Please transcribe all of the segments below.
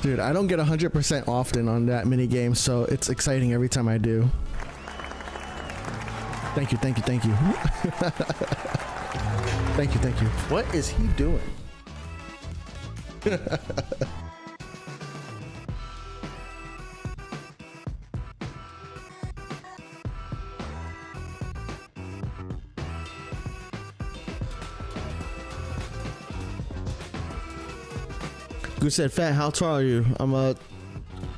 Dude, I don't get 100% often on that mini game, so it's exciting every time I do. Thank you, thank you, thank you. Thank you, thank you. What is he doing? Who said, Fat, how tall are you?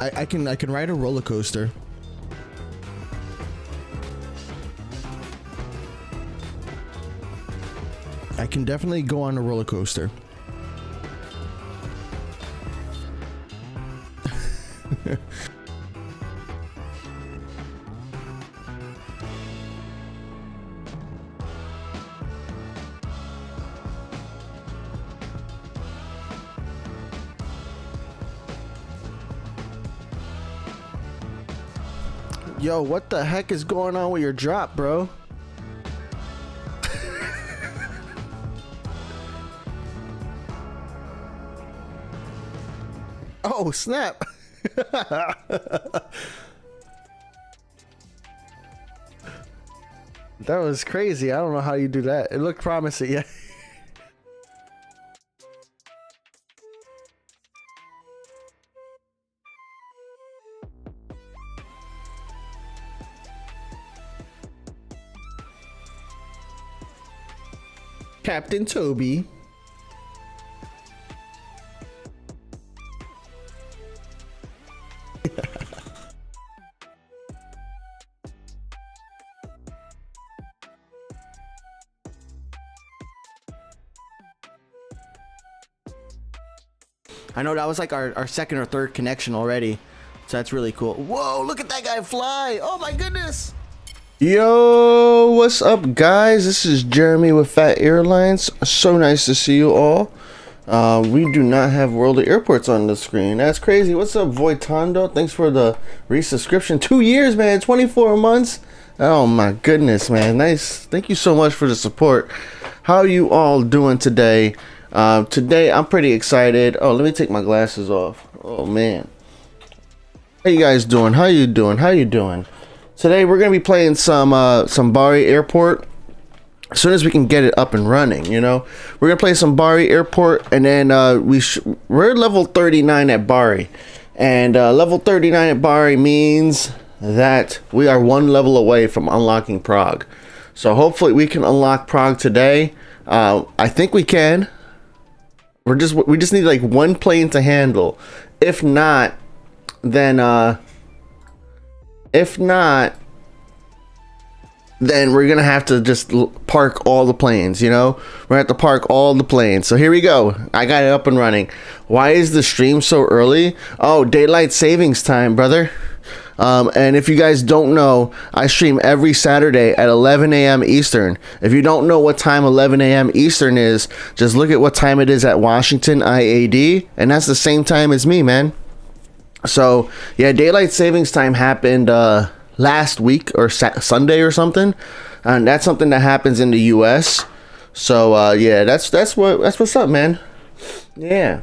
I can ride a roller coaster. I can definitely go on a roller coaster. Yo, what the heck is going on with your drop, bro? Oh, snap. That was crazy. I don't know how you do that. It looked promising. Yeah. Captain Toby. I know that was like our second or third connection already. So that's really cool. Whoa, look at that guy fly. Oh my goodness. Yo, what's up guys? This is Jeremy with Phat Airlines. So nice to see you all. We do not have World of Airports on the screen. That's crazy. What's up, Voitando? Thanks for the resubscription. 2 years, man. 24 months. Oh my goodness, man. Nice. Thank you so much for the support. How are you all doing today? Today I'm pretty excited. Oh, let me take my glasses off. Oh man. How you guys doing? How you doing? How you doing? Today we're gonna be playing some BRI Airport. As soon as we can get it up and running, you know, we're gonna play some BRI Airport, and then we're level 39 at BRI, and level 39 at BRI means that we are one level away from unlocking Prague. So hopefully we can unlock Prague today. I think we can. We just need like one plane to handle. If not, then we're gonna have to just park all the planes, you know. We're gonna have to park all the planes. So here we go. I got it up and running. Why is the stream so early? Oh, daylight savings time, brother. And if you guys don't know, I stream every Saturday at 11 a.m. Eastern. If you don't know what time 11 a.m. Eastern is, just look at what time it is at Washington IAD, and that's the same time as me, man. So yeah, daylight savings time happened last week or Sunday or something, and that's something that happens in the US. So yeah, that's what's up, man. Yeah,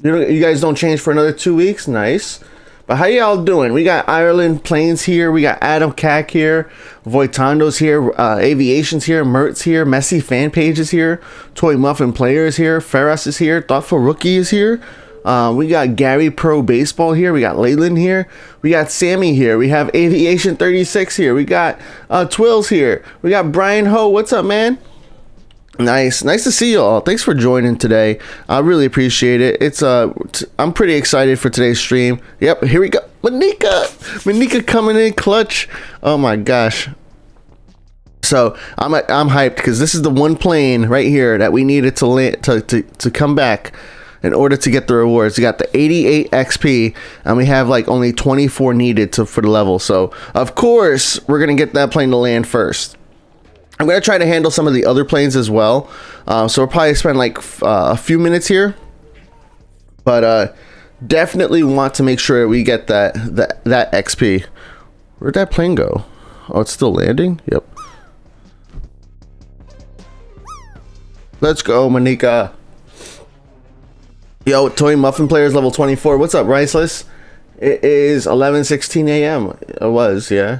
you guys don't change for another 2 weeks. Nice. But how y'all doing? We got Ireland Planes here. We got Adam Cack here. Voitando's here. Aviation's here. Mert's here. Messy Fan Page is here. Toy Muffin Player is here. Ferris is here. Thoughtful Rookie is here. We got Gary Pro Baseball here. We got Leyland here. We got Sammy here. We have Aviation 36 here. We got Twills here. We got Brian Ho. What's up, man? Nice to see you all. Thanks for joining today. I really appreciate it. It's I'm pretty excited for today's stream. Yep, here we go. Manika coming in clutch. Oh my gosh. So I'm hyped because this is the one plane right here that we needed to land to come back in order to get the rewards. We got the 88 XP, and we have like only 24 needed for the level. So of course we're gonna get that plane to land first. I'm gonna try to handle some of the other planes as well. So we'll probably spend like a few minutes here, but definitely want to make sure we get that XP. Where'd that plane go? Oh, it's still landing. Yep. Let's go, Manika. Yo, Toy Muffin Players level 24. What's up, Riceless? It is 11:16 a.m. It was, yeah.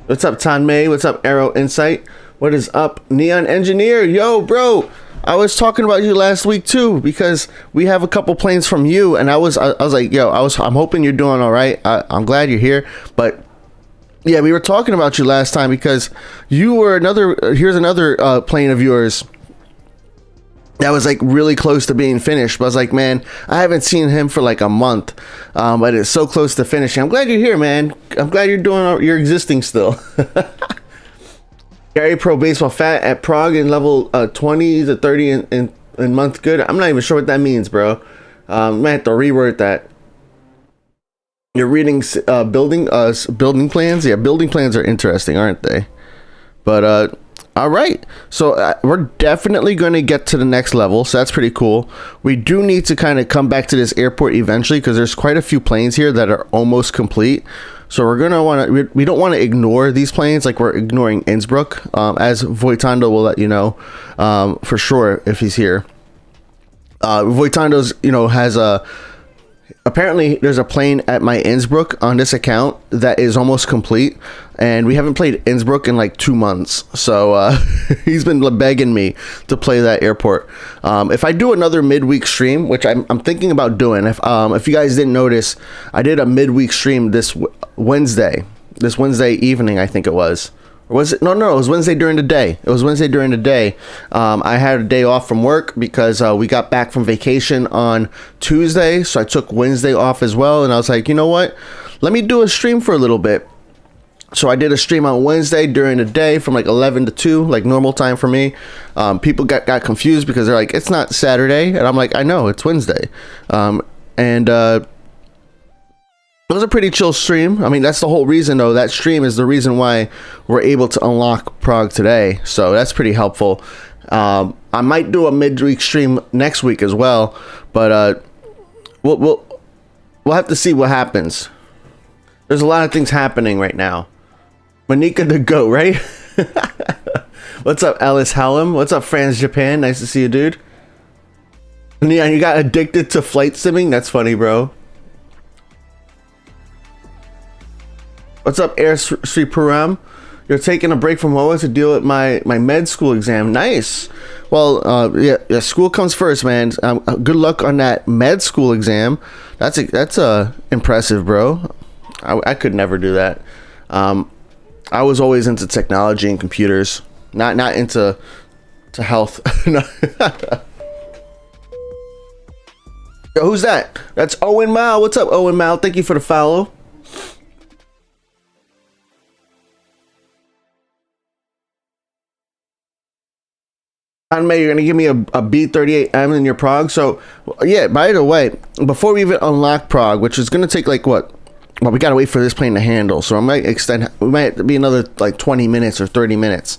What's up, Tan May? What's up, Arrow Insight? What is up, Neon Engineer? Yo, bro, I was talking about you last week too, because we have a couple planes from you, and I was like, yo, I'm hoping you're doing all right. I'm glad you're here, but yeah, we were talking about you last time because you were here's another plane of yours that was like really close to being finished. But I was like, man, I haven't seen him for like a month, but it's so close to finishing. I'm glad you're here, man. I'm glad you're existing still. Gary Pro Baseball Fat at Prague in level 20 to 30 in month good. I'm not even sure what that means, bro. I might have to reword that. You're reading building plans. Yeah, building plans are interesting, aren't they? But all right, so we're definitely going to get to the next level, so that's pretty cool. We do need to kind of come back to this airport eventually because there's quite a few planes here that are almost complete. So we're gonna want to. We don't want to ignore these planes like we're ignoring Innsbruck, as Voitando will let you know for sure if he's here. Voitando's has a. Apparently, there's a plane at my Innsbruck on this account that is almost complete, and we haven't played Innsbruck in like 2 months. So he's been begging me to play that airport. If I do another midweek stream, which I'm thinking about doing, if you guys didn't notice, I did a midweek stream this Wednesday evening, I think it was. Or was it? No, it was Wednesday during the day. It was Wednesday during the day. I had a day off from work because we got back from vacation on Tuesday. So I took Wednesday off as well. And I was like, you know what? Let me do a stream for a little bit. So I did a stream on Wednesday during the day from like 11 to 2, like normal time for me. People got confused because they're like, it's not Saturday. And I'm like, I know, it's Wednesday. It was a pretty chill stream. I mean, that's the whole reason, though. That stream is the reason why we're able to unlock Prague today. So that's pretty helpful. I might do a midweek stream next week as well, but we'll have to see what happens. There's a lot of things happening right now. Monika the GOAT, right? What's up, Alice Hallam? What's up, France Japan? Nice to see you, dude. Yeah, you got addicted to flight simming? That's funny, bro. What's up, Air Sri Puram? You're taking a break from HOA to deal with my med school exam. Nice. Well, yeah, school comes first, man. Good luck on that med school exam. That's impressive, bro. I could never do that. I was always into technology and computers, not into health. Yo, who's that? That's Owen Mao. What's up, Owen Mao? Thank you for the follow. May, you're gonna give me a B38M in your Prague. So yeah, by the way, before we even unlock Prague, which is gonna take like what? Well, we gotta wait for this plane to handle. So we might be another like 20 minutes or 30 minutes,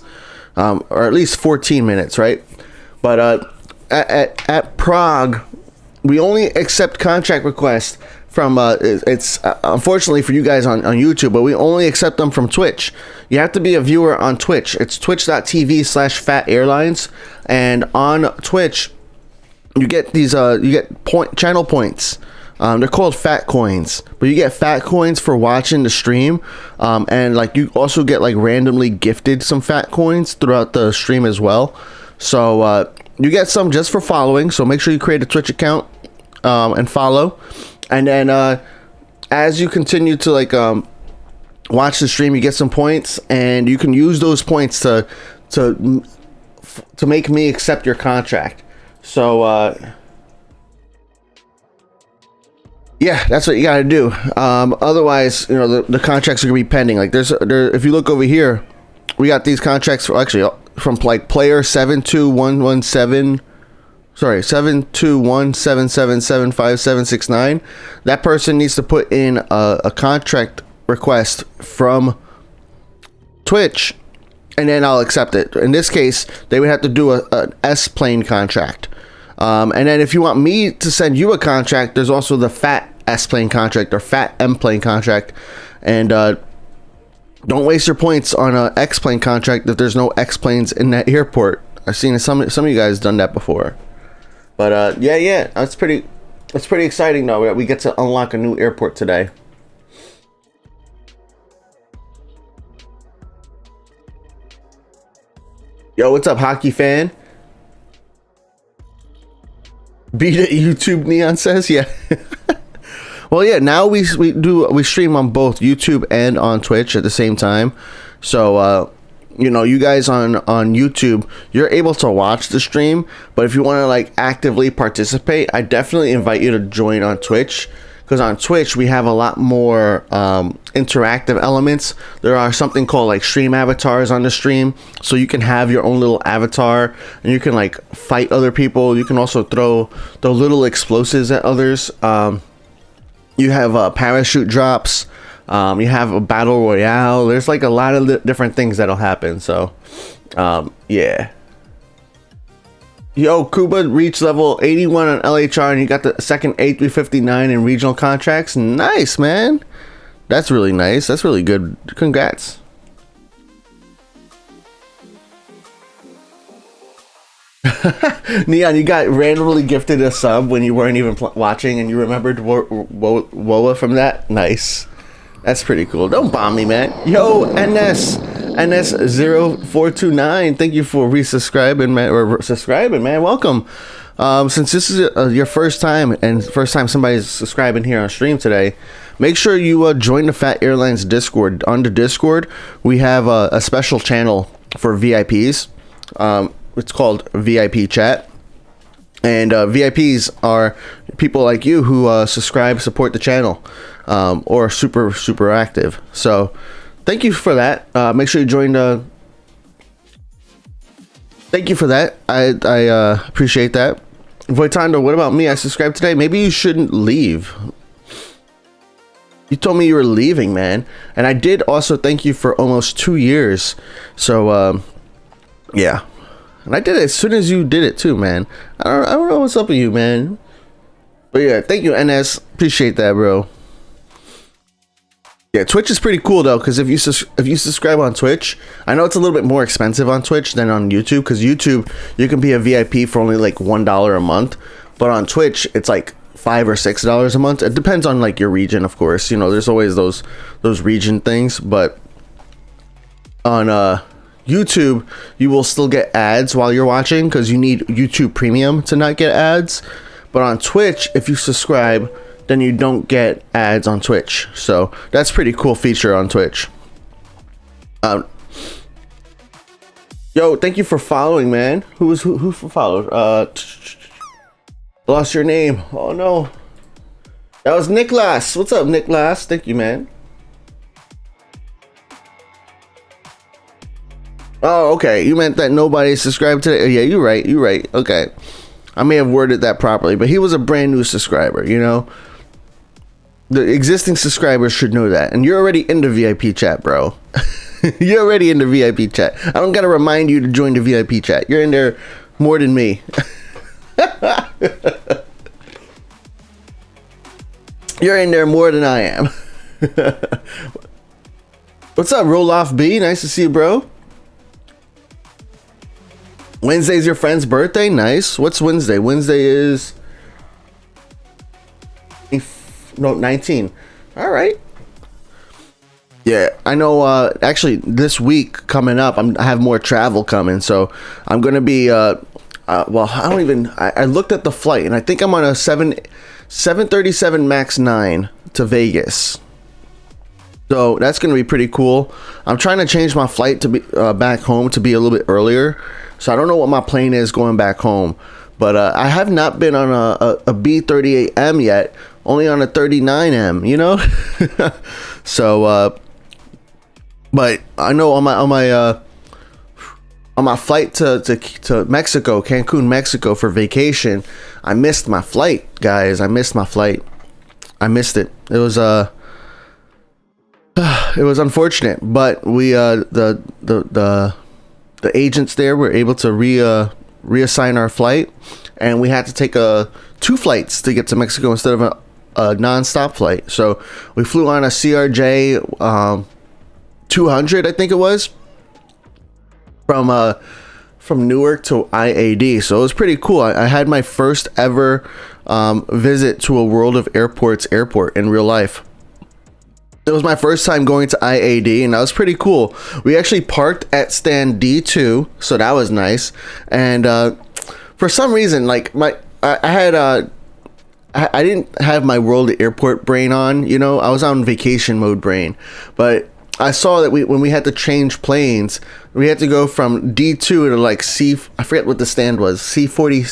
or at least 14 minutes, right? But at Prague, we only accept contract requests from it's unfortunately for you guys on YouTube, but we only accept them from Twitch. You have to be a viewer on Twitch. It's twitch.tv/Phat Airlines, and on Twitch you get these channel points. They're called Phat coins, but you get Phat coins for watching the stream, and like you also get like randomly gifted some Phat coins throughout the stream as well. So you get some just for following, so make sure you create a Twitch account and follow. And then as you continue to like watch the stream, you get some points, and you can use those points to make me accept your contract. So yeah, that's what you got to do. Otherwise, you know, the contracts are gonna be pending. Like if you look over here, we got these contracts from like player 72117. Sorry, 72177757769. That person needs to put in a contract request from Twitch, and then I'll accept it. In this case, they would have to do an S plane contract. And then if you want me to send you a contract, there's also the Phat S plane contract or Phat M plane contract. And don't waste your points on a X plane contract if there's no X planes in that airport. I've seen some of you guys done that before. But yeah, it's pretty exciting though that we get to unlock a new airport today. Yo, what's up, hockey fan? Beat it, YouTube, Neon says. Yeah. Well, yeah, now we stream on both YouTube and on Twitch at the same time. So you know, you guys on YouTube, you're able to watch the stream, but if you want to like actively participate, I definitely invite you to join on Twitch, because on Twitch we have a lot more interactive elements. There are something called like stream avatars on the stream, so you can have your own little avatar and you can like fight other people. You can also throw little explosives at others. You have parachute drops. You have a battle royale. There's like a lot of different things that'll happen. So yeah. Yo, Kuba reached level 81 on LHR and you got the second A359 in regional contracts. Nice, man. That's really nice. That's really good. Congrats. Neon, you got randomly gifted a sub when you weren't even watching and you remembered Woa from that. Nice. That's pretty cool. Don't bomb me, man. Yo, NS0429, thank you for resubscribing, man, or subscribing, man. Welcome. Since this is your first time and first time somebody's subscribing here on stream today, make sure you join the Phat Airlines Discord. On the Discord, we have a special channel for VIPs. It's called VIP Chat. And VIPs are people like you who subscribe, support the channel, or super active. So thank you for that. Make sure you join thank you for that. I appreciate that. Voitando, what about me? I subscribed today. Maybe you shouldn't leave. You told me you were leaving, man. And I did also thank you for almost 2 years. So yeah. And I did it as soon as you did it too, man. I don't know what's up with you, man. But yeah, thank you, NS. Appreciate that, bro. Yeah, Twitch is pretty cool though, because if you subscribe on Twitch, I know it's a little bit more expensive on Twitch than on YouTube, because YouTube you can be a VIP for only like $1 a month, but on Twitch it's like $5 or $6 a month. It depends on like your region, of course. You know, there's always those region things, but on YouTube you will still get ads while you're watching because you need YouTube Premium to not get ads. But on Twitch, if you subscribe, then you don't get ads on Twitch. So that's a pretty cool feature on Twitch. Yo, thank you for following, man. Who followed? Lost your name. Oh no, that was Nicholas. What's up, Nicholas? Thank you, man. Oh, okay. You meant that nobody subscribed today? Yeah, you're right. You're right. Okay. I may have worded that properly, but he was a brand new subscriber, you know? The existing subscribers should know that. And you're already in the VIP chat, bro. You're already in the VIP chat. I don't got to remind you to join the VIP chat. You're in there more than me. You're in there more than I am. What's up, Roloff B? Nice to see you, bro. Wednesday's your friend's birthday? Nice. What's Wednesday? Wednesday is 19. All right. Yeah, I know. Actually, this week coming up, I have more travel coming, so I'm gonna be. Well, I don't even. I looked at the flight, and I think I'm on a 737 Max 9 to Vegas. So that's gonna be pretty cool. I'm trying to change my flight to be back home to be a little bit earlier. So I don't know what my plane is going back home, but I have not been on a B38M yet, only on a 39M, you know. So, but I know on my flight to Mexico, Cancun, Mexico for vacation, I missed my flight, guys. I missed my flight. I missed it. It was unfortunate, but we the agents there were able to reassign our flight, and we had to take 2 flights to get to Mexico instead of a non-stop flight. So we flew on a CRJ 200, I think it was, from from Newark to IAD. So it was pretty cool. I had my first ever visit to a World of Airports airport in real life. It was my first time going to IAD, and that was pretty cool. We actually parked at stand D2, so that was nice. And for some reason, like I didn't have my World Airport brain on, you know. I was on vacation mode brain, but I saw that when we had to change planes, we had to go from D2 to like I forget what the stand was, C40,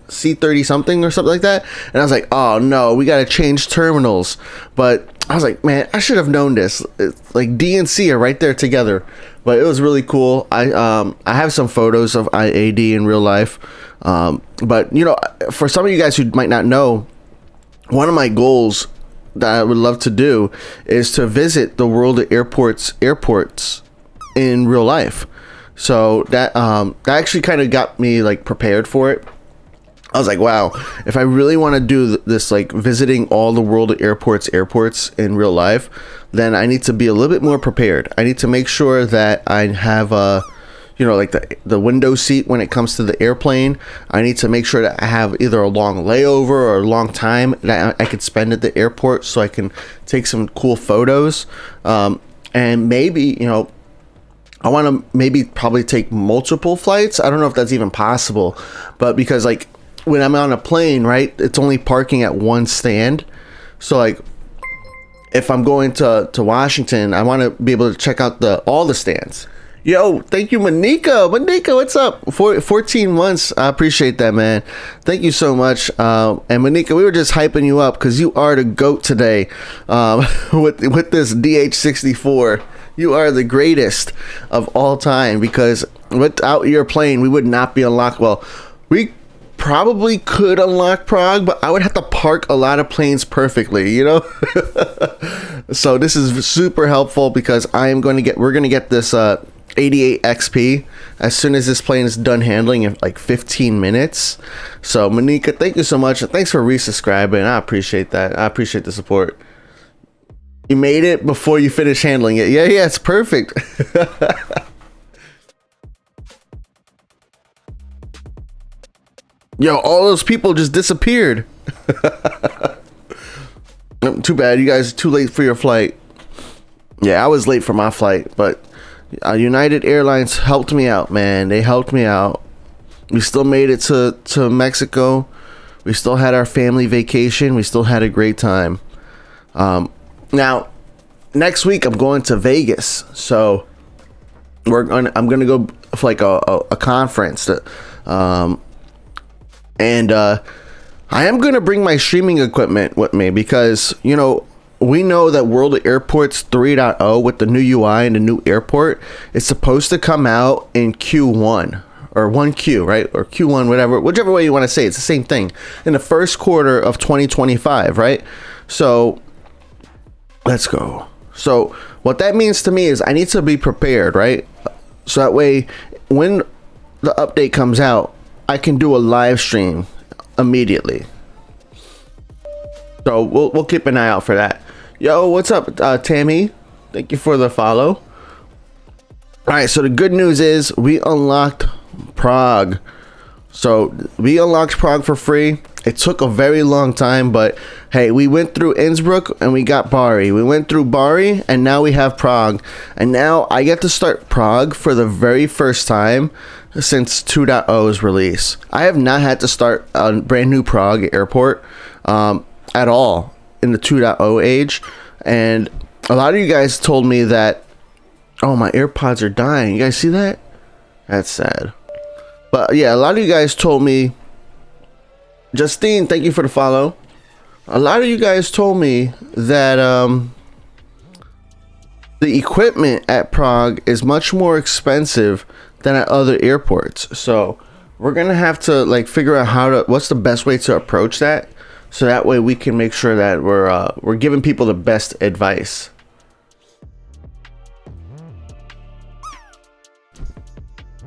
C30 something or something like that. And I was like, oh no, we got to change terminals. But I was like, man, I should have known this. It's like D and C are right there together. But it was really cool. I have some photos of IAD in real life. But you know, for some of you guys who might not know, one of my goals that I would love to do is to visit the World of Airports in real life. So that actually kind of got me like prepared for it. I was like, wow, if I really want to do this, like visiting all the World of Airports in real life, then I need to be a little bit more prepared. I need to make sure that I have you know, like the window seat when it comes to the airplane. I need to make sure that I have either a long layover or a long time that I could spend at the airport so I can take some cool photos. And maybe, you know, I want to probably take multiple flights. I don't know if that's even possible, but because like when I'm on a plane, right, it's only parking at one stand. So like if I'm going to Washington, I want to be able to check out all the stands. Yo, thank you, Monika. Monika, what's up? 14 months. I appreciate that, man. Thank you so much. And Monika, we were just hyping you up because you are the GOAT today with this DH64. You are the greatest of all time, because without your plane, we would not be unlocked. Well, we probably could unlock Prague, but I would have to park a lot of planes perfectly, you know? So this is super helpful because we're going to get this 88 XP as soon as this plane is done handling in like 15 minutes. So Monika, thank you so much. Thanks for resubscribing. I appreciate that. I appreciate the support. You made it before you finish handling it. Yeah, it's perfect. Yo, all those people just disappeared. Too bad. You guys are too late for your flight. Yeah, I was late for my flight, but United Airlines helped me out, man. They helped me out. We still made it to Mexico. We still had our family vacation. We still had a great time. Now, next week I'm going to Vegas, so I'm gonna go for like a conference. And I am gonna bring my streaming equipment with me because, you know, we know that World of Airports 3.0 with the new UI and the new airport is supposed to come out in Q1 or 1Q, right? Or Q1, whichever way you want to say it. It's the same thing in the first quarter of 2025, right? So let's go. So what that means to me is I need to be prepared, right? So that way when the update comes out, I can do a live stream immediately. So we'll keep an eye out for that. Yo, what's up, Tammy? Thank you for the follow. All right, so the good news is we unlocked Prague. So we unlocked Prague for free. It took a very long time, but hey, we went through Innsbruck and we got BRI. We went through BRI and now we have Prague. And now I get to start Prague for the very first time since 2.0's release. I have not had to start a brand new Prague airport at all in the 2.0 age. And a lot of you guys told me that, oh, my AirPods are dying. You guys see that? That's sad. But yeah, a lot of you guys told me, Justine, thank you for the follow. A lot of you guys told me that the equipment at Prague is much more expensive than at other airports. So we're gonna have to like figure out what's the best way to approach that, so that way we can make sure that we're giving people the best advice.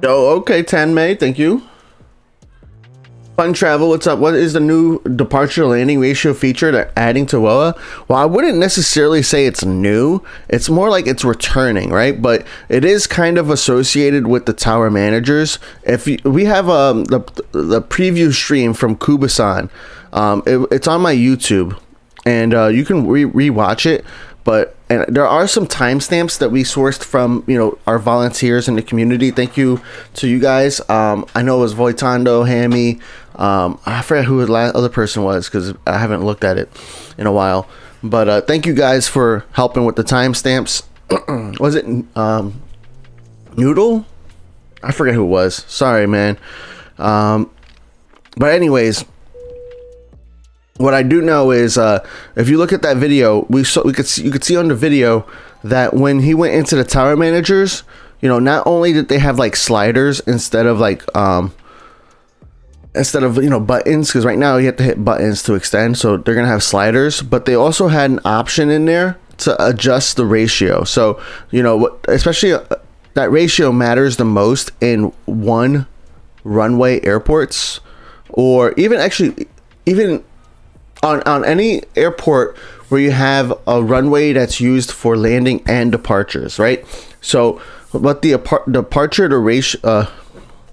Yo, okay, Tanmay, thank you. Fun Travel, what's up? What is the new departure landing ratio feature they're adding to WOA? Well, I wouldn't necessarily say it's new. It's more like it's returning, right? But it is kind of associated with the tower managers. If we have the preview stream from Kubasan, it's on my YouTube, and you can re-watch it. But there are some timestamps that we sourced from, you know, our volunteers in the community. Thank you to you guys. I know it was Voitando, Hammy. I forget who the other person was because I haven't looked at it in a while. But thank you guys for helping with the timestamps. Was it Noodle? I forget who it was. Sorry, man. But anyways, what I do know is if you look at that video, you could see on the video that when he went into the tower managers, you know, not only did they have like sliders instead of like you know, buttons, because right now you have to hit buttons to extend, so they're gonna have sliders, but they also had an option in there to adjust the ratio. So, you know, especially that ratio matters the most in one runway airports, or even on any airport where you have a runway that's used for landing and departures, right? So what the departure to ratio,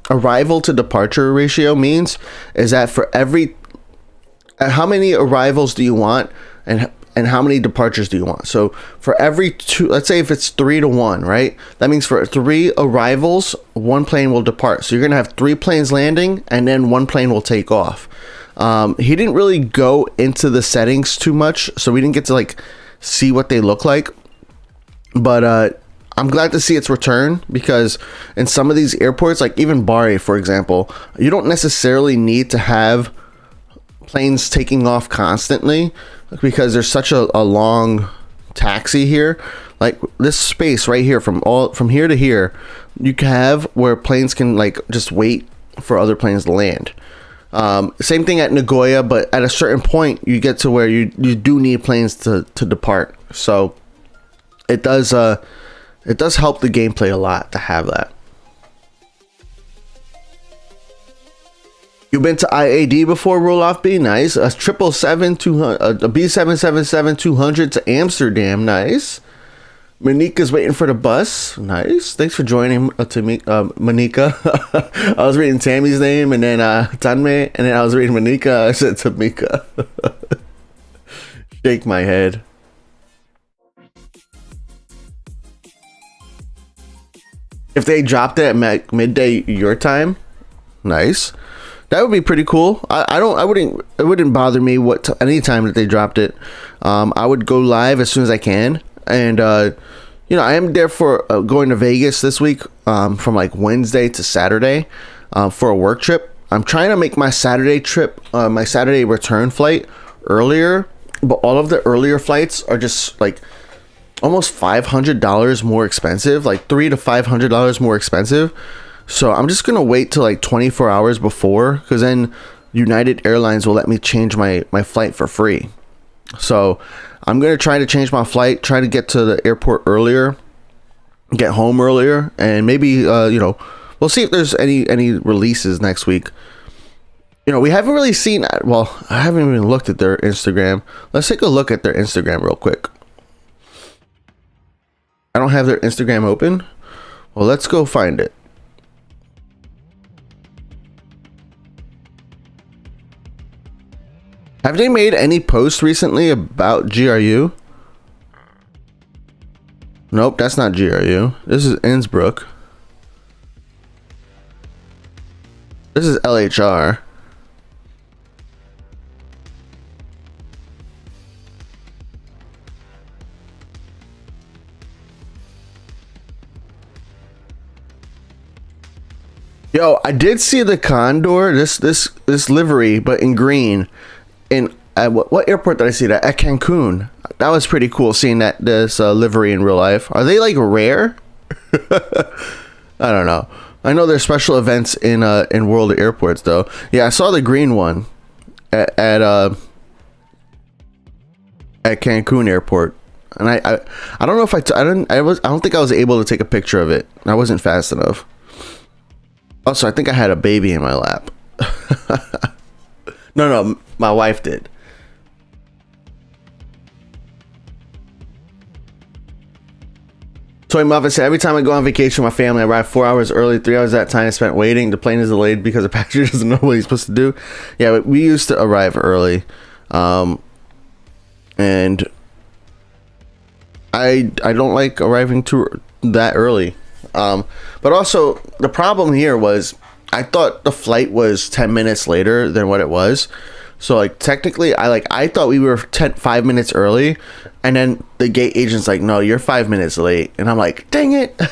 arrival to departure ratio means is that for every how many arrivals do you want and how many departures do you want? So for every two, let's say if it's 3-to-1, right? That means for 3 arrivals, 1 plane will depart. So you're gonna have 3 planes landing and then 1 plane will take off. He didn't really go into the settings too much, so we didn't get to like see what they look like. But I'm glad to see its return, because in some of these airports, like even BRI, for example, you don't necessarily need to have planes taking off constantly because there's such a long taxi here. Like this space right here, from here to here, you can have where planes can like just wait for other planes to land. Same thing at Nagoya, but at a certain point you get to where you do need planes to depart. So it does help the gameplay a lot to have that. You've been to IAD before, Roll-Off B? Nice. A 777-200, a B777-200 to Amsterdam. Nice. Monika's waiting for the bus. Nice. Thanks for joining, Monika. I was reading Tammy's name, and then Tanme, and then I was reading Monika. I said Tamika. Shake my head. If they dropped it at midday your time, nice. That would be pretty cool. It wouldn't bother me any time that they dropped it. I would go live as soon as I can. And you know, I am there for going to Vegas this week, from like Wednesday to Saturday, for a work trip. I'm trying to make my Saturday trip, my Saturday return flight earlier, but all of the earlier flights are just like almost $500 more expensive, like $300 to $500 more expensive. So I'm just gonna wait till like 24 hours before, because then United Airlines will let me change my flight for free. So I'm gonna try to change my flight, try to get to the airport earlier, get home earlier, and maybe you know, we'll see if there's any releases next week. You know, we haven't really seen, well, I haven't even looked at their Instagram. Let's take a look at their Instagram real quick. I don't have their Instagram open. Well, let's go find it. Have they made any posts recently about GRU? Nope, that's not GRU. This is Innsbruck. This is LHR. Yo, I did see the Condor, this livery, but in green. In what airport did I see that? At Cancun. That was pretty cool seeing this livery in real life. Are they like rare? I don't know. I know there's special events in world airports though. Yeah, I saw the green one at Cancun airport, and I don't know if I don't think I was able to take a picture of it. I wasn't fast enough. Also, I think I had a baby in my lap. No, my wife did. Toy Muffin said, every time I go on vacation with my family, I arrive 4 hours early. 3 hours of that time I spent waiting. The plane is delayed because the passenger doesn't know what he's supposed to do. Yeah, but we used to arrive early. And I don't like arriving too that early. But also, the problem here was I thought the flight was 10 minutes later than what it was. So like technically I thought we were 5 minutes early, and then the gate agent's like, no, you're 5 minutes late, and I'm like, dang it. I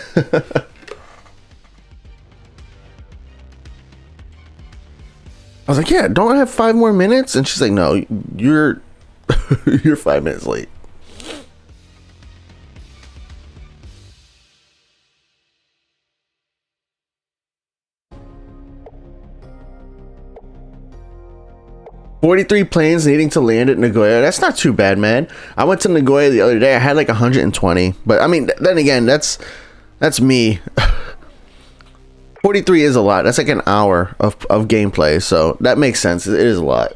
was like, yeah, don't I have 5 more minutes? And she's like, no, you're you're 5 minutes late. $43 planes needing to land at Nagoya. That's not too bad, man. I went to Nagoya the other day. I had like 120, but I mean, then again, that's me. 43 is a lot. That's like an hour of gameplay, so that makes sense. It is a lot.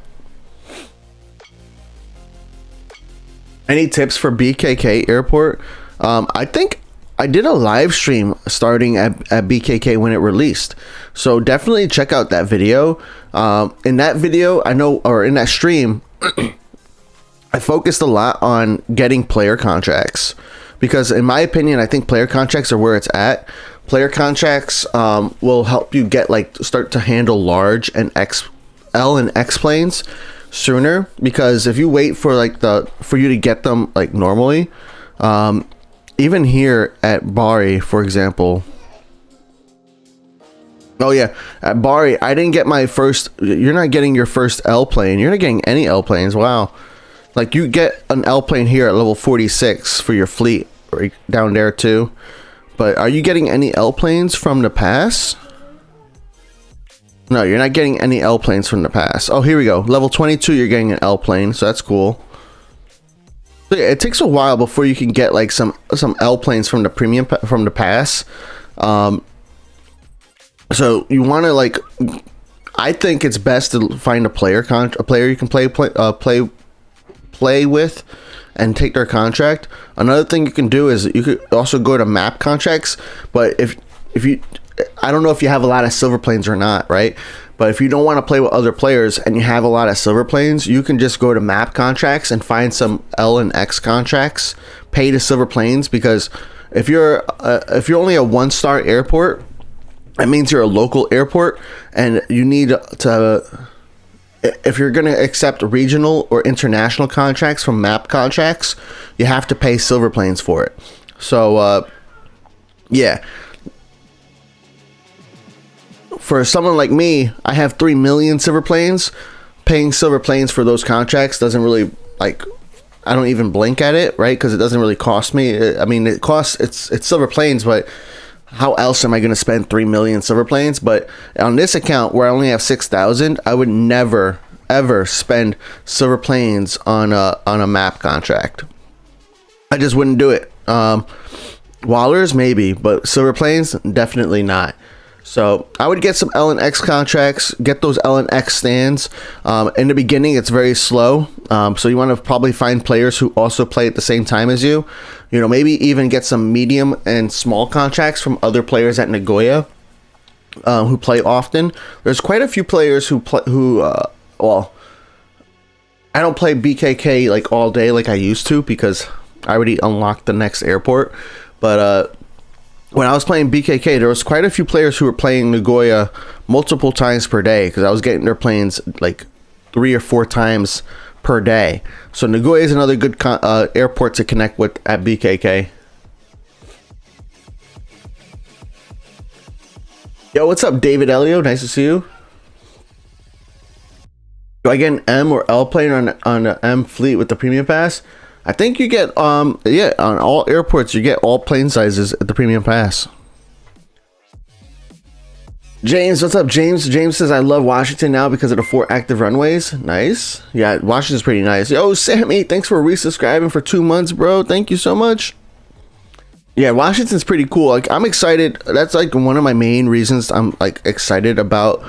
Any tips for BKK Airport? I think I did a live stream starting at BKK when it released, so definitely check out that video. In that video, in that stream, I focused a lot on getting player contracts, because in my opinion, I think player contracts are where it's at. Player contracts will help you start to handle large and L and X planes sooner, because if you wait for for you to get them normally, even here at BRI, for example. Oh yeah, at BRI, I didn't get my first. You're not getting your first L plane. You're not getting any L planes. Wow, like you get an L plane here at level 46 for your fleet, right down there too. But are you getting any L planes from the pass? No, you're not getting any L planes from the pass. Oh, here we go. Level 22, you're getting an L plane, so that's cool. So yeah, it takes a while before you can get some L planes from the premium from the pass. So you want to I think it's best to find a player you can play with and take their contract. Another thing you can do is you could also go to map contracts, but if you, I don't know if you have a lot of silver planes or not, right? But if you don't want to play with other players and you have a lot of silver planes, you can just go to map contracts and find some L and X contracts, pay the silver planes, because if you're only a 1-star airport, that means you're a local airport, and you need to, if you're going to accept regional or international contracts from map contracts, you have to pay silver planes for it. So yeah, for someone like me, I have 3 million silver planes. Paying silver planes for those contracts doesn't really, I don't even blink at it, right? Because it doesn't really cost me. I mean, it costs, it's silver planes, but how else am I going to spend 3 million silver planes? But on this account where I only have 6,000, I would never ever spend silver planes on a map contract. I just wouldn't do it. Wallers maybe, but silver planes definitely not. So I would get some L and X contracts, get those L and X stands. In the beginning, it's very slow. So you want to probably find players who also play at the same time as you. You know, maybe even get some medium and small contracts from other players at Nagoya who play often. There's quite a few players who well, I don't play BKK all day like I used to, because I already unlocked the next airport. But when I was playing BKK, there was quite a few players who were playing Nagoya multiple times per day, because I was getting their planes 3 or 4 times per day. So Nagoya is another good airport to connect with at BKK. Yo, what's up, David Elio? Nice to see you. Do I get an M or L plane on the M fleet with the premium pass? I think you get yeah, on all airports you get all plane sizes at the premium pass. James, what's up, James? James says, I love Washington now because of the 4 active runways. Nice. Yeah, Washington's pretty nice. Yo, Sammy, thanks for resubscribing for 2 months, bro. Thank you so much. Yeah, Washington's pretty cool. I'm excited. That's one of my main reasons I'm excited about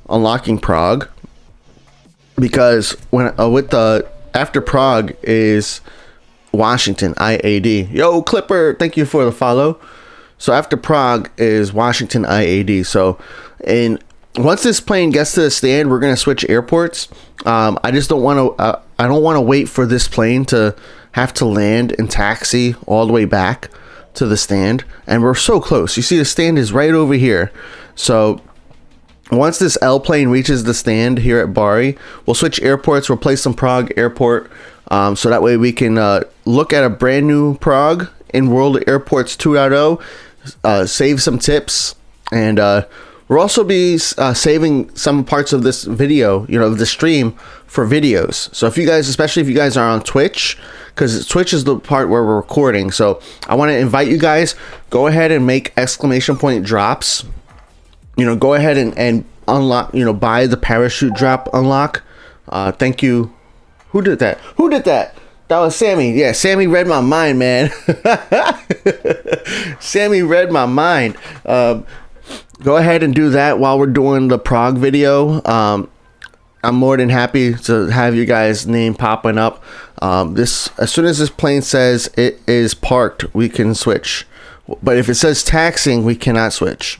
unlocking Prague. because when with the after Prague is Washington IAD. Yo, Clipper, thank you for the follow. So after Prague is Washington IAD. So once this plane gets to the stand, we're gonna switch airports. I just don't want to. I don't want to wait for this plane to have to land and taxi all the way back to the stand. And we're so close. You see, the stand is right over here. So once this L plane reaches the stand here at BRI, we'll switch airports. We'll place some Prague airport. So that way we can look at a brand new Prague in World Airports 2.0, save some tips, and we'll also be saving some parts of this video, the stream, for videos. So if you guys, especially if you guys are on Twitch, because Twitch is the part where we're recording, so I want to invite you guys, go ahead and make exclamation point drops. Go ahead and unlock, buy the parachute drop unlock. Thank you. Who did that? That was Sammy. Yeah, Sammy read my mind, man. Sammy read my mind. Go ahead and do that while we're doing the Prague video. I'm more than happy to have you guys' name popping up. As soon as this plane says it is parked, we can switch. But if it says taxiing, we cannot switch.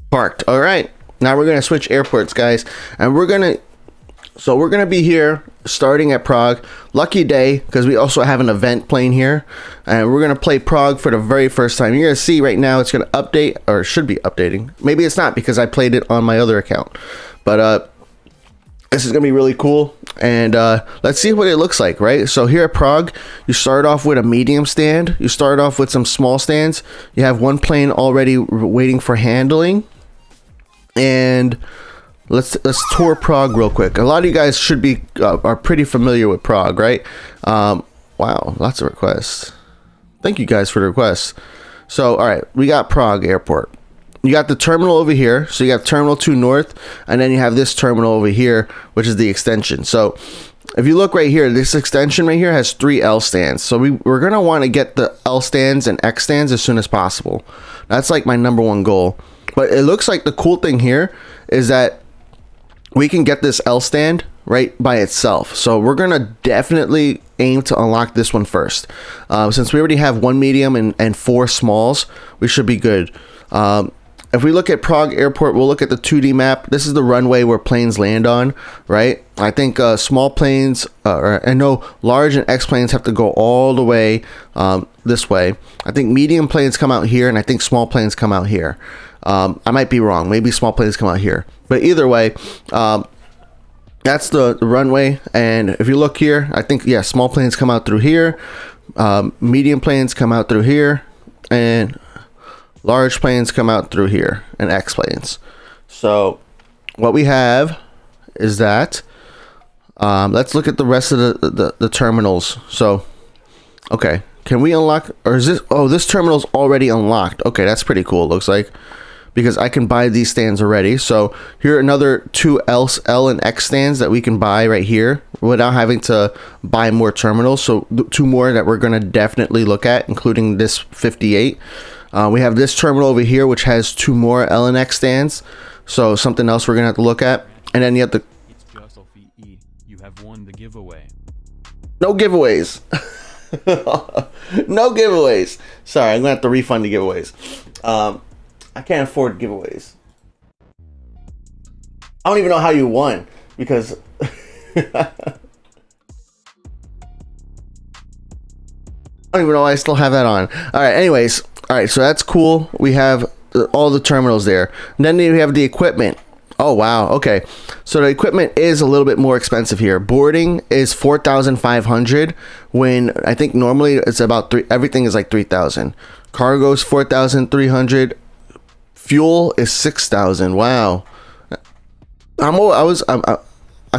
Parked. All right. Now we're gonna switch airports, guys, and we're gonna be here starting at Prague. Lucky day, because we also have an event plane here, and we're gonna play Prague for the very first time. You're gonna see right now it's gonna update, or should be updating. Maybe it's not, because I played it on my other account. But this is gonna be really cool, and let's see what it looks like, right? So here at Prague, you start off with a medium stand. You start off with some small stands. You have one plane already waiting for handling, and let's tour Prague real quick. A lot of you guys should be are pretty familiar with Prague, right? Wow, lots of requests. Thank you guys for the requests. So all right, we got Prague Airport. You got the terminal over here. So you got Terminal 2 North, and then you have this terminal over here, which is the extension. So if you look right here, this extension right here has 3 L stands. So we're going to want to get the L stands and X stands as soon as possible. That's like my #1 goal. But it looks like the cool thing here is that we can get this L stand right by itself. So we're going to definitely aim to unlock this one first. Since we already have 1 medium and 4 smalls, we should be good. If we look at Prague Airport, we'll look at the 2D map. This is the runway where planes land on, right? I think small planes, large and X planes have to go all the way this way. I think medium planes come out here, and I think small planes come out here. I might be wrong. Maybe small planes come out here. But either way, that's the runway. And if you look here, I think, yeah, small planes come out through here. Medium planes come out through here. And large planes come out through here, and X planes. So what we have is that let's look at the rest of the terminals. So okay, can we unlock, or is this, oh, this terminal's already unlocked. Okay, that's pretty cool, it looks like, because I can buy these stands already. So here are another 2 L and X stands that we can buy right here without having to buy more terminals. So 2 more that we're going to definitely look at, including this 58. We have this terminal over here, which has 2 more L and X stands. So something else we're going to have to look at. And then you have the... It's just E. You have won the giveaway. No giveaways. No giveaways. Sorry, I'm going to have to refund the giveaways. I can't afford giveaways. I don't even know how you won, because... I don't even know why I still have that on. All right, anyways. All right, so that's cool. We have all the terminals there. And then we have the equipment. Oh, wow. Okay. So the equipment is a little bit more expensive here. Boarding is 4,500 when I think normally it's about everything is like 3,000. Cargo is 4,300. Fuel is 6,000. Wow. I'm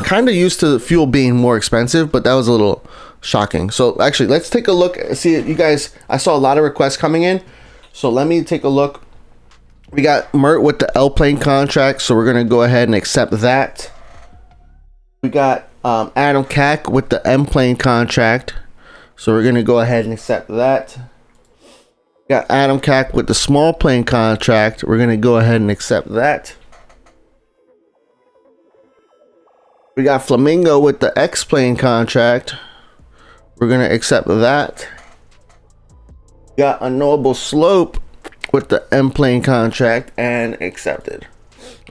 kind of used to fuel being more expensive, but that was a little shocking. So actually, let's take a look. See, you guys, I saw a lot of requests coming in. So let me take a look. We got Mert with the L plane contract, so we're gonna go ahead and accept that. We got Adam Cack with the M plane contract, so we're gonna go ahead and accept that. We got Adam Cack with the small plane contract. We're gonna go ahead and accept that. We got Flamingo with the X-plane contract. We're gonna accept that. Got Unknowable Slope with the M-plane contract and accepted.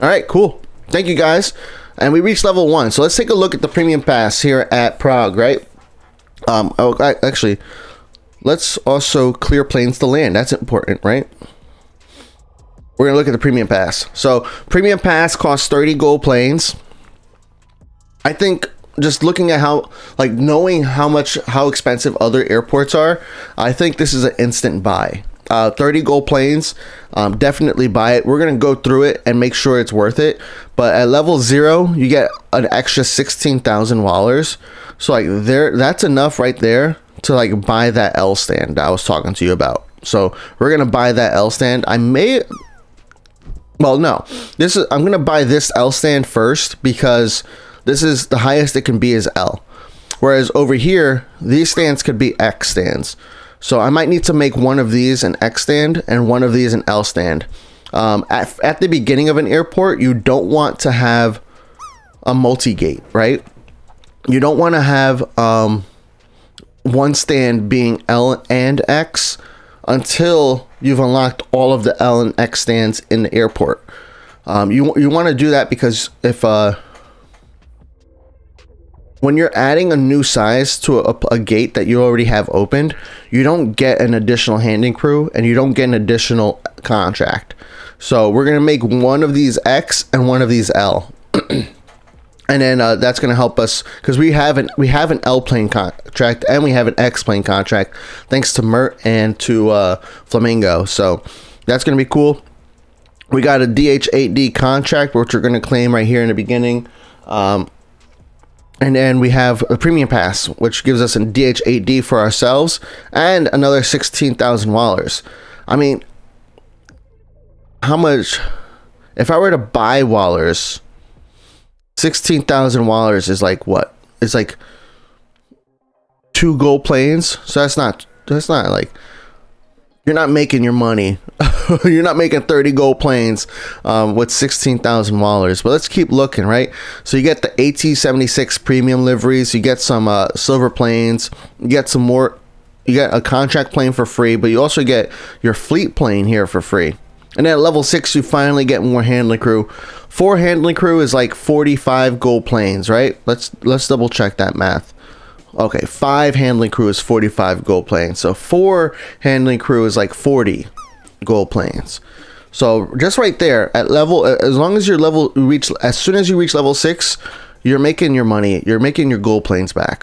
All right, cool. Thank you guys. And we reached level 1. So let's take a look at the premium pass here at Prague, right? Actually, let's also clear planes to land. That's important, right? We're gonna look at the premium pass. So premium pass costs 30 gold planes. I think just looking at how, like, knowing how expensive other airports are, I think this is an instant buy. 30 gold planes, definitely buy it. We're gonna go through it and make sure it's worth it. But at level 0, you get an extra 16,000 wallers. So like that's enough right there to like buy that L stand that I was talking to you about. So we're gonna buy that L stand. I'm gonna buy this L stand first because this is the highest it can be is L. Whereas over here, these stands could be X stands. So I might need to make one of these an X stand and one of these an L stand. At the beginning of an airport, you don't want to have a multi-gate, right? You don't want to have one stand being L and X until you've unlocked all of the L and X stands in the airport. You want to do that because if when you're adding a new size to a gate that you already have opened, you don't get an additional handling crew and you don't get an additional contract. So we're gonna make one of these X and one of these L. And then that's going to help us because we have an L plane contract and we have an X plane contract thanks to Mert and to Flamingo. So that's going to be cool. We got a DH8D contract which we're going to claim right here in the beginning. And then we have a premium pass which gives us a DH8D for ourselves and another 16,000 wallers. I mean, how much if I were to buy wallers? 16,000 wallers is like what? It's like 2 gold planes. So that's not like, you're not making your money. You're not making 30 gold planes with 16,000 wallers. But let's keep looking, right? So you get the AT-76 premium liveries. You get some silver planes. You get some more. You get a contract plane for free, but you also get your fleet plane here for free. And then at level 6, you finally get more handling crew. 4 handling crew is like 45 gold planes, right? Let's double check that math. Okay, 5 handling crew is 45 gold planes. So 4 handling crew is like 40 gold planes. So just right there at level, as long as as soon as you reach level 6, you're making your money. You're making your gold planes back.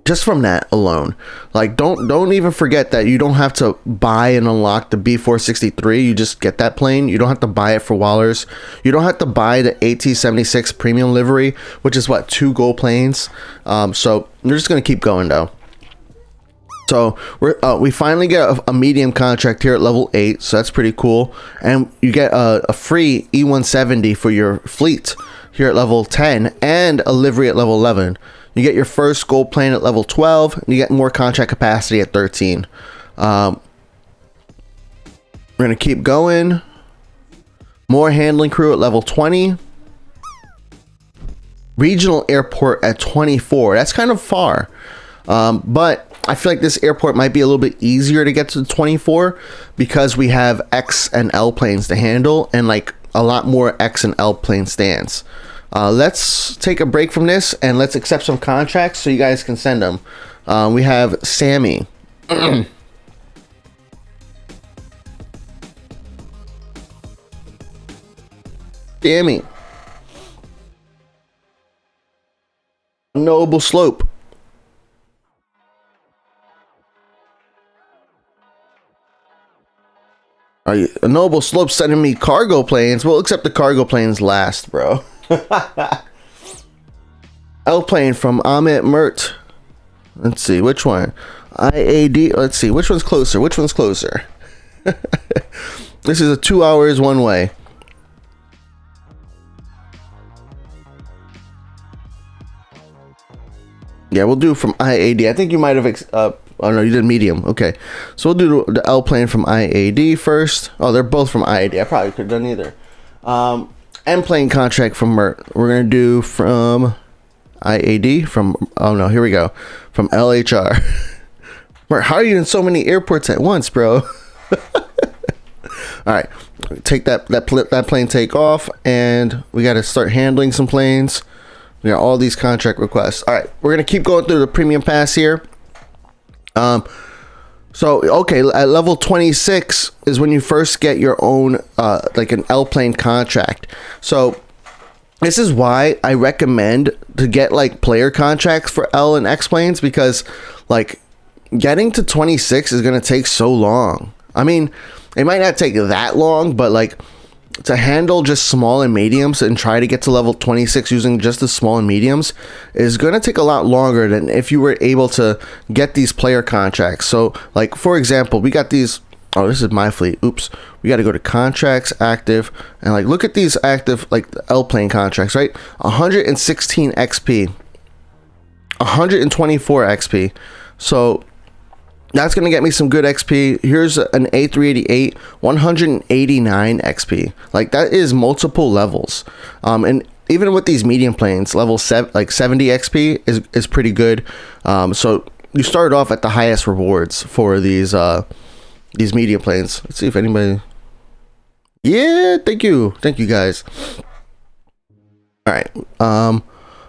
Just from that alone. Like don't even forget that you don't have to buy and unlock the B463. You just get that plane. You don't have to buy it for wallers. You don't have to buy the AT-76 premium livery, which is what, 2 gold planes. So we're just gonna keep going though. So we finally get a medium contract here at level 8, so that's pretty cool. And you get a free E170 for your fleet here at level 10 and a livery at level 11. You get your first gold plane at level 12, and you get more contract capacity at 13. We're going to keep going. More handling crew at level 20. Regional airport at 24. That's kind of far. But I feel like this airport might be a little bit easier to get to 24 because we have X and L planes to handle and like a lot more X and L plane stands. Let's take a break from this and let's accept some contracts so you guys can send them. We have Sammy. Sammy. Noble Slope. Are you a Noble Slope sending me cargo planes? We'll accept the cargo planes last, bro. L plane from Amit Mert. Let's see which one. IAD. Let's see which one's closer. Which one's closer? This is a 2 hours one way. Yeah, we'll do from IAD. I think you might have. Oh no, you did medium. Okay, so we'll do the L plane from IAD first. Oh, they're both from IAD. I probably could have done either. M plane contract from Mert. We're gonna do from IAD from, oh no, here we go, from LHR. Mert, how are you in so many airports at once, bro? All right, take that plane take off, and we got to start handling some planes. We got all these contract requests. All right, we're gonna keep going through the premium pass here. So okay, at level 26 is when you first get your own like an L plane contract. So this is why I recommend to get like player contracts for L and X planes, because like getting to 26 is gonna take so long. I mean, it might not take that long, but like to handle just small and mediums and try to get to level 26 using just the small and mediums is going to take a lot longer than if you were able to get these player contracts. So like, for example, we got these, oh, this is my fleet. Oops. We got to go to contracts, active, and like, look at these active, like the L plane contracts, right? 116 XP, 124 XP. So that's going to get me some good XP. Here's an A388, 189 XP. Like, that is multiple levels. And even with these medium planes, level 7, like 70 XP is pretty good. So you start off at the highest rewards for these medium planes. Let's see if anybody. Yeah, thank you guys. All right.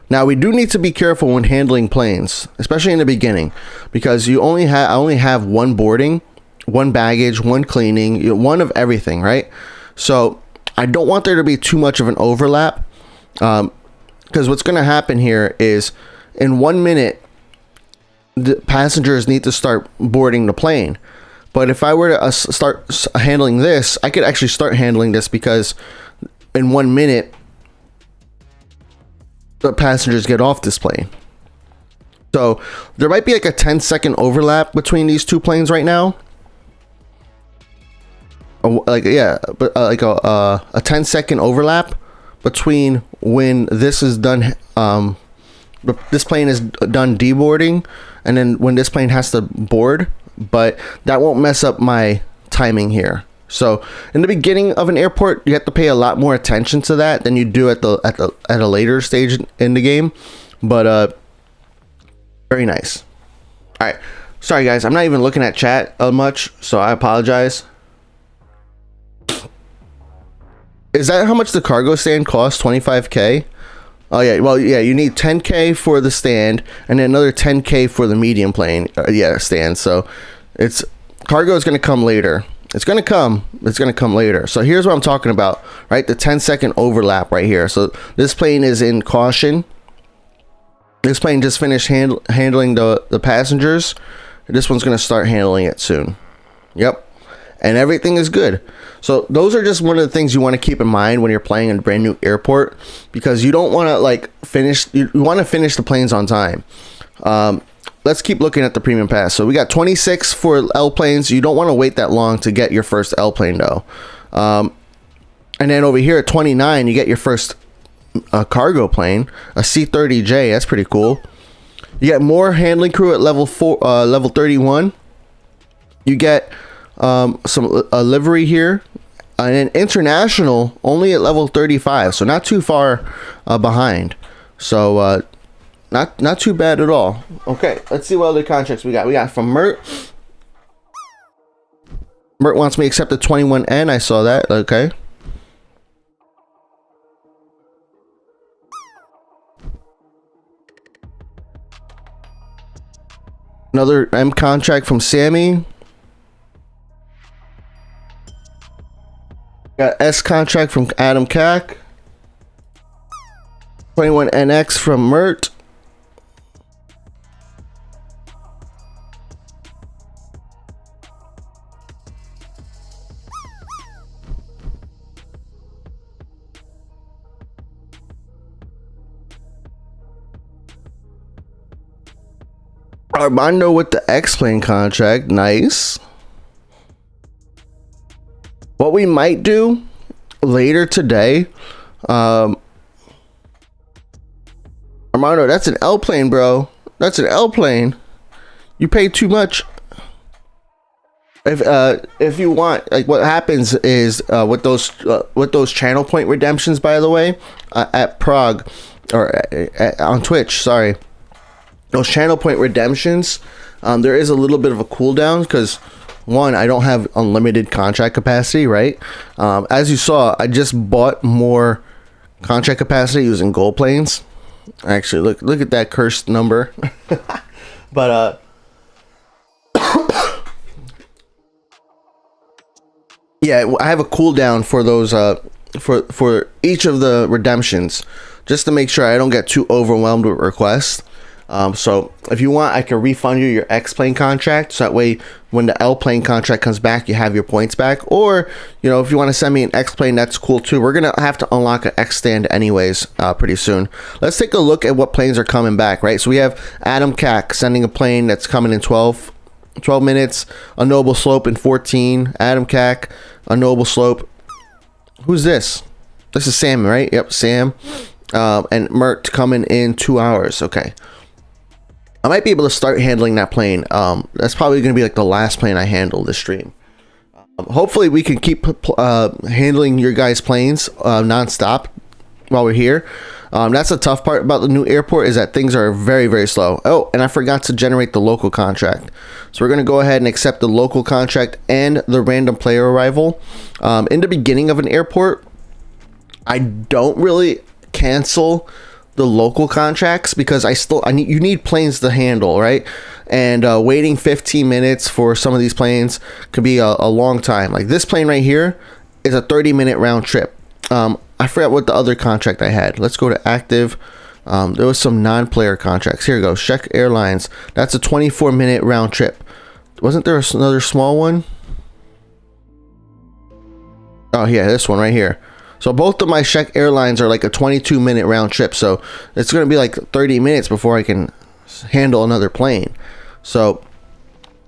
Now we do need to be careful when handling planes, especially in the beginning, because I only have one boarding, one baggage, one cleaning, one of everything, right? So I don't want there to be too much of an overlap, because what's going to happen here is in 1 minute, the passengers need to start boarding the plane. But if I were to start handling this, I could actually start handling this, because in 1 minute, the passengers get off this plane. So there might be like a 10-second overlap between these two planes right now. Like, yeah, but like a 10-second overlap between when this is done, this plane is done deboarding, and then when this plane has to board. But that won't mess up my timing here. So in the beginning of an airport, you have to pay a lot more attention to that than you do at a later stage in the game. But very nice. All right, sorry guys, I'm not even looking at chat much, so I apologize. Is that how much the cargo stand costs? 25k? Oh yeah, well yeah, you need 10k for the stand, and then another 10k for the medium plane. Yeah, stand. So it's cargo is going to come later. It's going to come later. So here's what I'm talking about, right? The 10-second overlap right here. So this plane is in caution. This plane just finished handling the passengers. This one's going to start handling it soon. Yep. And everything is good. So those are just one of the things you want to keep in mind when you're playing in a brand new airport, because you don't want to like finish, you want to finish the planes on time. Let's keep looking at the premium pass. So we got 26 for L planes. You don't want to wait that long to get your first L plane though. And then over here at 29, you get your first cargo plane, a C-30J. That's pretty cool. You get more handling crew at level 31. You get a livery here, and then international only at level 35. So not too far behind. So not too bad at all. Okay, let's see what other contracts we got. We got from Mert. Mert wants me to accept the 21N. I saw that. Okay. Another M contract from Sammy. Got S contract from Adam Cack. 21NX from Mert. Armando with the X-Plane contract. Nice. What we might do later today, Armando, that's an L plane, bro. That's an L plane. You paid too much. If you want, like, what happens is with those channel point redemptions, by the way, at Prague, or on Twitch, sorry, those channel point redemptions, there is a little bit of a cooldown because, one, I don't have unlimited contract capacity, right? As you saw, I just bought more contract capacity using gold planes. Actually, look at that cursed number. But yeah, I have a cooldown for those for each of the redemptions, just to make sure I don't get too overwhelmed with requests. So if you want, I can refund you your X plane contract, so that way when the L plane contract comes back, you have your points back. Or, you know, if you want to send me an X plane, that's cool too. We're gonna have to unlock an X stand anyways pretty soon. Let's take a look at what planes are coming back, right? So we have Adam Cack sending a plane that's coming in 12 minutes, a Noble Slope in 14, Adam Cack, a Noble Slope. Who's this? This is Sam, right? Yep, Sam. And Mert coming in 2 hours. Okay. I might be able to start handling that plane. That's probably going to be like the last plane I handle this stream. Hopefully we can keep handling your guys' planes non-stop while we're here. That's the tough part about the new airport, is that things are very, very slow. Oh, and I forgot to generate the local contract. So we're going to go ahead and accept the local contract and the random player arrival. In the beginning of an airport, I don't really cancel the local contracts because you need planes to handle, right? And waiting 15 minutes for some of these planes could be a long time. Like this plane right here is a 30-minute round trip. I forgot what the other contract I had. Let's go to active. There was some non-player contracts. Here we go. Czech Airlines. That's a 24-minute round trip. Wasn't there another small one? Oh yeah, this one right here. So both of my Czech Airlines are like a 22-minute round trip. So it's going to be like 30 minutes before I can handle another plane. So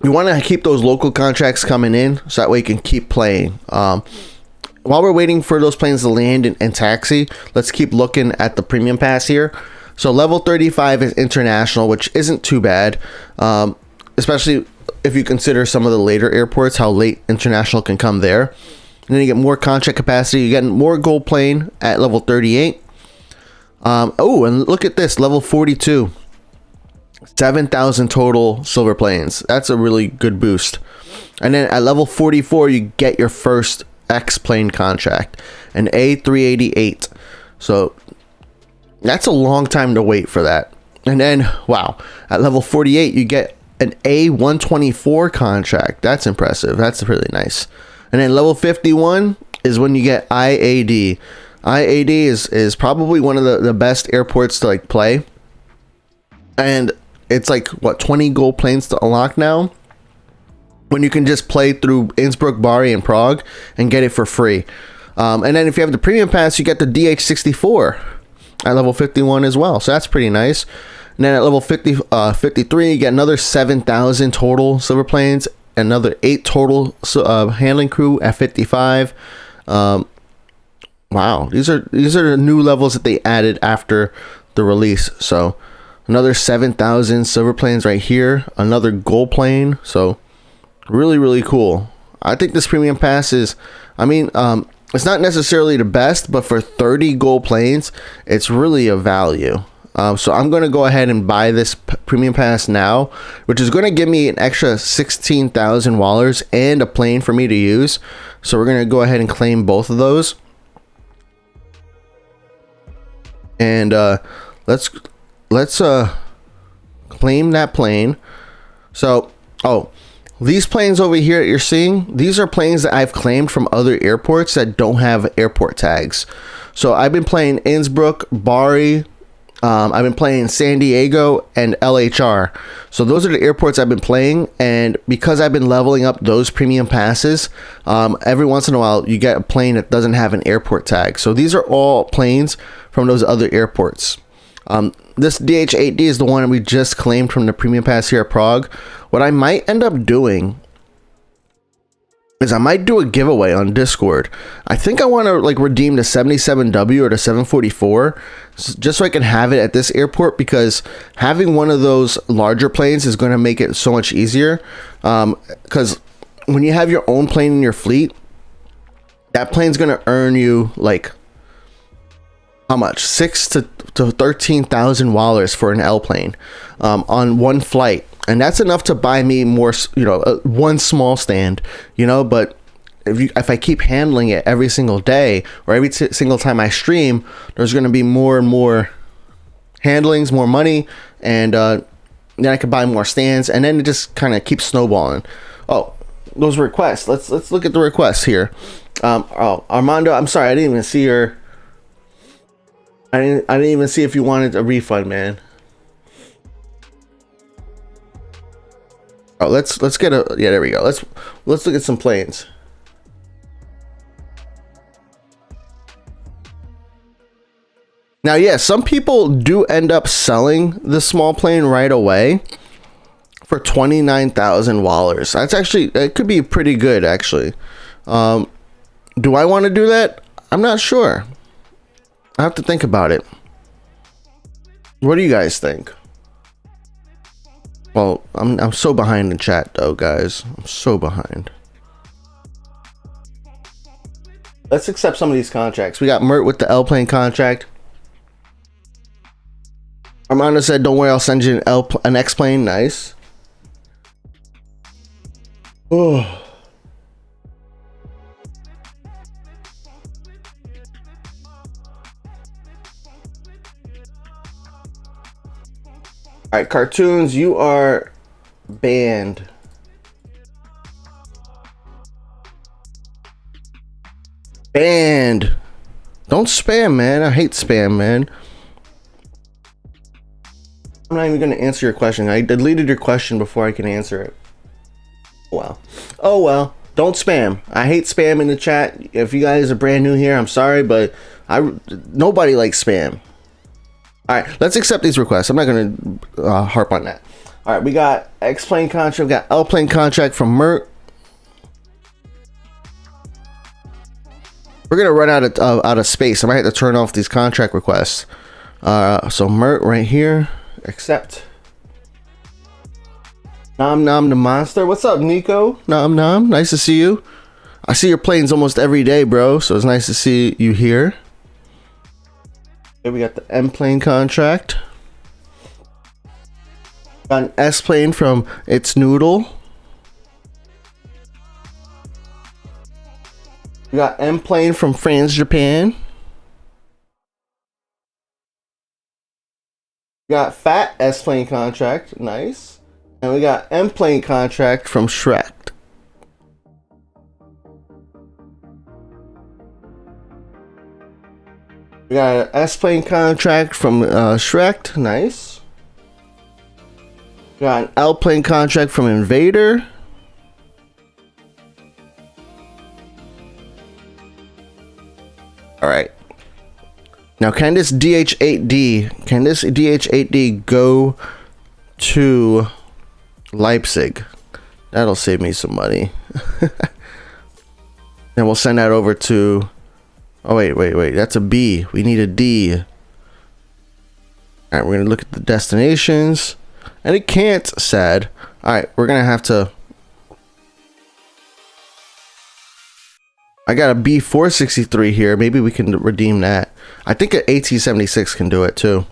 you want to keep those local contracts coming in so that way you can keep playing. While we're waiting for those planes to land and taxi, let's keep looking at the premium pass here. So level 35 is international, which isn't too bad, especially if you consider some of the later airports, how late international can come there. And then you get more contract capacity. You get more gold plane at level 38. Oh, and look at this, level 42. 7,000 total silver planes. That's a really good boost. And then at level 44, you get your first X plane contract, an A388. So that's a long time to wait for that. And then, wow, at level 48, you get an A124 contract. That's impressive. That's really nice. And then level 51 is when you get IAD. IAD is probably one of the best airports to like play. And it's like, what, 20 gold planes to unlock now? When you can just play through Innsbruck, Bari, and Prague and get it for free. And then if you have the premium pass, you get the DH64 at level 51 as well. So that's pretty nice. And then at level 53, you get another 7,000 total silver planes. Another 8 total handling crew at 55. Wow, these are the new levels that they added after the release. So another 7,000 silver planes right here, another gold plane. So really, really cool. I think this premium pass is, I mean, it's not necessarily the best, but for 30 gold planes, it's really a value. So I'm going to go ahead and buy this premium pass now, which is going to give me an extra 16,000 wallers and a plane for me to use. So we're going to go ahead and claim both of those. And let's claim that plane. So, oh, these planes over here that you're seeing, these are planes that I've claimed from other airports that don't have airport tags. So I've been playing Innsbruck, Bari, I've been playing San Diego and LHR. So those are the airports I've been playing, and because I've been leveling up those premium passes, every once in a while you get a plane that doesn't have an airport tag. So these are all planes from those other airports. This DH8D is the one we just claimed from the premium pass here at Prague. What I might end up doing is I might do a giveaway on Discord. I think I want to like redeem the 77W or the 744 just so I can have it at this airport, because having one of those larger planes is going to make it so much easier. Because when you have your own plane in your fleet, that plane's gonna earn you like how much? $6,000 to $13,000 for an L plane on one flight, and that's enough to buy me more, you know, one small stand, you know. But if I keep handling it every single day or every single time I stream, there's going to be more and more handlings, more money, and then I could buy more stands, and then it just kind of keeps snowballing. Oh, those requests. Let's look at the requests here. Oh, Armando, I'm sorry, I didn't even see your. I didn't even see if you wanted a refund, man. Oh, let's get a, yeah, there we go. Let's look at some planes. Now, yeah, some people do end up selling the small plane right away for $29,000. That's actually, it could be pretty good, actually. Do I want to do that? I'm not sure. I have to think about it. What do you guys think? Well, I'm so behind in chat though, guys. I'm so behind. Let's accept some of these contracts. We got Mert with the L plane contract. Armando said, "Don't worry, I'll send you an X plane." Nice. Oh. All right, cartoons, you are banned. Banned. Don't spam, man. I hate spam, man. I'm not even going to answer your question. I deleted your question before I can answer it. Well. Oh, well. Don't spam. I hate spam in the chat. If you guys are brand new here, I'm sorry, but nobody likes spam. All right, let's accept these requests. I'm not going to harp on that. All right, we got X plane contract. We got L plane contract from Mert. We're gonna run out of space. I might have to turn off these contract requests. So Mert right here, accept. Nom Nom the monster. What's up, Nico? Nom Nom, nice to see you. I see your planes almost every day, bro. So it's nice to see you here. Okay, we got the M plane contract. Got an S plane from It's Noodle. We got M plane from France, Japan. We got Phat S plane contract, nice. And we got M plane contract from Shrek. We got an S plane contract from Shrek, nice. We got an L plane contract from Invader. All right. Now, can this DH8D go to Leipzig? That'll save me some money. Then we'll send that over to. Oh wait. That's a B. We need a D. All right, we're gonna look at the destinations, and it can't. Sad. All right, we're gonna have to. I got a B463 here. Maybe we can redeem that. I think an AT76 can do it too.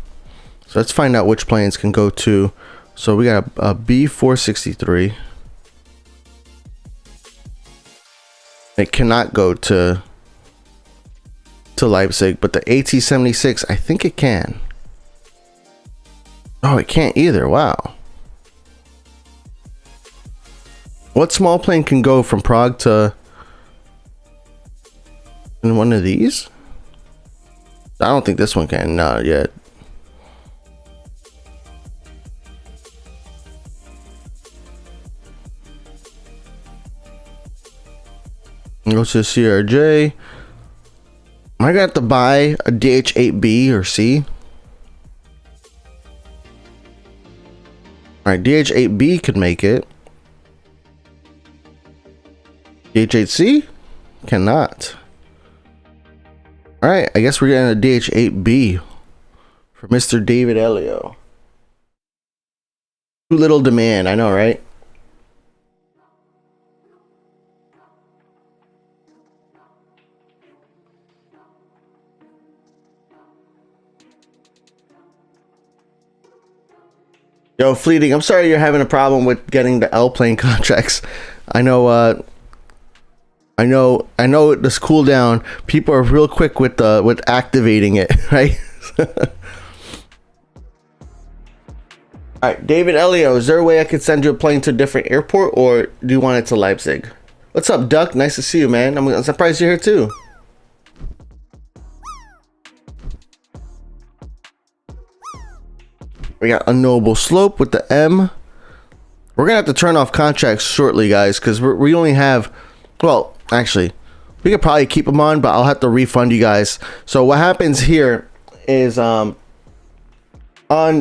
So let's find out which planes can go to. So we got a B463. It cannot go to Leipzig, but the AT76, I think it can. Oh, it can't either. Wow. What small plane can go from Prague to in one of these? I don't think this one can. Not yet. Go to CRJ. I got to buy a DH8B or C. Alright, DH8B could make it. DH8C cannot. Alright, I guess we're getting a DH8B for Mr. David Elio. Too little demand, I know, right? Yo, Fleeting, I'm sorry you're having a problem with getting the L plane contracts. I know, I know this cooldown, people are real quick with activating it, right? Alright, David Elio, is there a way I could send you a plane to a different airport, or do you want it to Leipzig? What's up, Duck? Nice to see you, man. I'm surprised you're here too. We got Unknowable Slope with the M. We're gonna have to turn off contracts shortly, guys, because we only have, well, actually, we could probably keep them on, but I'll have to refund you guys. So what happens here is on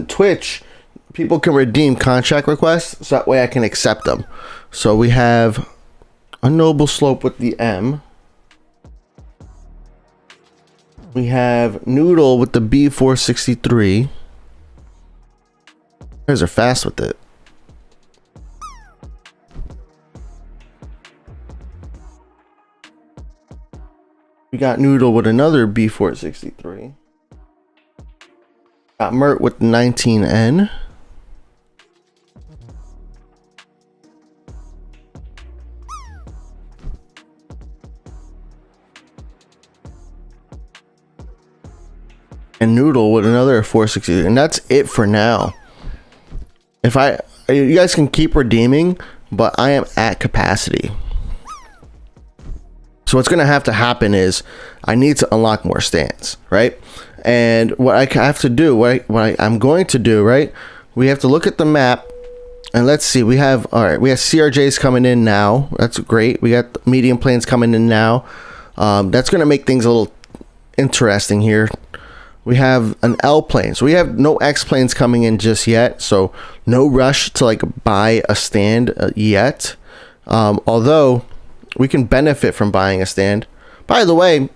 Twitch, people can redeem contract requests, so that way I can accept them. So we have Unknowable Slope with the M. We have Noodle with the B463. You guys are fast with it. We got Noodle with another B463. Got Mert with the 19N. And Noodle with another 460, and that's it for now. You guys can keep redeeming, but I am at capacity. So what's gonna have to happen is I need to unlock more stands, right? And what I have to do, I'm going to do, right? We have to look at the map, and let's see. We have CRJs coming in now. That's great. We got medium planes coming in now. That's gonna make things a little interesting here. We have an L plane, so we have no X planes coming in just yet, so no rush to like buy a stand yet, although we can benefit from buying a stand. By the way,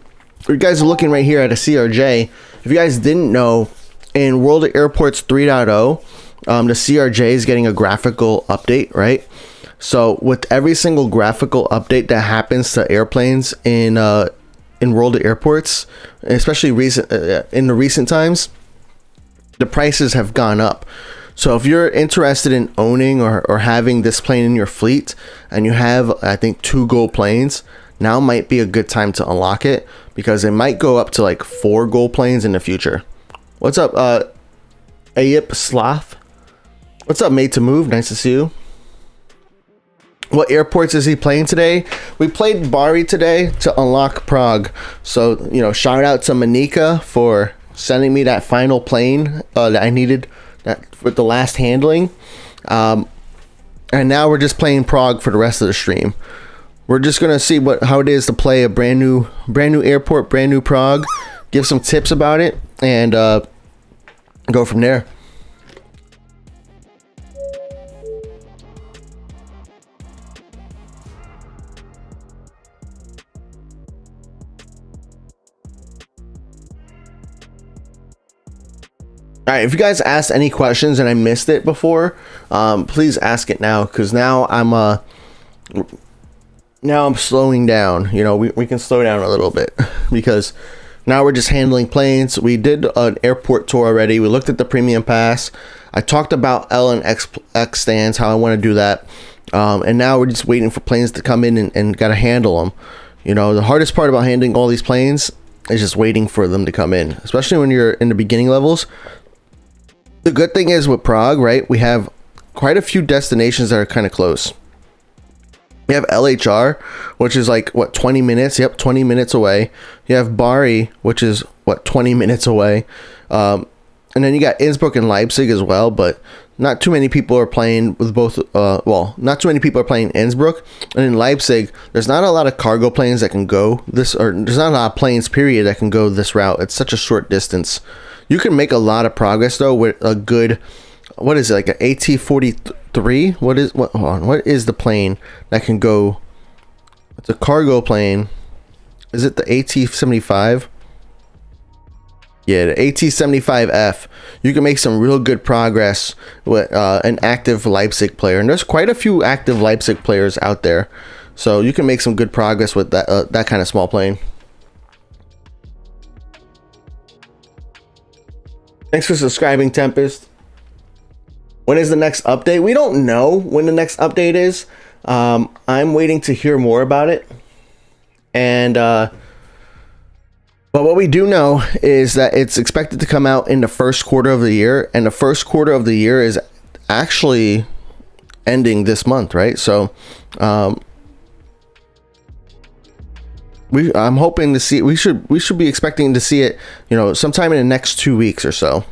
you guys are looking right here at a CRJ. If you guys didn't know, in World of Airports 3.0, the CRJ is getting a graphical update, right? So with every single graphical update that happens to airplanes in World of Airports, especially in the recent times, the prices have gone up. So if you're interested in owning or having this plane in your fleet, and you have, I think, 2 gold planes, now might be a good time to unlock it, because it might go up to like 4 gold planes in the future. What's up, Ayip Sloth? What's up, Made to Move? Nice to see you. What airports is he playing today? We played BRI today to unlock Prague. So, you know, shout out to Monika for sending me that final plane that I needed with the last handling. And now we're just playing Prague for the rest of the stream. We're just gonna see how it is to play a brand new airport, brand new Prague. Give some tips about it, and go from there. All right, if you guys asked any questions and I missed it before, please ask it now, because now I'm slowing down. You know, we can slow down a little bit, because now we're just handling planes. We did an airport tour already. We looked at the premium pass. I talked about L and X stands, how I want to do that, and now we're just waiting for planes to come in and gotta handle them. You know, the hardest part about handling all these planes is just waiting for them to come in, especially when you're in the beginning levels. The good thing is with Prague, right, we have quite a few destinations that are kind of close. We have LHR, which is like, what, 20 minutes? Yep, 20 minutes away. You have BRI, which is, what, 20 minutes away. And then you got Innsbruck and Leipzig as well, but not too many people are playing with both. Not too many people are playing Innsbruck. And in Leipzig, there's not a lot of cargo planes that can go this, or there's not a lot of planes, period, that can go this route. It's such a short distance. You can make a lot of progress though with a good, what is it, like an AT-43? What is the plane that can go? It's a cargo plane. Is it the AT-75? Yeah, the AT-75F. You can make some real good progress with an active Leipzig player, and there's quite a few active Leipzig players out there, so you can make some good progress with that kind of small plane. Thanks for subscribing, Tempest. When is the next update? We don't know when the next update is. I'm waiting to hear more about it. And but what we do know is that it's expected to come out in the first quarter of the year, and the first quarter of the year is actually ending this month, right? So I'm hoping to see, we should be expecting to see it, you know, sometime in the next 2 weeks or so.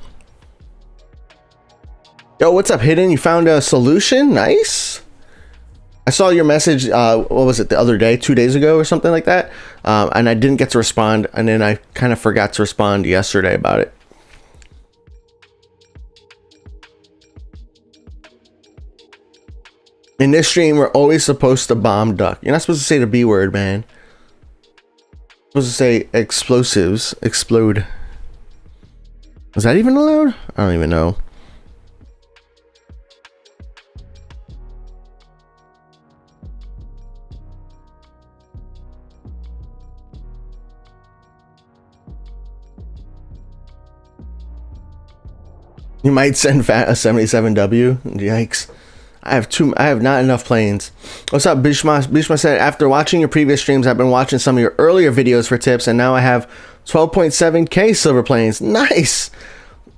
Yo, what's up, Hidden? You found a solution? Nice. I saw your message, what was it, the other day, 2 days ago or something like that, and I didn't get to respond, and then I kind of forgot to respond yesterday about it. In this stream, we're always supposed to bomb duck. You're not supposed to say the B word, man. You're supposed to say explosives, explode. Is that even allowed? I don't even know. You might send Phat a 77W. Yikes. I have not enough planes. What's up, Bishma? Bishma said, after watching your previous streams, I've been watching some of your earlier videos for tips, and now I have 12.7k silver planes. Nice.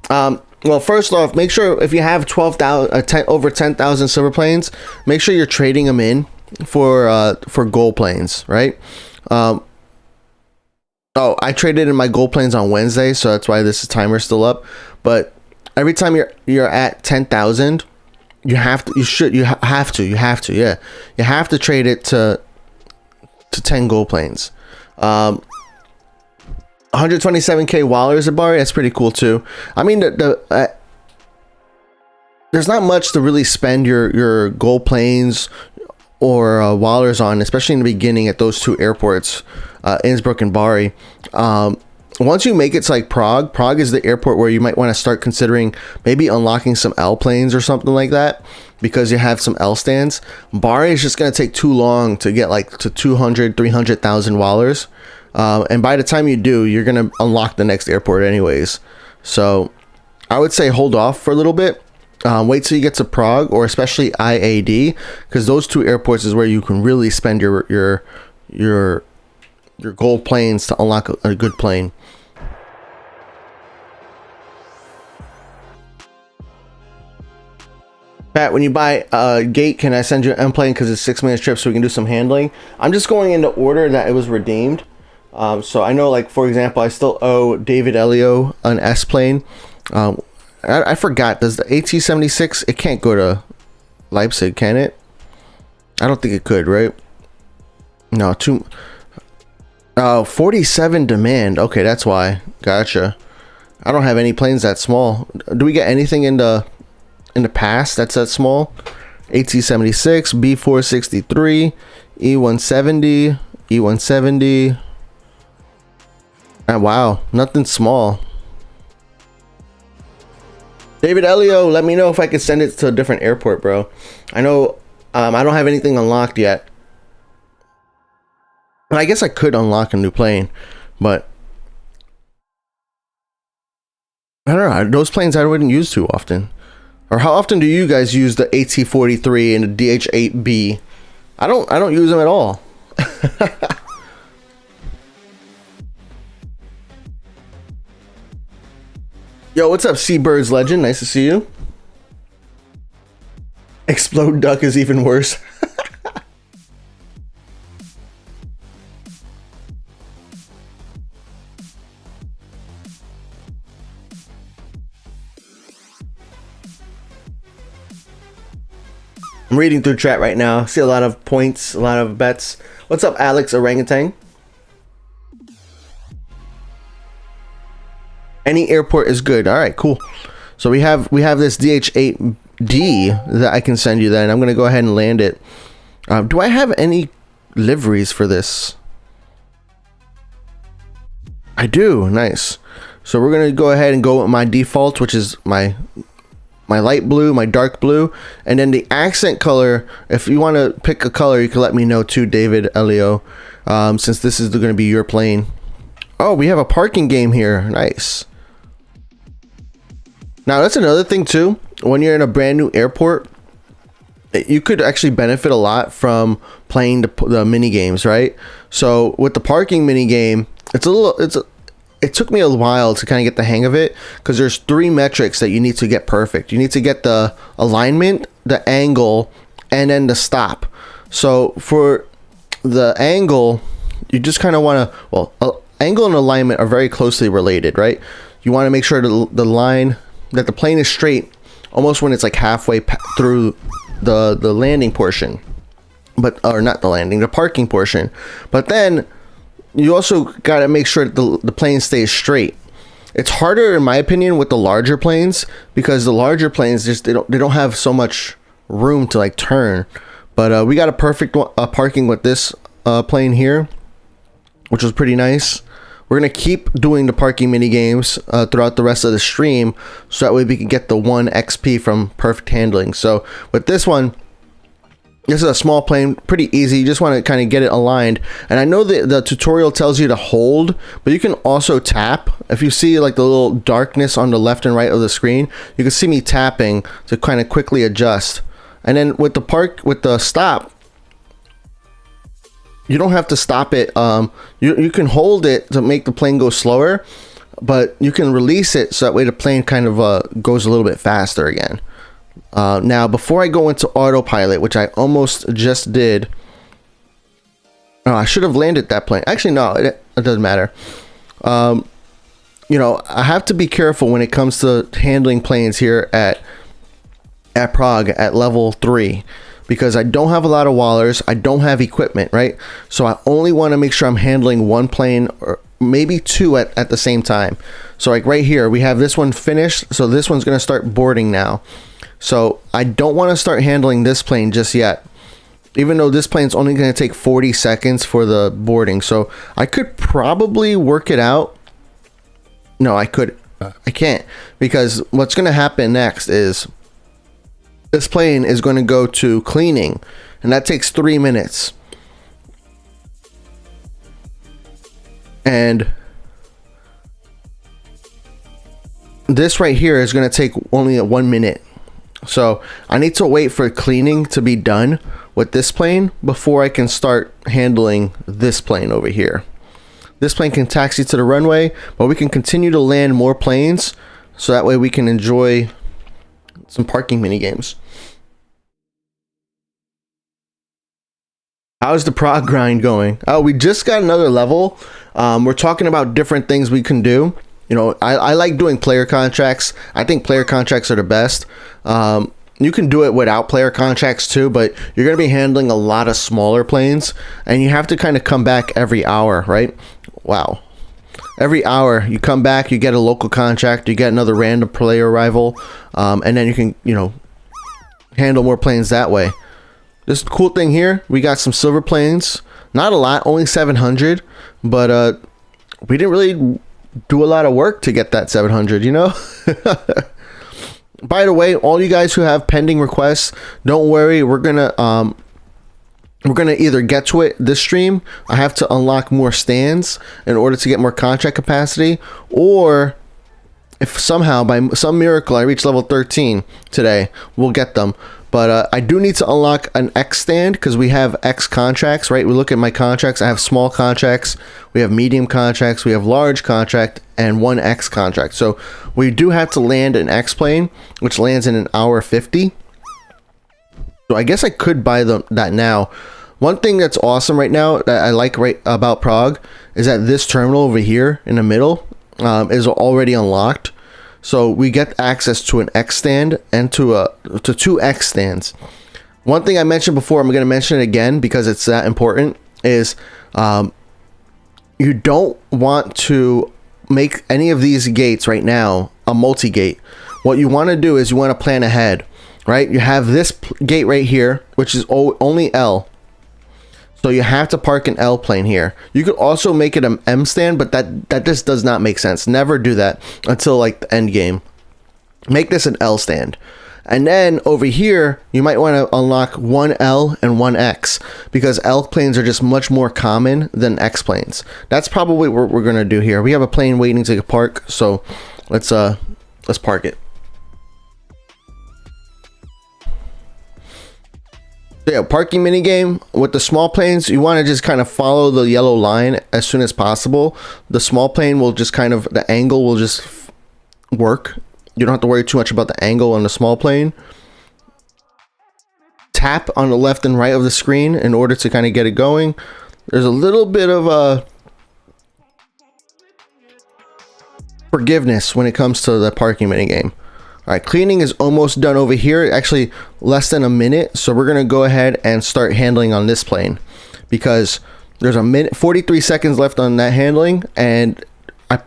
Well, first off, make sure if you have 12,000 over 10,000 silver planes, make sure you're trading them in for gold planes, right? Oh, I traded in my gold planes on Wednesday, so that's why this timer's still up. But every time you're at 10,000, you have to trade it to 10 gold planes. 127k wallers at BRI, that's pretty cool too. I mean, there's not much to really spend your gold planes or wallers on, especially in the beginning at those two airports, Innsbruck and BRI. Once you make it to like Prague is the airport where you might want to start considering maybe unlocking some L planes or something like that, because you have some L stands. BRI is just going to take too long to get like to 300,000 wallers. And by the time you do, you're going to unlock the next airport anyways. So I would say hold off for a little bit. Wait till you get to Prague, or especially IAD, because those two airports is where you can really spend your gold planes to unlock a good plane. Pat, when you buy a gate, can I send you an M plane because it's 6 minutes trip so we can do some handling? I'm just going in the order that it was redeemed. So I know, like, for example, I still owe David Elio an S plane. I forgot, does the AT-76, it can't go to Leipzig, can it? I don't think it could, right? No, 47 demand. Okay, that's why. Gotcha. I don't have any planes that small. Do we get anything in the past that's that small? AT-76, B-463, E-170, E-170. Wow, nothing small. David Elio, let me know if I could send it to a different airport, bro. I know I don't have anything unlocked yet. I guess I could unlock a new plane, but I don't know. Those planes I wouldn't use too often. Or how often do you guys use the AT-43 and the DH-8B? I don't use them at all. Yo, what's up, Seabirds Legend? Nice to see you. Explode Duck is even worse. I'm reading through chat right now. See a lot of points, a lot of bets. What's up, Alex Orangutan? Any airport is good. All right, cool. So we have this DH-8D that I can send you then. I'm going to go ahead and land it. Do I have any liveries for this? I do. Nice. So we're going to go ahead and go with my default, which is my light blue, my dark blue, and then the accent color. If you want to pick a color, you can let me know too, David Elio, since this is going to be your plane. Oh, we have a parking game here. Nice. Now that's another thing too. when you're in a brand new airport, you could actually benefit a lot from playing the mini games, right? So with the parking mini game, it took me a while to kind of get the hang of it, because there's 3 metrics that you need to get perfect. You need to get the alignment, the angle, and then the stop. So for the angle, you just kind of want to, well, angle and alignment are very closely related, right? You want to make sure the line, that the plane is straight almost when it's like halfway through the landing portion, or not the landing, the parking portion. But then you also got to make sure that the plane stays straight. It's harder, in my opinion, with the larger planes, because the larger planes just they don't have so much room to like turn. But we got a perfect parking with this plane here, which was pretty nice. We're gonna keep doing the parking mini games throughout the rest of the stream, so that way we can get the 1 XP from perfect handling. So with this one, this is a small plane, pretty easy. You just want to kind of get it aligned. And I know the tutorial tells you to hold, but you can also tap. If you see like the little darkness on the left and right of the screen, you can see me tapping to kind of quickly adjust. And then with the stop, you don't have to stop it. You can hold it to make the plane go slower, but you can release it so that way the plane kind of goes a little bit faster again. Now, before I go into autopilot, which I almost just did, I should have landed that plane. Actually, no, it doesn't matter. You know, I have to be careful when it comes to handling planes here at Prague at level 3. Because I don't have a lot of wallers, I don't have equipment, right? So I only want to make sure I'm handling 1 plane, or maybe 2 at the same time. So like right here, we have this one finished, so this one's going to start boarding now. So I don't want to start handling this plane just yet, even though this plane's only going to take 40 seconds for the boarding. So I could probably work it out. No, I can't, because what's going to happen next is this plane is going to go to cleaning, and that takes 3 minutes. And this right here is going to take only 1 minute. So I need to wait for cleaning to be done with this plane before I can start handling this plane over here. This plane can taxi to the runway, but we can continue to land more planes, so that way we can enjoy some parking mini games. How's the Prague grind going? Oh, we just got another level. We're talking about different things we can do. You know, I like doing player contracts. I think player contracts are the best. You can do it without player contracts too, but you're going to be handling a lot of smaller planes, and you have to kind of come back every hour, right? Wow. Every hour you come back, you get a local contract, you get another random player arrival, and then you can, you know, handle more planes that way. This cool thing here, we got some silver planes. Not a lot, only 700, but we didn't really do a lot of work to get that 700, you know? By the way, all you guys who have pending requests, don't worry, we're gonna either get to it this stream. I have to unlock more stands in order to get more contract capacity, or if somehow by some miracle I reach level 13 today, we'll get them. But I do need to unlock an X stand, because we have X contracts, right? We look at my contracts. I have small contracts, we have medium contracts, we have large contract, and 1 X contract. So we do have to land an X plane, which lands in 1:50. So I guess I could buy that now. One thing that's awesome right now that I like right about Prague is that this terminal over here in the middle is already unlocked. So we get access to an X stand and to 2 X stands. One thing I mentioned before, I'm going to mention it again because it's that important, is you don't want to make any of these gates right now a multi-gate. What you want to do is you want to plan ahead, right? You have this gate right here, which is only L. So you have to park an L plane here. You could also make it an M stand, but that just does not make sense. Never do that until like the end game. Make this an L stand. And then over here, you might want to unlock 1 L and 1 X, because L planes are just much more common than X planes. That's probably what we're going to do here. We have a plane waiting to park, so let's park it. Yeah, parking mini game with the small planes, you want to just kind of follow the yellow line as soon as possible. The small plane will just kind of, the angle will just work. You don't have to worry too much about the angle on the small plane. Tap on the left and right of the screen in order to kind of get it going. There's a little bit of a forgiveness when it comes to the parking mini game. All right, cleaning is almost done over here, actually less than a minute. So we're gonna go ahead and start handling on this plane because there's a minute, 43 seconds left on that handling, and I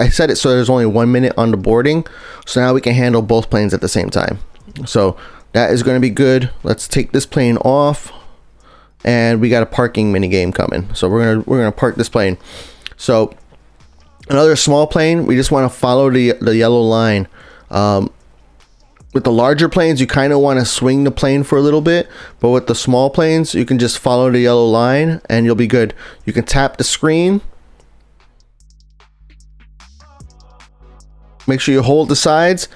set it so there's only 1 minute on the boarding. So now we can handle both planes at the same time. So that is gonna be good. Let's take this plane off, and we got a parking mini game coming. So we're gonna park this plane. So another small plane, we just want to follow the yellow line. With the larger planes, you kind of want to swing the plane for a little bit, but with the small planes, you can just follow the yellow line and you'll be good. You can tap the screen. Make sure you hold the sides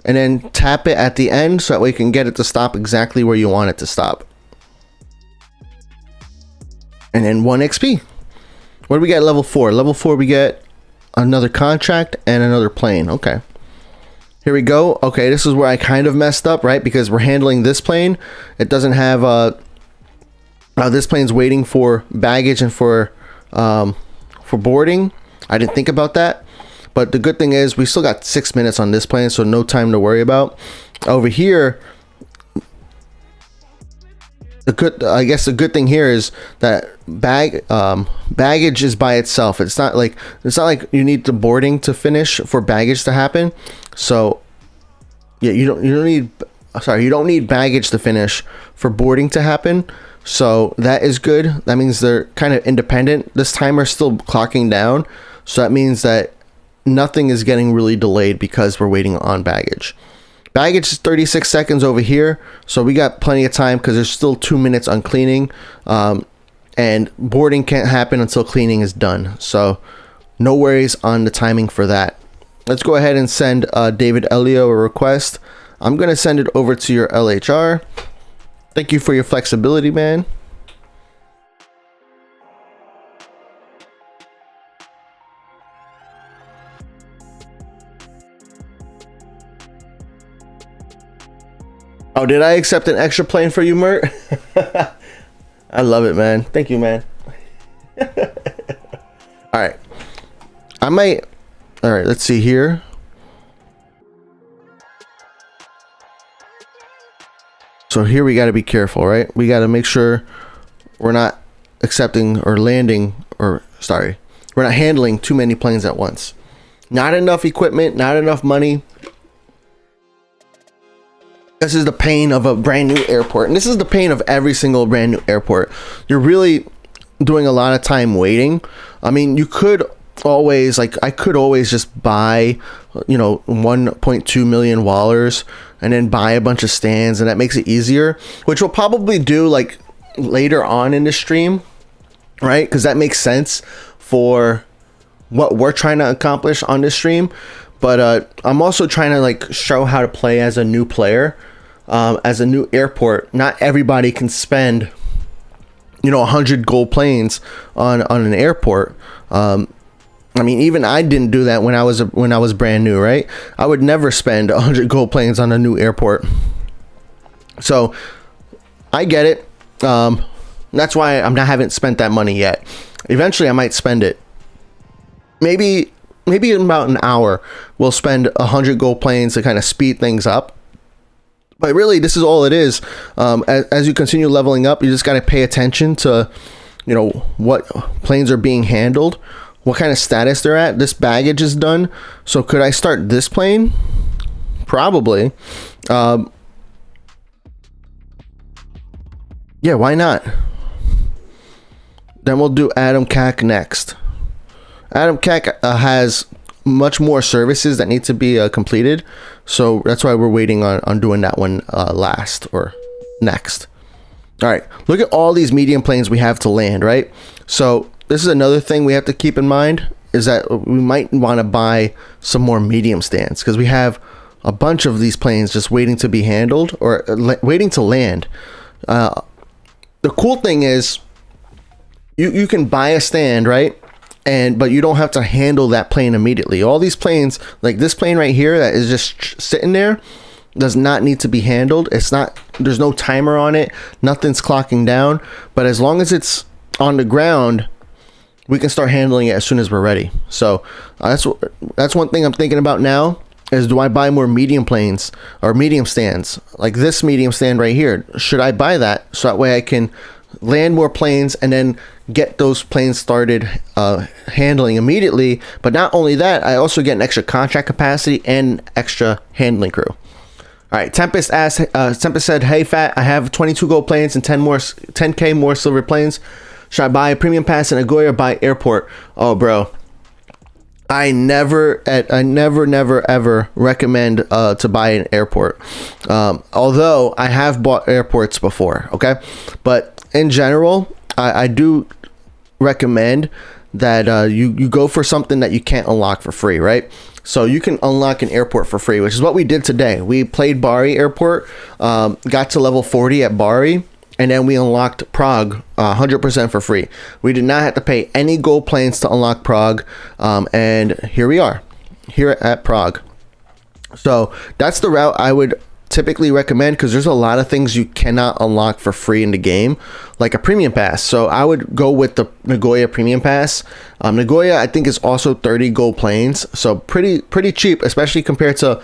and then tap it at the end so that way you can get it to stop exactly where you want it to stop. And then 1 XP. What do we get at level 4? Level 4, we get another contract and another plane. Okay. Here we go. Okay, this is where I kind of messed up, right? Because we're handling this plane. It doesn't have this plane's waiting for baggage and for boarding. I didn't think about that. But the good thing is we still got 6 minutes on this plane, so no time to worry about. Over here, I guess the good thing here is that baggage is by itself. It's not like you need the boarding to finish for baggage to happen. So yeah, you don't need baggage to finish for boarding to happen. So that is good. That means they're kind of independent. This timer is still clocking down, so that means that nothing is getting really delayed because we're waiting on baggage. Baggage is 36 seconds over here, so we got plenty of time because there's still 2 minutes on cleaning, and boarding can't happen until cleaning is done. So no worries on the timing for that. Let's go ahead and send David Elio a request. I'm going to send it over to your LHR. Thank you for your flexibility, man. Oh, did I accept an extra plane for you, Mert? I love it, man. Thank you, man. All right. All right, let's see here. So here we got to be careful, right? We got to make sure we're not accepting or landing, or sorry, we're not handling too many planes at once. Not enough equipment, not enough money. This is the pain of a brand new airport, and this is the pain of every single brand new airport. You're really doing a lot of time waiting. I mean, you could always, like, I could always just buy, you know, 1.2 million wallers and then buy a bunch of stands, and that makes it easier, which we'll probably do like later on in the stream, right? Because that makes sense for what we're trying to accomplish on this stream. But I'm also trying to like show how to play as a new player, as a new airport. Not everybody can spend, you know, 100 gold planes on an airport. I mean, even I didn't do that when I was brand new, right? I would never spend 100 gold planes on a new airport. So I get it. That's why haven't spent that money yet. Eventually, I might spend it. Maybe in about an hour, we'll spend 100 gold planes to kind of speed things up. But really, this is all it is. As you continue leveling up, you just got to pay attention to, you know, what planes are being handled, what kind of status they're at. This baggage is done. So could I start this plane? Probably. Yeah, why not? Then we'll do Adam Cac next. Adam Cac has much more services that need to be completed, so that's why we're waiting on doing that one last or next. All right, look at all these medium planes we have to land, right? So this is another thing we have to keep in mind, is that we might want to buy some more medium stands because we have a bunch of these planes just waiting to be handled or waiting to land. the cool thing is you can buy a stand, right? But you don't have to handle that plane immediately. All these planes, like this plane right here that is just sitting there, does not need to be handled. There's no timer on it, nothing's clocking down. But as long as it's on the ground, we can start handling it as soon as we're ready. So that's one thing I'm thinking about now, is do I buy more medium planes or medium stands, like this medium stand right here? Should I buy that so that way I can land more planes and then get those planes started handling immediately? But not only that, I also get an extra contract capacity and extra handling crew. All right, Tempest said, hey Phat, I have 22 gold planes and 10k more silver planes. Should I buy a premium pass in Nagoya or buy airport? Oh bro, I never ever recommend to buy an airport, although I have bought airports before. Okay, but in general, I do recommend that you go for something that you can't unlock for free, right? So you can unlock an airport for free, which is what we did today. We played BRI airport, got to level 40 at BRI, and then we unlocked Prague 100% for free. We did not have to pay any gold planes to unlock Prague, and here we are, here at Prague. So that's the route I would typically recommend, because there's a lot of things you cannot unlock for free in the game, like a premium pass. So I would go with the Nagoya premium pass. Nagoya, I think, is also 30 gold planes, so pretty cheap, especially compared to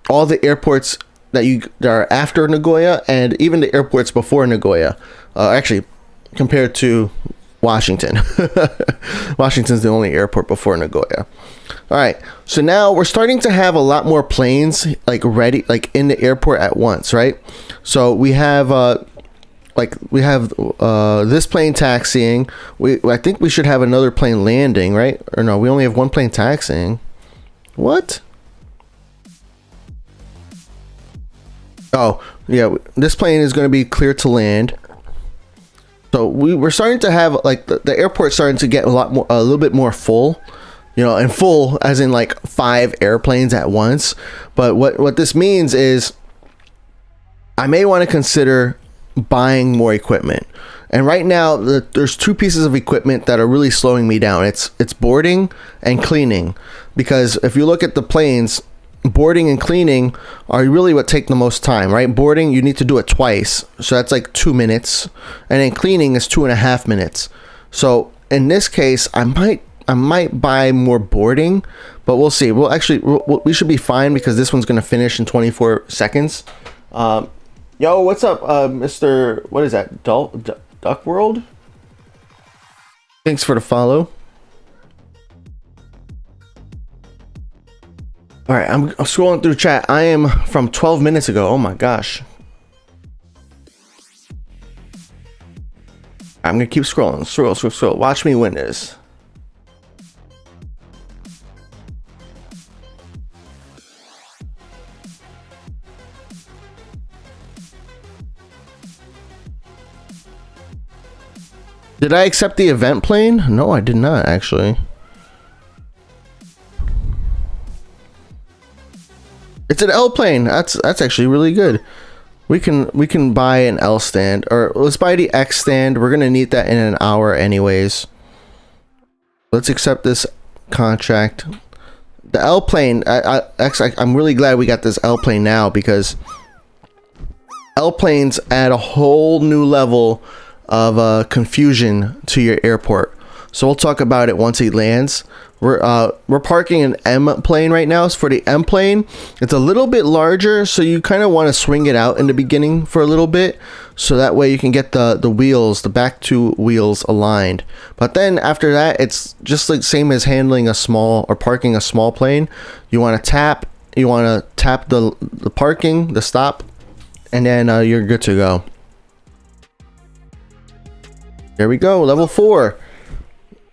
all the airports that are after Nagoya and even the airports before Nagoya. Actually, compared to Washington. Washington's the only airport before Nagoya. All right, so now we're starting to have a lot more planes like ready, like in the airport at once, right? So we have this plane taxiing. I think we should have another plane landing, right? Or no, we only have one plane taxiing. What? Oh yeah, this plane is going to be clear to land. So we're starting to have like the airport starting to get a little bit more full, you know, and full as in like 5 airplanes at once. But what this means is I may want to consider buying more equipment. And right now there's 2 pieces of equipment that are really slowing me down. It's boarding and cleaning, because if you look at the planes, boarding and cleaning are really what take the most time, right? Boarding, you need to do it twice, so that's like 2 minutes, and then cleaning is 2.5 minutes. So in this case, I might buy more boarding, but we'll see. We should be fine, because this one's gonna finish in 24 seconds. Yo, what's up, Mr. What is that? Duck World? Thanks for the follow. All right, I'm scrolling through chat. I am from 12 minutes ago. Oh my gosh. I'm gonna keep scrolling. Scroll. Watch me win this. Did I accept the event plane? No, I did not actually. It's an L plane. That's actually really good. We can buy an L stand, or let's buy the X stand. We're gonna need that in an hour anyways. Let's accept this contract. The L plane. I'm really glad we got this L plane now, because L planes add a whole new level of confusion to your airport. So we'll talk about it once he lands. We're parking an M plane right now. So for the M plane, it's a little bit larger, so you kind of want to swing it out in the beginning for a little bit, so that way you can get the wheels, the back 2 wheels aligned. But then after that, it's just like same as handling a small or parking a small plane. You want to tap the parking, the stop, and then you're good to go. There we go, level 4.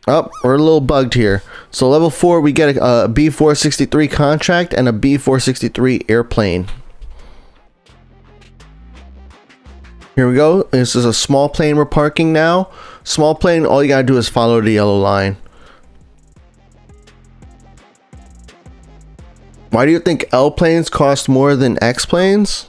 Oh, we're a little bugged here. So level 4, we get a B463 contract and a B463 airplane. Here we go. This is a small plane we're parking now. Small plane, all you gotta do is follow the yellow line. Why do you think L planes cost more than X planes?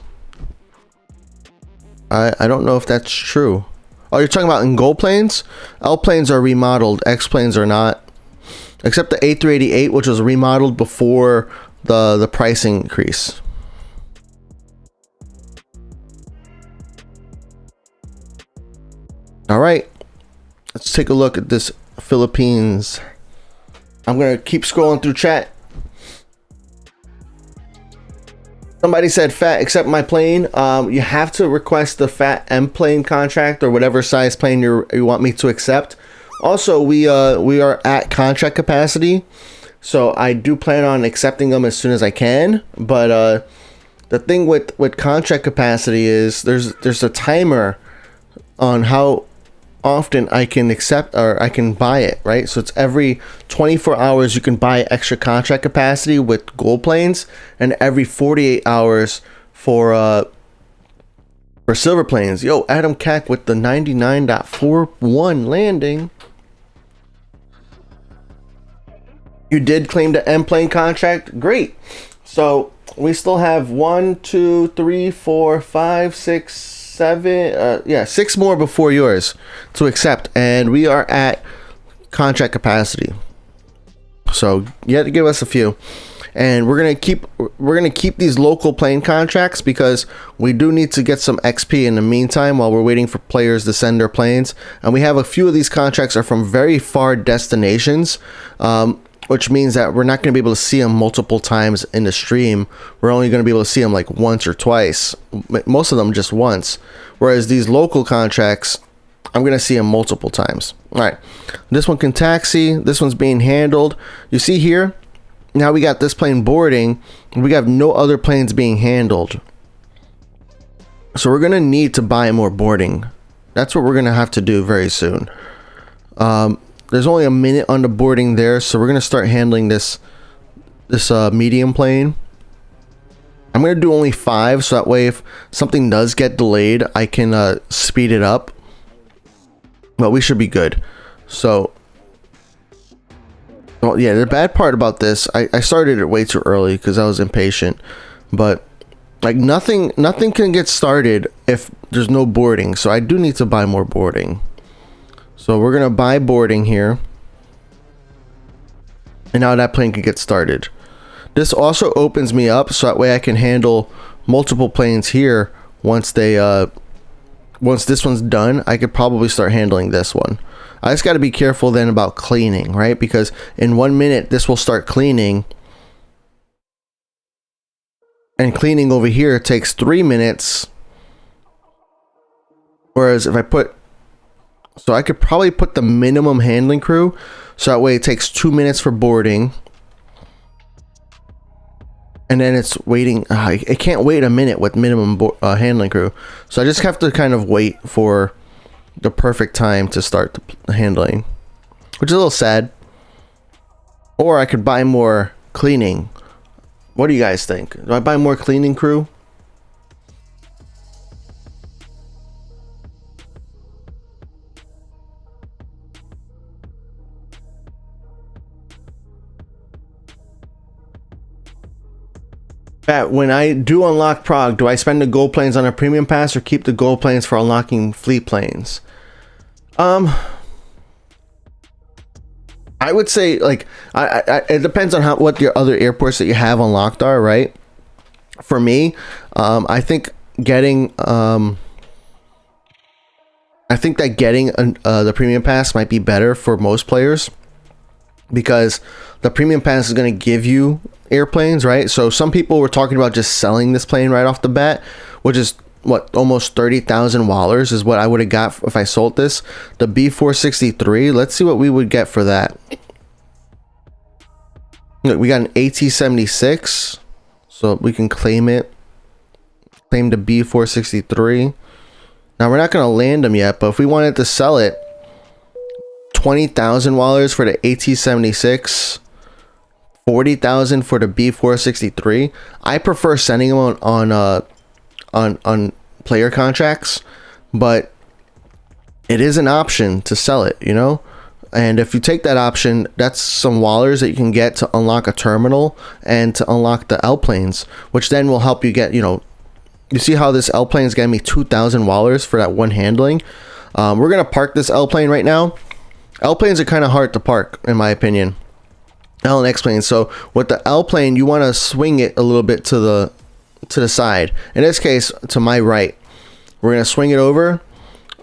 I don't know if that's true. Oh, you're talking about in gold planes? L planes are remodeled, X planes are not. Except the A388, which was remodeled before the price increase. All right, let's take a look at this Philippines. I'm gonna keep scrolling through chat. Somebody said, Phat, accept my plane. You have to request the Phat M plane contract or whatever size plane you want me to accept. Also, we are at contract capacity, so I do plan on accepting them as soon as I can. But the thing with contract capacity is there's a timer on how often I can accept or I can buy it, right? So it's every 24 hours you can buy extra contract capacity with gold planes, and every 48 hours for silver planes. Yo, Adam Cack with the 99.41 landing. You did claim the M plane contract. Great. So we still have 1, 2, 3, 4, 5, 6, 7. Yeah, 6 more before yours to accept, and we are at contract capacity. So you have to give us a few, and we're gonna keep these local plane contracts because we do need to get some XP in the meantime while we're waiting for players to send their planes. And we have a few of these contracts are from very far destinations. Which means that we're not going to be able to see them multiple times in the stream. We're only going to be able to see them like once or twice. Most of them just once. Whereas these local contracts, I'm going to see them multiple times. All right. This one can taxi. This one's being handled. You see here, now we got this plane boarding. We have no other planes being handled. So we're going to need to buy more boarding. That's what we're going to have to do very soon. There's only a minute on the boarding there, so we're gonna start handling this medium plane. I'm gonna do only 5, so that way if something does get delayed, I can speed it up. But we should be good. So, well, yeah, the bad part about this, I started it way too early because I was impatient. But like nothing can get started if there's no boarding. So I do need to buy more boarding. So we're gonna buy boarding here, and now that plane can get started. This also opens me up, so that way I can handle multiple planes here. Once this one's done, I could probably start handling this one. I just got to be careful then about cleaning, right? Because in 1 minute this will start cleaning, and cleaning over here takes 3 minutes. Whereas if I put So I could probably put the minimum handling crew, so that way it takes 2 minutes for boarding, and then it's waiting. It can't wait a minute with minimum handling crew, so I just have to kind of wait for the perfect time to start the handling, which is a little sad. Or I could buy more cleaning. What do you guys think? Do I buy more cleaning crew? When I do unlock Prague, do I spend the gold planes on a premium pass or keep the gold planes for unlocking fleet planes? I would say like it depends on what your other airports that you have unlocked are, right? For me, I think getting the premium pass might be better for most players, because the premium pass is going to give you airplanes, right? So some people were talking about just selling this plane right off the bat, which is what, almost 30,000 wallers is what I would have got if I sold this. The B463, let's see what we would get for that. Look, we got an AT-76, so we can claim it. Claim the B463. Now we're not going to land them yet, but if we wanted to sell it, 20,000 wallers for the AT-76, 40,000 for the B463. I prefer sending them on player contracts, but it is an option to sell it, you know. And if you take that option, that's some wallers that you can get to unlock a terminal and to unlock the L planes, which then will help you get, you know, you see how this L plane is getting me 2,000 wallers for that one handling. We're gonna park this L plane right now. L planes are kind of hard to park, in my opinion. L and X planes. So with the L plane, you want to swing it a little bit to the side. In this case, to my right. We're gonna swing it over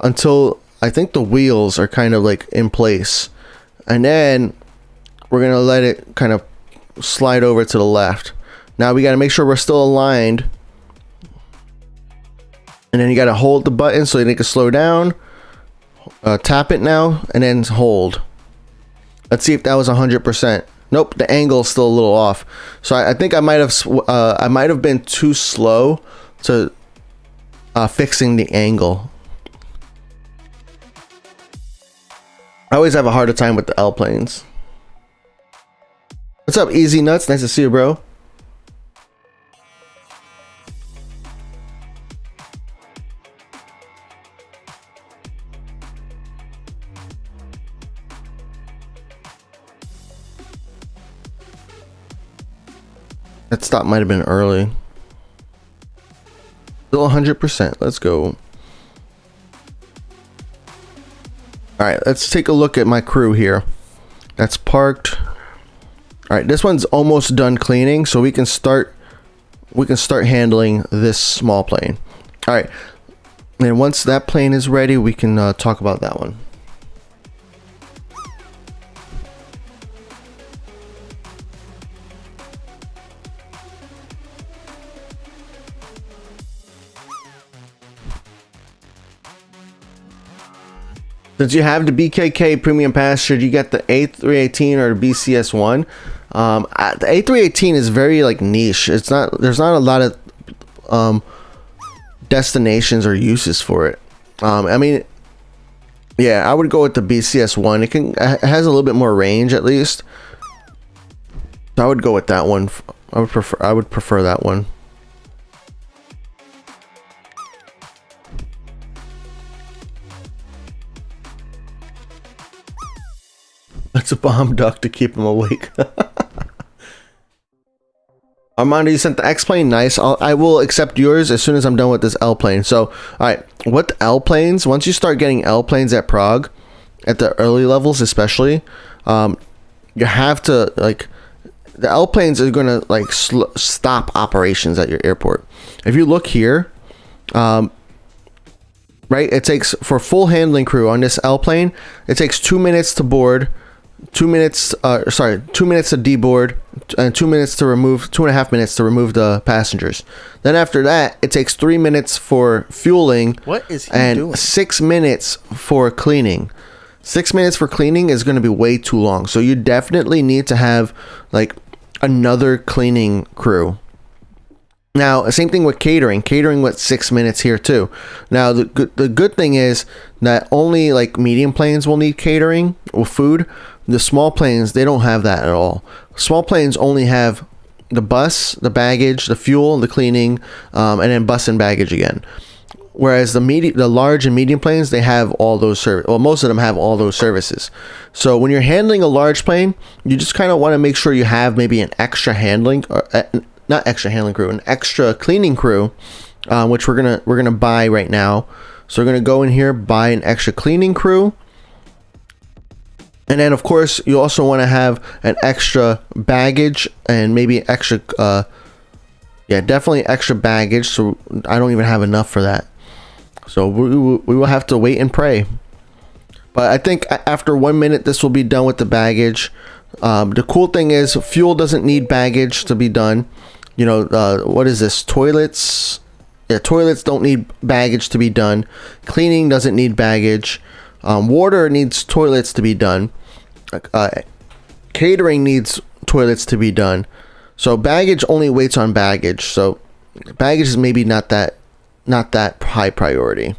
until I think the wheels are kind of like in place, and then we're gonna let it kind of slide over to the left. Now we got to make sure we're still aligned, and then you got to hold the button so you can slow down. Tap it now and then hold. Let's see if that was 100%. Nope, the angle is still a little off. So I think I might have been too slow to fixing the angle. I always have a harder time with the L planes. What's up, Easy Nuts? Nice to see you, bro. That stop might have been early. Still 100%. Let's go. All right, let's take a look at my crew here. That's parked. All right, this one's almost done cleaning, so we can start handling this small plane. All right, and once that plane is ready, we can talk about that one. Since you have the BKK Premium Pass, should you get the A318 or the BCS1? The A318 is very like niche. There's not a lot of destinations or uses for it. I mean, yeah, I would go with the BCS1. It has a little bit more range at least. So I would go with that one. I would prefer that one. That's a bomb duck to keep him awake. Armando, you sent the X plane. Nice. I will accept yours as soon as I'm done with this L plane. So, all right, with L planes, once you start getting L planes at Prague, at the early levels especially, you have to like the L planes are gonna like stop operations at your airport. If you look here, right, it takes for full handling crew on this L plane, it takes 2 minutes to board. 2 minutes, 2 minutes to deboard, and 2 minutes to remove, 2.5 minutes to remove the passengers. Then after that, it takes 3 minutes for fueling. What is he and doing? 6 minutes for cleaning. 6 minutes for cleaning is going to be way too long. So you definitely need to have like another cleaning crew. Now, same thing with catering. Catering with 6 minutes here too. Now, the good thing is that only like medium planes will need catering or food. The small planes, they don't have that at all. Small planes only have the bus, the baggage, the fuel, the cleaning, and then bus and baggage again. Whereas the large and medium planes, they have all those services. Well, most of them have all those services. So when you're handling a large plane, you just kind of want to make sure you have maybe an extra handling, or not extra handling crew, an extra cleaning crew, which we're gonna buy right now. So we're gonna go in here, buy an extra cleaning crew. And then, of course, you also want to have an extra baggage and maybe extra, yeah, definitely extra baggage. So I don't even have enough for that. So we will have to wait and pray. But I think after 1 minute, this will be done with the baggage. The cool thing is fuel doesn't need baggage to be done. You know, what is this? Toilets. Yeah, toilets don't need baggage to be done. Cleaning doesn't need baggage. Water needs toilets to be done. Catering needs toilets to be done. So baggage only waits on baggage. So baggage is maybe not that high priority.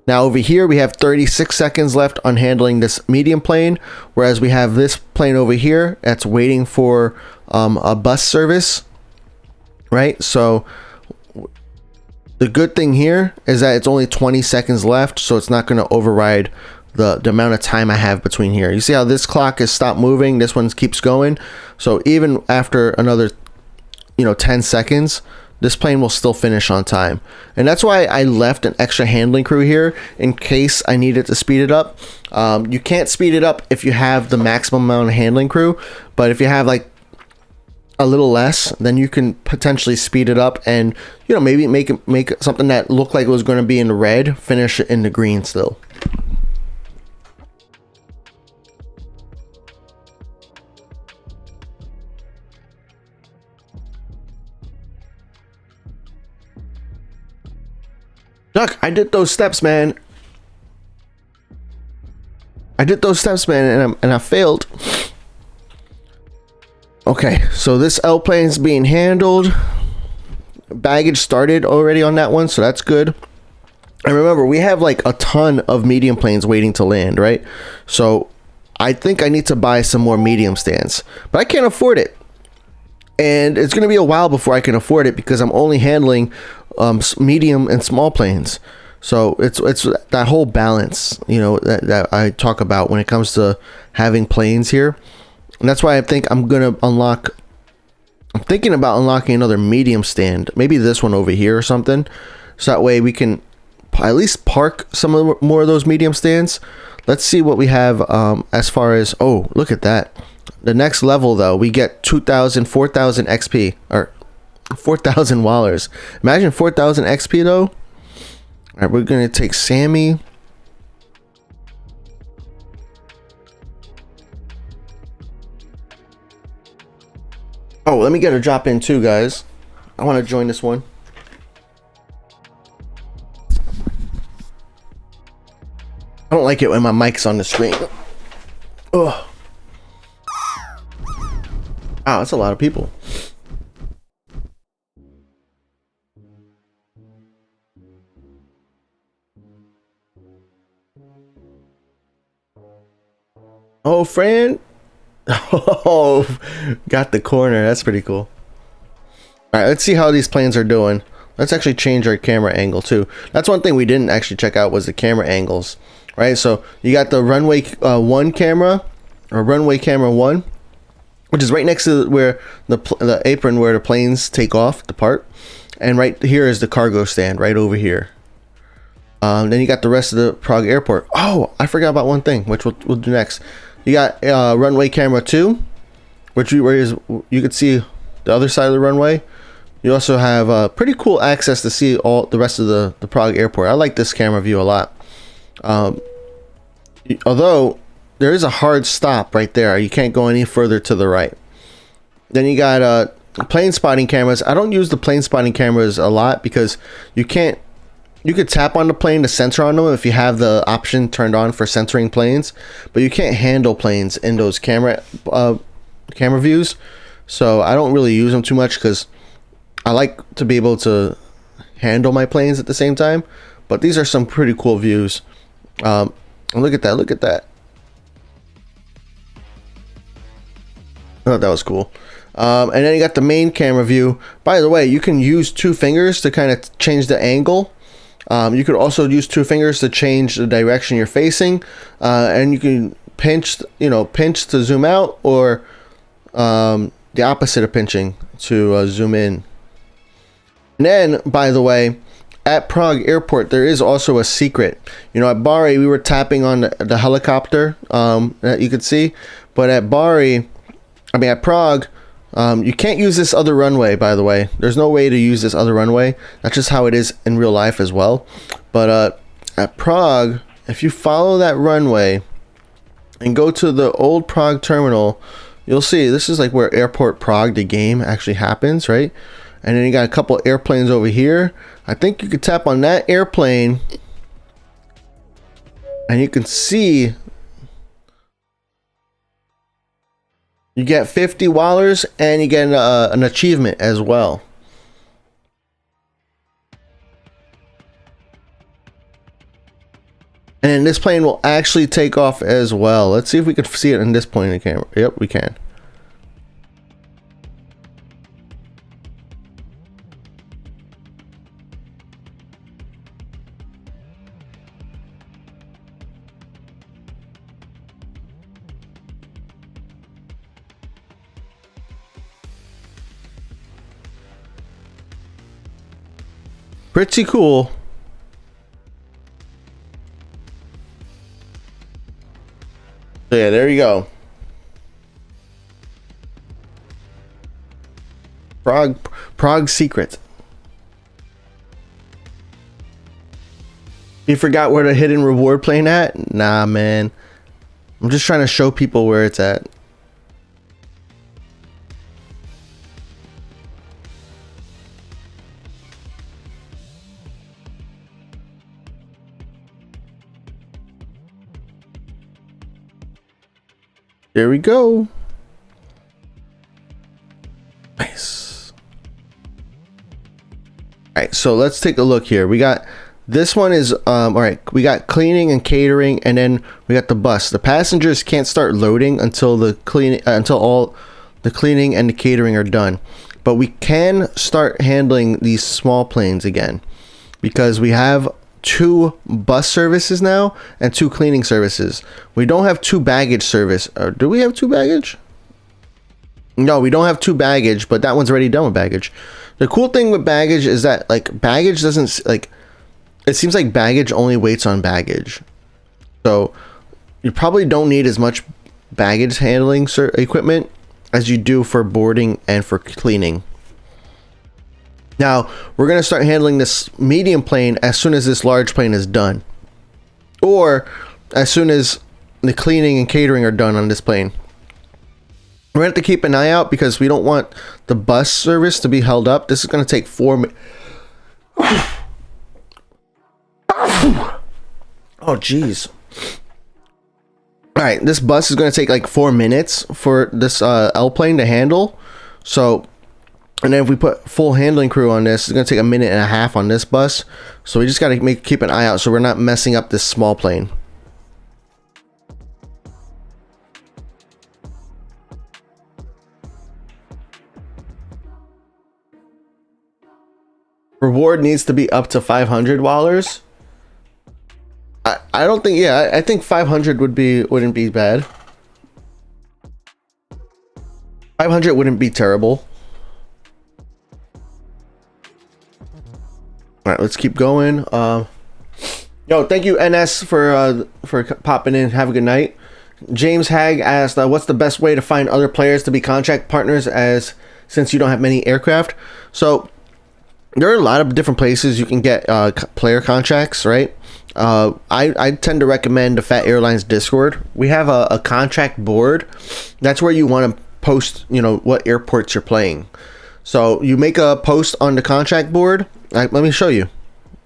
Now over here we have 36 seconds left on handling this medium plane, whereas we have this plane over here that's waiting for a bus service, right? So the good thing here is that it's only 20 seconds left, so it's not going to override the amount of time I have between here. You see how this clock has stopped moving? This one keeps going. So even after another, 10 seconds, this plane will still finish on time. And that's why I left an extra handling crew here in case I needed to speed it up. You can't speed it up if you have the maximum amount of handling crew, but if you have like a little less, then you can potentially speed it up and, you know, maybe make something that looked like it was going to be in the red, finish it in the green still. Duck, I did those steps, man. And I failed. Okay, so this L plane is being handled. Baggage started already on that one, so that's good. And remember, we have like a ton of medium planes waiting to land, right? So I think I need to buy some more medium stands, but I can't afford it. And it's going to be a while before I can afford it because I'm only handling medium and small planes. So it's that whole balance, you know, that I talk about when it comes to having planes here. And that's why I think I'm thinking about unlocking another medium stand, maybe this one over here or something, so that way we can at least park some of more of those medium stands. Let's see what we have as far as, oh, look at that. The next level though, we get 4,000 XP, or 4,000 Wallers. Imagine 4,000 XP though. All right, we're gonna take Sammy. Oh, let me get a drop in too, guys. I want to join this one. I don't like it when my mic's on the screen. Oh. Wow, that's a lot of people. Oh, friend. Oh, got the corner. That's pretty cool. All right, let's see how these planes are doing. Let's actually change our camera angle too. That's one thing we didn't actually check out was the camera angles, right? So you got the runway 1 camera, or runway camera 1, which is right next to where the apron where the planes take off, depart. And right here is the cargo stand right over here. Then you got the rest of the Prague airport. Oh, I forgot about one thing, which we'll do next. You got runway camera 2, which you could see the other side of the runway. You also have pretty cool access to see all the rest of the Prague airport. I like this camera view a lot. Although there is a hard stop right there. You can't go any further to the right. Then you got plane spotting cameras. I don't use the plane spotting cameras a lot because you could tap on the plane to censor on them if you have the option turned on for censoring planes, but you can't handle planes in those camera views. So I don't really use them too much because I like to be able to handle my planes at the same time. But these are some pretty cool views. Look at that! Look at that! I thought that was cool. And then you got the main camera view. By the way, you can use 2 fingers to kind of change the angle. You could also use 2 fingers to change the direction you're facing, and you can pinch to zoom out, or the opposite of pinching to zoom in. And then, by the way, at Prague Airport, there is also a secret. You know, at BRI, we were tapping on the helicopter that you could see, but at Prague, you can't use this other runway, by the way. There's no way to use this other runway. That's just how it is in real life as well. But at Prague, if you follow that runway and go to the old Prague terminal, you'll see this is like where Airport Prague, the game, actually happens, right? And then you got a couple airplanes over here. I think you could tap on that airplane and you can see you get 50 Wallers and you get an achievement as well. And then this plane will actually take off as well. Let's see if we can see it in this point in the camera. Yep, we can. Pretty cool. So yeah, there you go. Prague secret. You forgot where the hidden reward plane at? Nah, man. I'm just trying to show people where it's at. There we go. Nice. All right, so let's take a look here. We got this one is all right. We got cleaning and catering, and then we got the bus. The passengers can't start loading until the cleaning until all the cleaning and the catering are done. But we can start handling these small planes again because we have 2 bus services now and 2 cleaning services. We don't have 2 baggage service. Or do we have 2 baggage? No, we don't have 2 baggage, but that one's already done with baggage. The cool thing with baggage is that like baggage doesn't like, it seems like baggage only waits on baggage. So you probably don't need as much baggage handling equipment as you do for boarding and for cleaning. Now, we're going to start handling this medium plane as soon as this large plane is done. Or as soon as the cleaning and catering are done on this plane. We're going to have to keep an eye out because we don't want the bus service to be held up. This is going to take 4 minutes. Oh, jeez. Alright, this bus is going to take like 4 minutes for this L plane to handle. So... and then if we put full handling crew on this, it's going to take 1.5 minutes on this bus. So we just got to keep an eye out so we're not messing up this small plane. Reward needs to be up to $500. I don't think, yeah, I think 500 wouldn't be bad. 500 wouldn't be terrible. All right, let's keep going. Yo, thank you, NS, for popping in. Have a good night. James Hag asked, "What's the best way to find other players to be contract partners? Since you don't have many aircraft." So there are a lot of different places you can get player contracts, right? I tend to recommend the Phat Airlines Discord. We have a contract board. That's where you want to post, what airports you're playing. So you make a post on the contract board. Let me show you.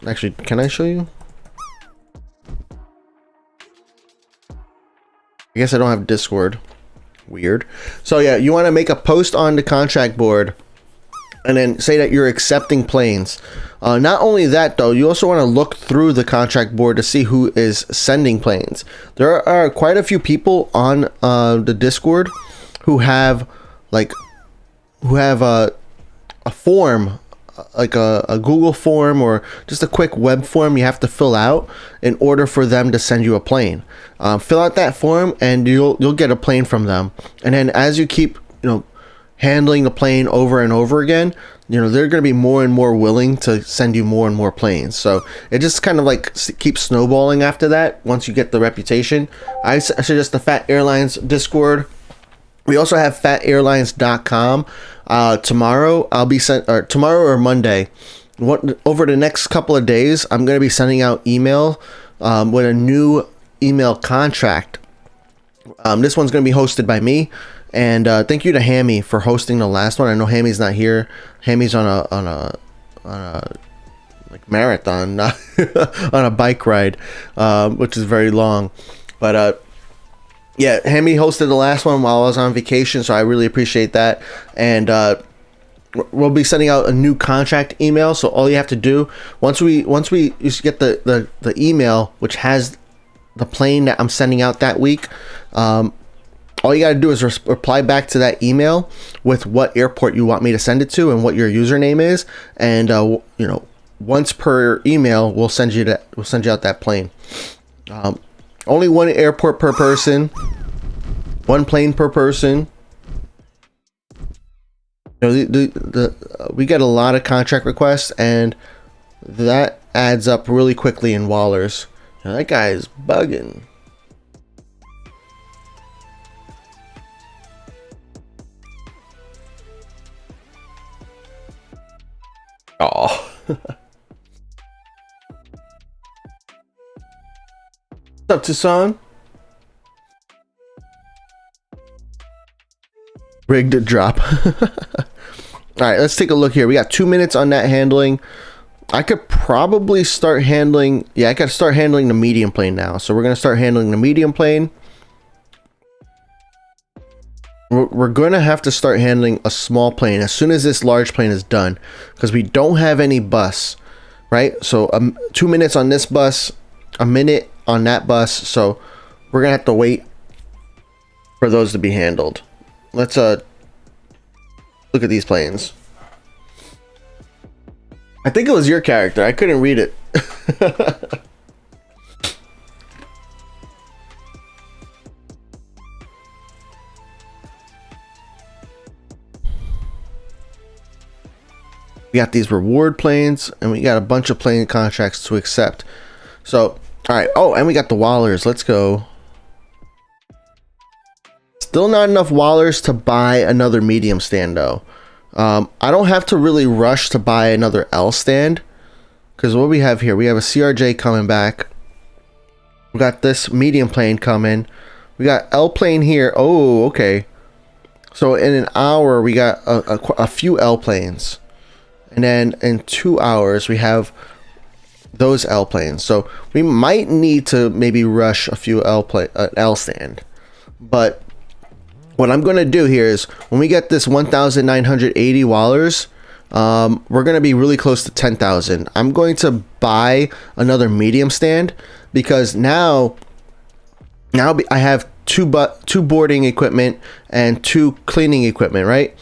Actually, can I show you? I guess I don't have Discord. Weird. So yeah, you want to make a post on the contract board and then say that you're accepting planes. Not only that though, you also want to look through the contract board to see who is sending planes. There are quite a few people on the Discord who have a form, like a Google form or just a quick web form you have to fill out in order for them to send you a plane. Fill out that form and you'll get a plane from them. And then as you keep handling the plane over and over again, they're going to be more and more willing to send you more and more planes. So it just kind of like keeps snowballing after that. Once you get the reputation, I suggest the Phat Airlines Discord. We also have phatairlines.com. Tomorrow I'll be tomorrow or Monday. Over the next couple of days, I'm going to be sending out email with a new email contract. This one's going to be hosted by me, and thank you to Hammy for hosting the last one. I know Hammy's not here. Hammy's on a like marathon, on a bike ride, which is very long, but yeah, Hammy hosted the last one while I was on vacation, so I really appreciate that. And we'll be sending out a new contract email. So all you have to do once we get the email which has the plane that I'm sending out that week, all you got to do is reply back to that email with what airport you want me to send it to and what your username is, and once per email we'll send you out that plane. Only one airport per person, one plane per person. We get a lot of contract requests, and that adds up really quickly in Wallers. Now, that guy is bugging. Oh. What's up, Tucson? Rigged to drop. All right, let's take a look here. We got 2 minutes on that handling. I could probably start handling. Yeah, I got to start handling the medium plane now. So we're going to start handling the medium plane. We're going to have to start handling a small plane as soon as this large plane is done, because we don't have any bus, right? So 2 minutes on this bus, a minute on that bus. So we're going to have to wait for those to be handled. Let's look at these planes. I think it was your character. I couldn't read it. We got these reward planes, and we got a bunch of plane contracts to accept. So, all right. Oh, and we got the Wallers. Let's go. Still not enough Wallers to buy another medium stand, though. I don't have to really rush to buy another L stand, because what we have here, we have a CRJ coming back. We got this medium plane coming. We got L plane here. Oh, okay. So in an hour, we got a few L planes. And then in 2 hours, we have those L planes. So we might need to maybe rush a few L stand. But what I'm going to do here is when we get this 1,980 Wallers, we're going to be really close to 10,000. I'm going to buy another medium stand, because now I have two boarding equipment and 2 cleaning equipment, right?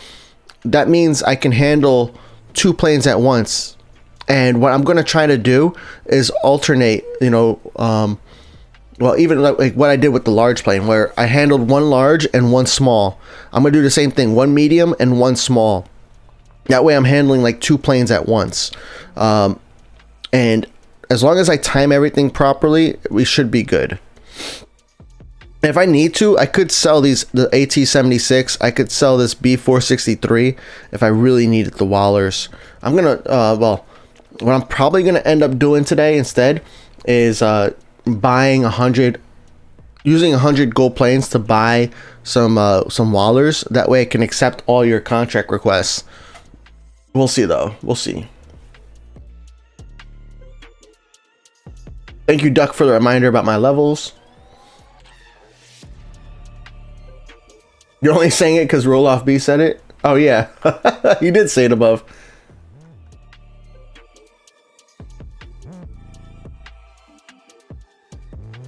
That means I can handle 2 planes at once. And what I'm going to try to do is alternate, well, even like what I did with the large plane, where I handled 1 large and 1 small. I'm going to do the same thing, 1 medium and 1 small. That way I'm handling like 2 planes at once. And as long as I time everything properly, we should be good. And if I need to, I could sell the AT-76. I could sell this B-463 if I really needed the Wallers. I'm going to, well, what I'm probably going to end up doing today instead is buying using 100 gold planes to buy some Wallers. That way I can accept all your contract requests. We'll see though. We'll see. Thank you, Duck, for the reminder about my levels. You're only saying it because Roll-Off B said it? Oh yeah. You did say it above.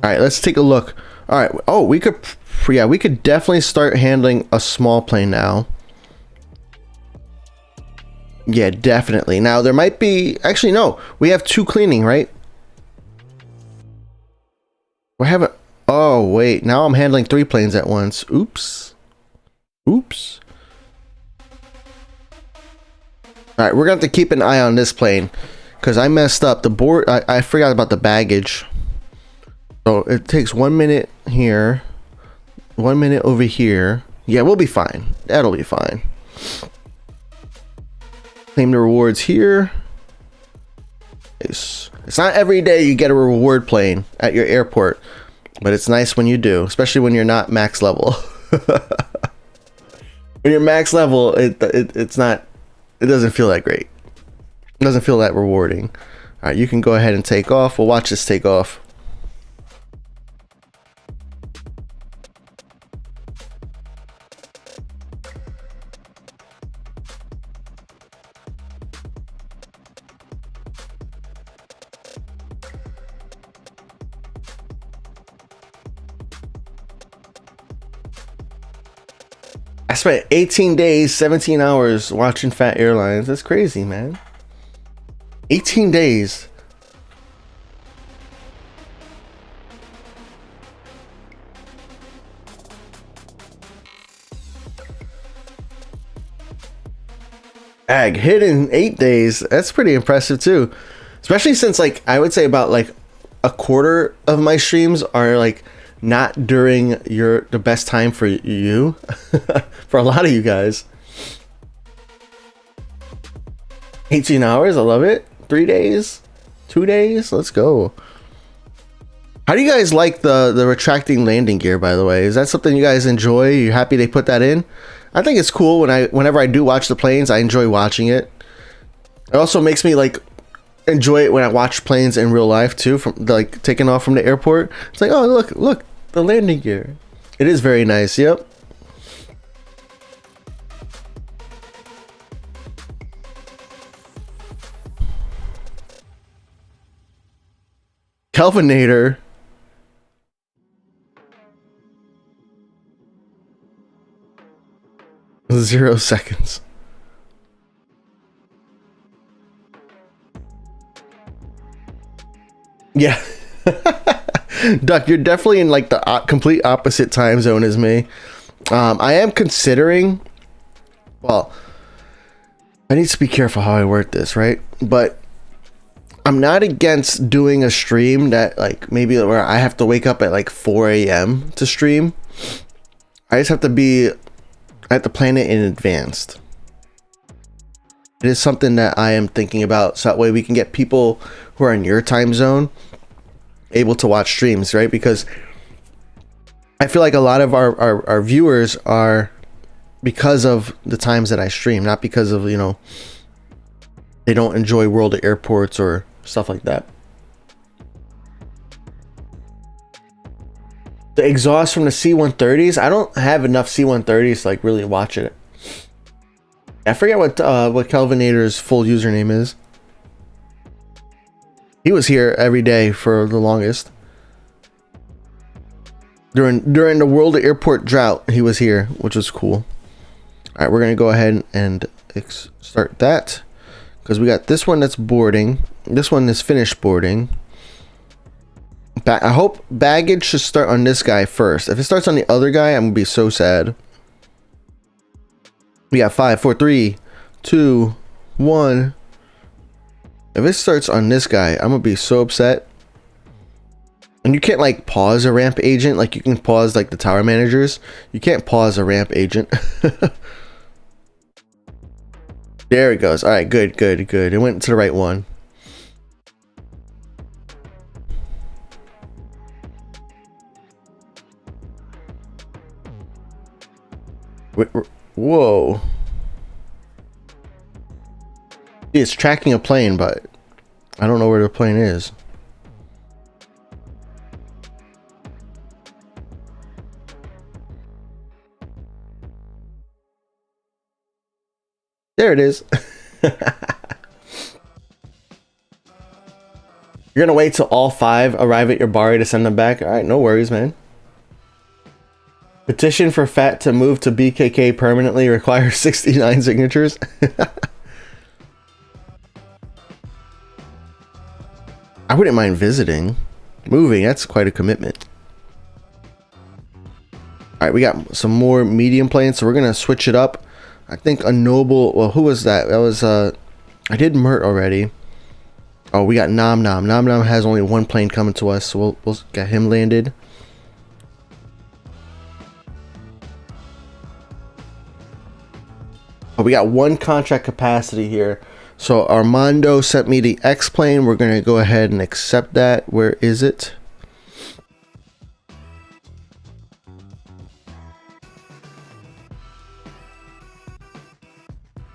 All right, let's take a look. All right. Oh, we could definitely start handling a small plane now. Yeah, definitely. Now there might be, actually no, we have 2 cleaning, right? We haven't. Oh wait, now I'm handling 3 planes at once. Oops. Oops. All right, we're gonna have to keep an eye on this plane, because I messed up the board. I forgot about the baggage. So it takes 1 minute here, 1 minute over here. Yeah, we'll be fine. That'll be fine. Claim the rewards here. It's not every day you get a reward plane at your airport, but it's nice when you do, especially when you're not max level. When you're max level, it's not. It doesn't feel that great. It doesn't feel that rewarding. All right, you can go ahead and take off. We'll watch this take off. I spent 18 days, 17 hours watching Phat Airlines. That's crazy, man. 18 days. Ag hit in 8 days. That's pretty impressive too. Especially since like I would say about like a quarter of my streams are like not during the best time for you. For a lot of you guys. 18 hours, I love it. 3 days, 2 days, let's go. How do you guys like the retracting landing gear, by the way? Is that something you guys enjoy? You happy they put that in? I think it's cool. Whenever I do watch the planes, I enjoy watching it. It also makes me like enjoy it when I watch planes in real life too, from like taking off from the airport. It's like, oh look, the landing gear. It is very nice. Yep. Kelvinator. Zero seconds. Yeah. Duck, you're definitely in like the complete opposite time zone as me. I am considering, well, I need to be careful how I word this, right? But I'm not against doing a stream that like maybe where I have to wake up at like 4 a.m. to stream. I just have to plan it in advance. It is something that I am thinking about, so that way we can get people who are in your time zone able to watch streams, right? Because I feel like a lot of our viewers are because of the times that I stream, not because of, you know, they don't enjoy World of Airports or stuff like that. The exhaust from the C-130s, I don't have enough C-130s to like really watch it. I forget what Kelvinator's full username is. He was here every day for the longest. During the World of Airport drought, he was here, which was cool. All right, we're gonna go ahead and start that because we got this one that's boarding. This one is finished boarding. I hope baggage should start on this guy first. If it starts on the other guy, I'm gonna be so sad. We got 5, 4, 3, 2, 1. If it starts on this guy, I'm gonna be so upset. And you can't like pause a ramp agent like you can pause like the tower managers. You can't pause a ramp agent. There it goes. All right, good. It went to the right one. Whoa. It's tracking a plane, but I don't know where the plane is. There it is. You're gonna wait till all 5 arrive at your BRI to send them back? All right, no worries, man. Petition for Phat to move to BKK permanently requires 69 signatures. I wouldn't mind visiting. Moving, that's quite a commitment. All right, we got some more medium planes, so we're gonna switch it up. I think a noble, well, who was that? That was, I did Mert already. Oh, we got Nom Nom. Nom Nom has only 1 plane coming to us, so we'll get him landed. Oh, we got 1 contract capacity here. So Armando sent me the X plane. We're going to go ahead and accept that. Where is it?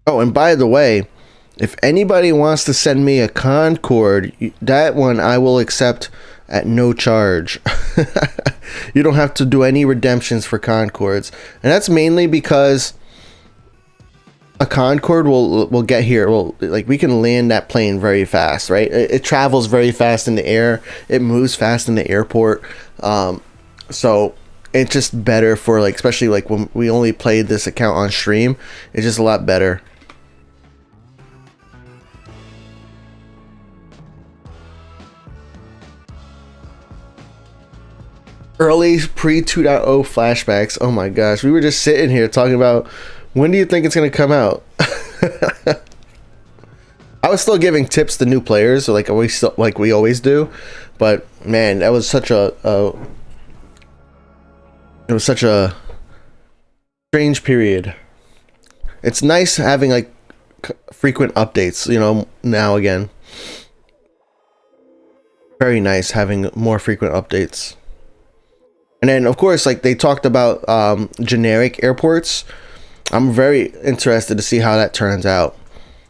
Oh, and by the way, if anybody wants to send me a Concorde, that one I will accept at no charge. You don't have to do any redemptions for Concordes. And that's mainly because a Concorde will get here. Well, like we can land that plane very fast, right? It travels very fast in the air. It moves fast in the airport. So it's just better for like, especially like when we only played this account on stream. It's just a lot better. Early pre 2.0 flashbacks. Oh my gosh, we were just sitting here talking about when do you think it's gonna come out. I was still giving tips to new players, like we always do. But man, that was such a it was such a strange period. It's nice having like frequent updates, you know, now again. Very nice having more frequent updates. And then of course, like they talked about generic airports. I'm very interested to see how that turns out.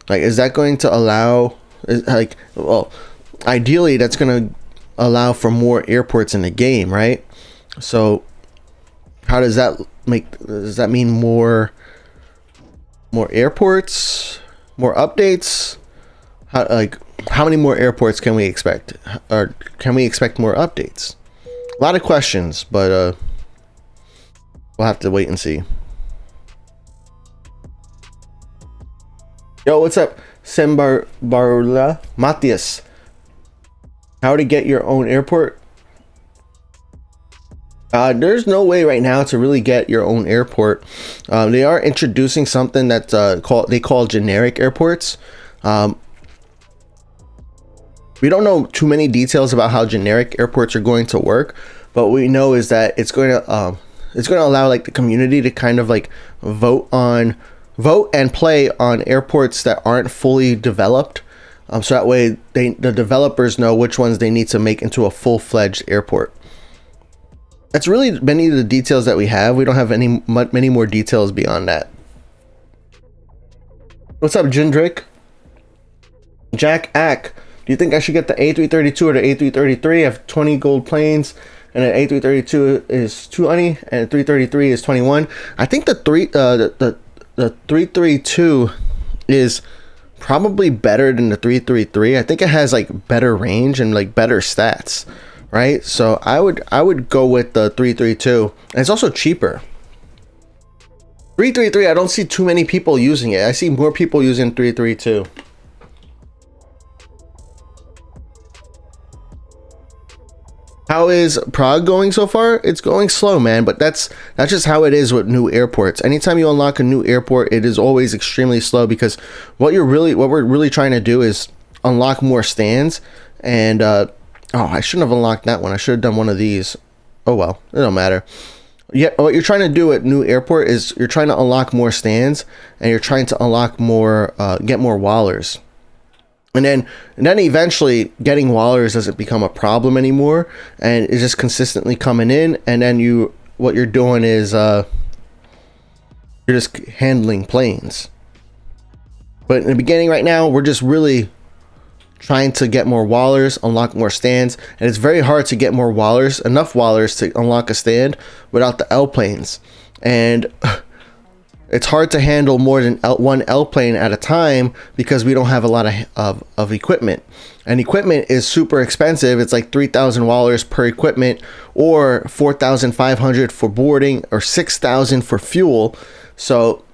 Like, is that going to allow, like, well, ideally that's going to allow for more airports in the game, right? So how does that does that mean more airports, more updates? How many more airports can we expect? Or can we expect more updates? A lot of questions, but we'll have to wait and see. Yo, what's up, Sembarula Matthias? How to get your own airport? There's no way right now to really get your own airport. They are introducing something that they call generic airports. We don't know too many details about how generic airports are going to work, but what we know is that it's going to allow like the community to kind of like vote and play on airports that aren't fully developed. So that way the developers know which ones they need to make into a full-fledged airport. That's really many of the details that we have. We don't have many more details beyond that. What's up, Jindrik? Jack Ack. Do you think I should get the A332 or the A333? I have 20 gold planes, and an A332 is 20, and 333 is 21. I think the 332 is probably better than the 333. I think it has like better range and like better stats, right? So I would go with the 332, and it's also cheaper. 333, I don't see too many people using it. I see more people using 332. How is Prague going so far? It's going slow, man, but that's just how it is with new airports. Anytime you unlock a new airport, it is always extremely slow, because what we're really trying to do is unlock more stands. And oh, I shouldn't have unlocked that one. I should have done one of these. Oh well, it don't matter. Yeah, what you're trying to do at new airport is you're trying to unlock more stands, and you're trying to unlock more, get more wallers. And then eventually getting wallers doesn't become a problem anymore, and it's just consistently coming in. And then what you're doing is you're just handling planes. But in the beginning right now, we're just really trying to get more wallers, unlock more stands, and it's very hard to get more wallers, enough wallers to unlock a stand without the L planes. And it's hard to handle more than one L plane at a time, because we don't have a lot of equipment, and equipment is super expensive. It's like 3,000 wallers per equipment, or 4,500 for boarding, or 6,000 for fuel. So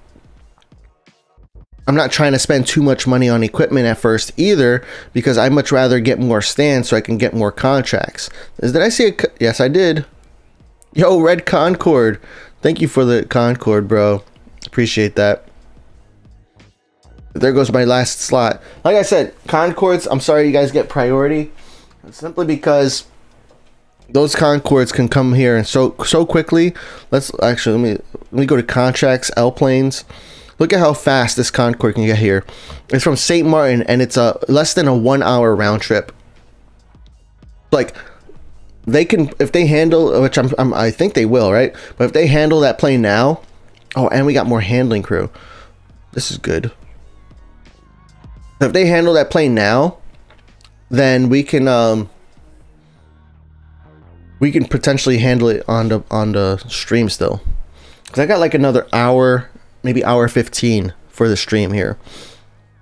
I'm not trying to spend too much money on equipment at first either, because I'd much rather get more stands so I can get more contracts. Did I see it? Yes, I did. Yo, Red Concord, thank you for the Concord, bro. Appreciate that. There goes my last slot. Like I said, Concords, I'm sorry you guys get priority, simply because those Concords can come here and so quickly. Let's actually let me go to contracts, L planes. Look at how fast this Concorde can get here. It's from St. Martin, and it's a less than a 1 hour round trip. Like, they can, if they handle, which I think they will, right? But if they handle that plane now, oh, and we got more handling crew. This is good. If they handle that plane now, then we can potentially handle it on the stream still. Cause I got like another hour, maybe hour 15 for the stream here.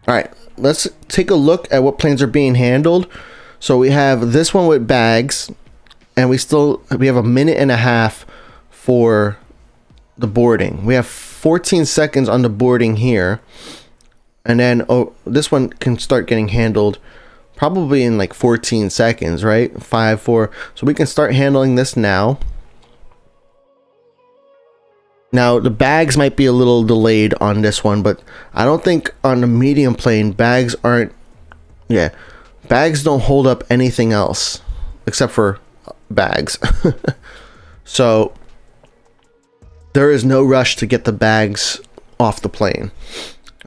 All right, let's take a look at what planes are being handled. So we have this one with bags, and we have a minute and a half for the boarding. We have 14 seconds on the boarding here, and then this one can start getting handled probably in like 14 seconds, right? 5, 4. So we can start handling this now. Now the bags might be a little delayed on this one, but I don't think on the medium plane bags aren't Yeah, bags don't hold up anything else except for bags. So there is no rush to get the bags off the plane.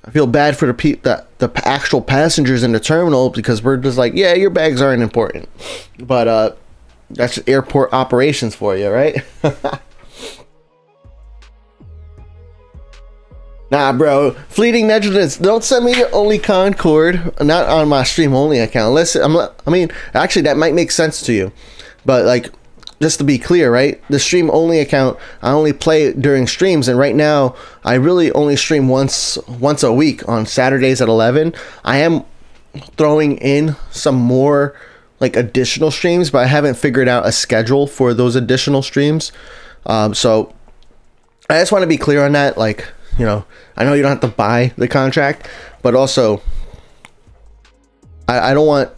I feel bad for the actual passengers in the terminal, because we're just like, yeah, your bags aren't important, but that's airport operations for you, right? Nah, bro. Fleeting negligence. Don't send me your only Concord. Not on my stream only account. Listen, I mean, actually, that might make sense to you, but like, just to be clear, right? The stream only account, I only play during streams, and right now I really only stream once a week on Saturdays at 11. I am throwing in some more like additional streams, but I haven't figured out a schedule for those additional streams. So I just want to be clear on that. Like, you know, I know you don't have to buy the contract, but also I don't want.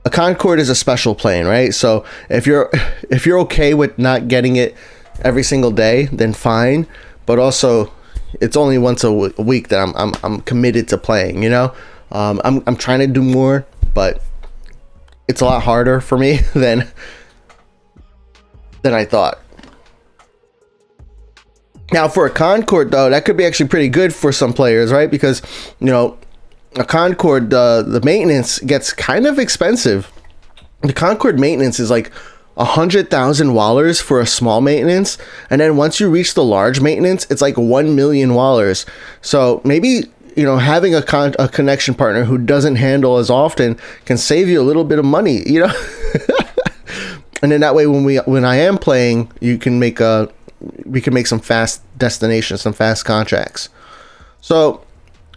A Concorde is a special plane, right? So if you're okay with not getting it every single day, then fine. But also, it's only once a week that I'm committed to playing. You know, I'm trying to do more, but it's a lot harder for me than I thought. Now, for a Concorde though, that could be actually pretty good for some players, right? Because, you know, a Concorde, the maintenance gets kind of expensive. The Concorde maintenance is like $100,000 for a small maintenance, and then once you reach the large maintenance, it's like $1 million. So maybe, you know, having a connection partner who doesn't handle as often can save you a little bit of money, you know. And then that way, when I am playing, we can make some fast destinations, some fast contracts. So,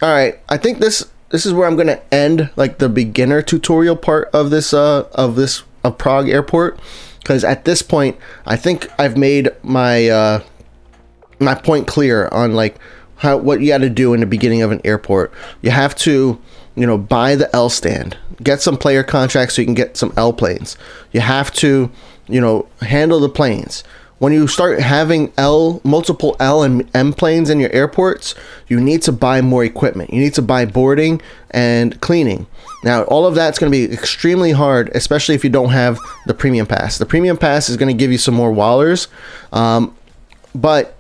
all right, I think this is where I'm going to end like the beginner tutorial part of this Prague airport, because at this point I think I've made my my point clear on like what you got to do in the beginning of an airport. You have to, you know, buy the L stand, get some player contracts so you can get some L planes. You have to, you know, handle the planes. When you start having multiple L and M planes in your airports, you need to buy more equipment. You need to buy boarding and cleaning. Now, all of that's going to be extremely hard, especially if you don't have the premium pass. The premium pass is going to give you some more wallers, but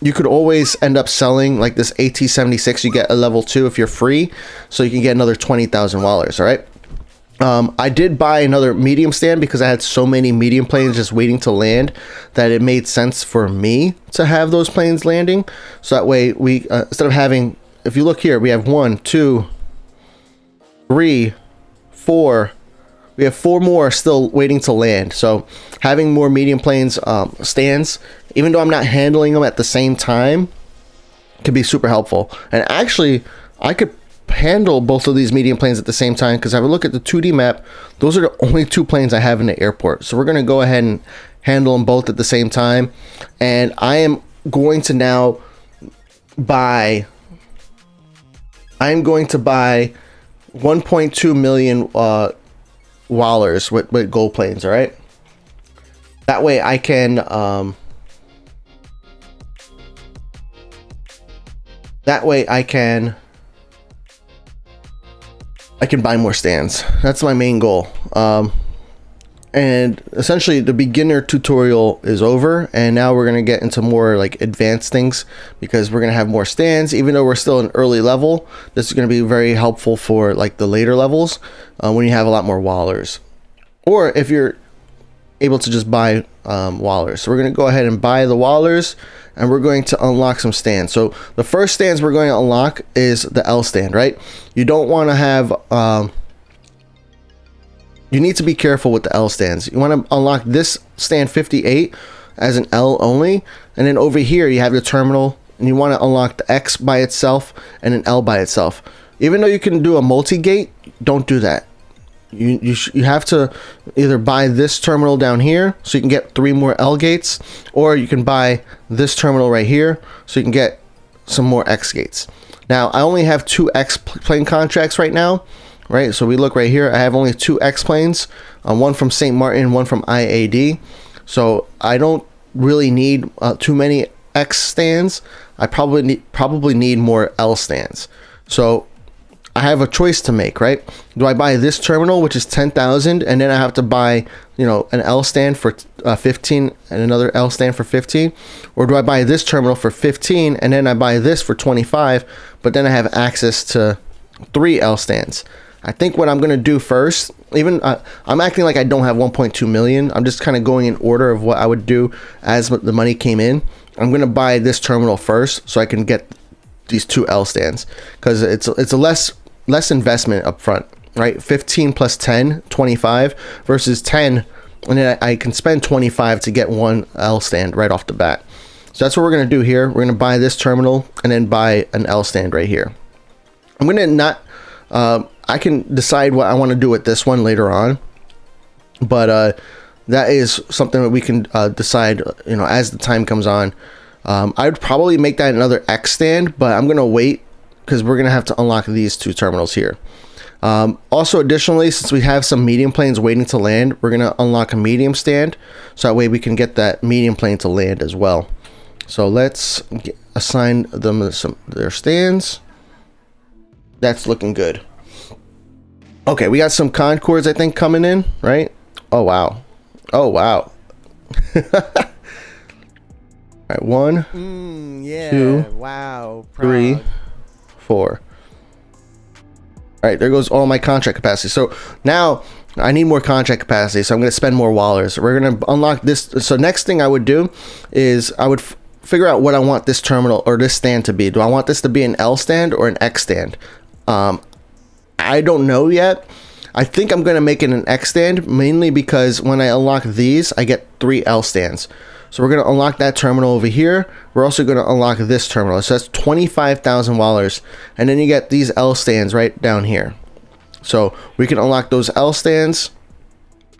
you could always end up selling like this AT-76. You get a level 2 if you're free, so you can get another 20,000 wallers, all right? I did buy another medium stand because I had so many medium planes just waiting to land that it made sense for me to have those planes landing. So that way we, instead of having, if you look here, we have 1, 2, 3, 4. We have 4 more still waiting to land. So having more medium planes stands, even though I'm not handling them at the same time, could be super helpful. And actually, I could handle both of these medium planes at the same time, because if I look at the 2D map, those are the only 2 planes I have in the airport. So we're going to go ahead and handle them both at the same time. And I am going to now buy 1.2 million wallers with gold planes, all right? That way I can I can buy more stands. That's my main goal. And essentially the beginner tutorial is over, and now we're going to get into more like advanced things, because we're going to have more stands. Even though we're still an early level, this is going to be very helpful for like the later levels, when you have a lot more wallers, or if you're able to just buy wallers. So we're going to go ahead and buy the wallers, and we're going to unlock some stands. So the first stands we're going to unlock is the L stand, right? You don't want to have you need to be careful with the L stands. You want to unlock this stand 58 as an L only, and then over here you have your terminal, and you want to unlock the X by itself and an L by itself. Even though you can do a multi-gate, don't do that. You have to either buy this terminal down here so you can get 3 more L gates, or you can buy this terminal right here so you can get some more X gates. Now I only have 2 X plane contracts right now, right? So we look right here, I have only 2 X planes, one from St. Martin, one from IAD. So I don't really need too many X stands. I probably need more L stands. So I have a choice to make, right? Do I buy this terminal, which is 10,000, and then I have to buy, you know, an L stand for 15 and another L stand for 15, or do I buy this terminal for 15 and then I buy this for 25, but then I have access to 3 L stands? I think what I'm gonna do first, even I'm acting like I don't have 1.2 million. I'm just kind of going in order of what I would do as the money came in. I'm gonna buy this terminal first so I can get these 2 L stands, because it's a less investment up front, right? 15 plus 10, 25 versus 10, and then I can spend 25 to get 1 L stand right off the bat. So that's what we're gonna do here. We're gonna buy this terminal and then buy an L stand right here. I'm gonna not I can decide what I want to do with this one later on, but that is something that we can decide, you know, as the time comes on. I would probably make that another X stand, but I'm gonna wait because we're gonna have to unlock these 2 terminals here. Also, additionally, since we have some medium planes waiting to land, we're gonna unlock a medium stand, so that way we can get that medium plane to land as well. So let's assign them their stands. That's looking good. Okay, we got some Concords, I think, coming in, right? Oh, wow. Oh, wow. All right, 1, yeah, 2, wow, 3, Prague. 4. All right, there goes all my contract capacity. So now I need more contract capacity, so I'm going to spend more wallers. We're going to unlock this. So next thing I would do is I would figure out what I want this terminal or this stand to be. Do I want this to be an L stand or an X stand? I don't know yet. I think I'm going to make it an X stand, mainly because when I unlock these, I get 3 L stands. So we're going to unlock that terminal over here. We're also going to unlock this terminal. So that's 25,000 wallers. And then you get these L stands right down here. So we can unlock those L stands.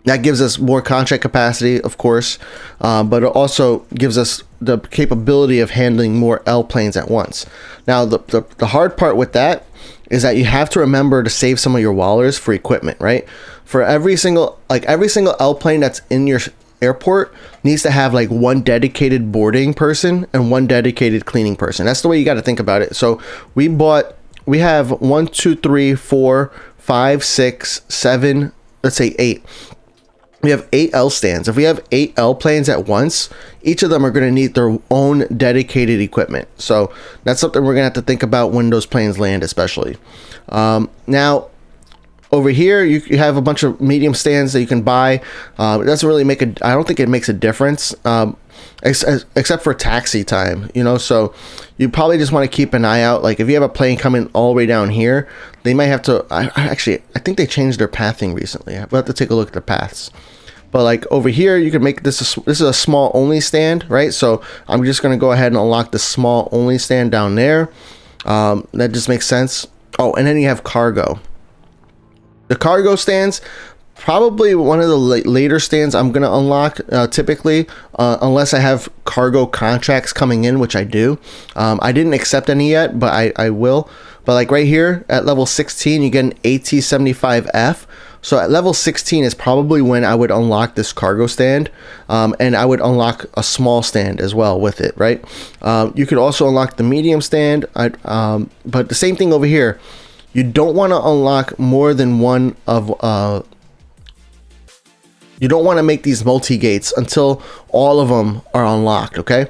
That gives us more contract capacity, of course, but it also gives us the capability of handling more L planes at once. Now, the hard part with that is that you have to remember to save some of your wallers for equipment, right? For every single L plane that's in your airport needs to have like 1 dedicated boarding person and 1 dedicated cleaning person. That's the way you got to think about it. So we have 1, 2, 3, 4, 5, 6, 7, let's say 8. We have 8 L stands. If we have 8 L planes at once, each of them are going to need their own dedicated equipment. So that's something we're going to have to think about when those planes land, especially. Now, over here, you have a bunch of medium stands that you can buy. It doesn't really make I don't think it makes a difference, except for taxi time, you know. So you probably just want to keep an eye out. Like if you have a plane coming all the way down here, they might have to. I think they changed their pathing recently. We'll have to take a look at the paths. But like over here, you can make this. This is a small only stand, right? So I'm just gonna go ahead and unlock the small only stand down there. That just makes sense. Oh, and then you have cargo. The cargo stands, probably one of the later stands I'm going to unlock typically, unless I have cargo contracts coming in, which I do. I didn't accept any yet, but I will. But like right here at level 16, you get an AT75F. So at level 16 is probably when I would unlock this cargo stand, and I would unlock a small stand as well with it, right? You could also unlock the medium stand, but the same thing over here. You don't want to unlock more than one of, you don't want to make these multi-gates until all of them are unlocked, okay?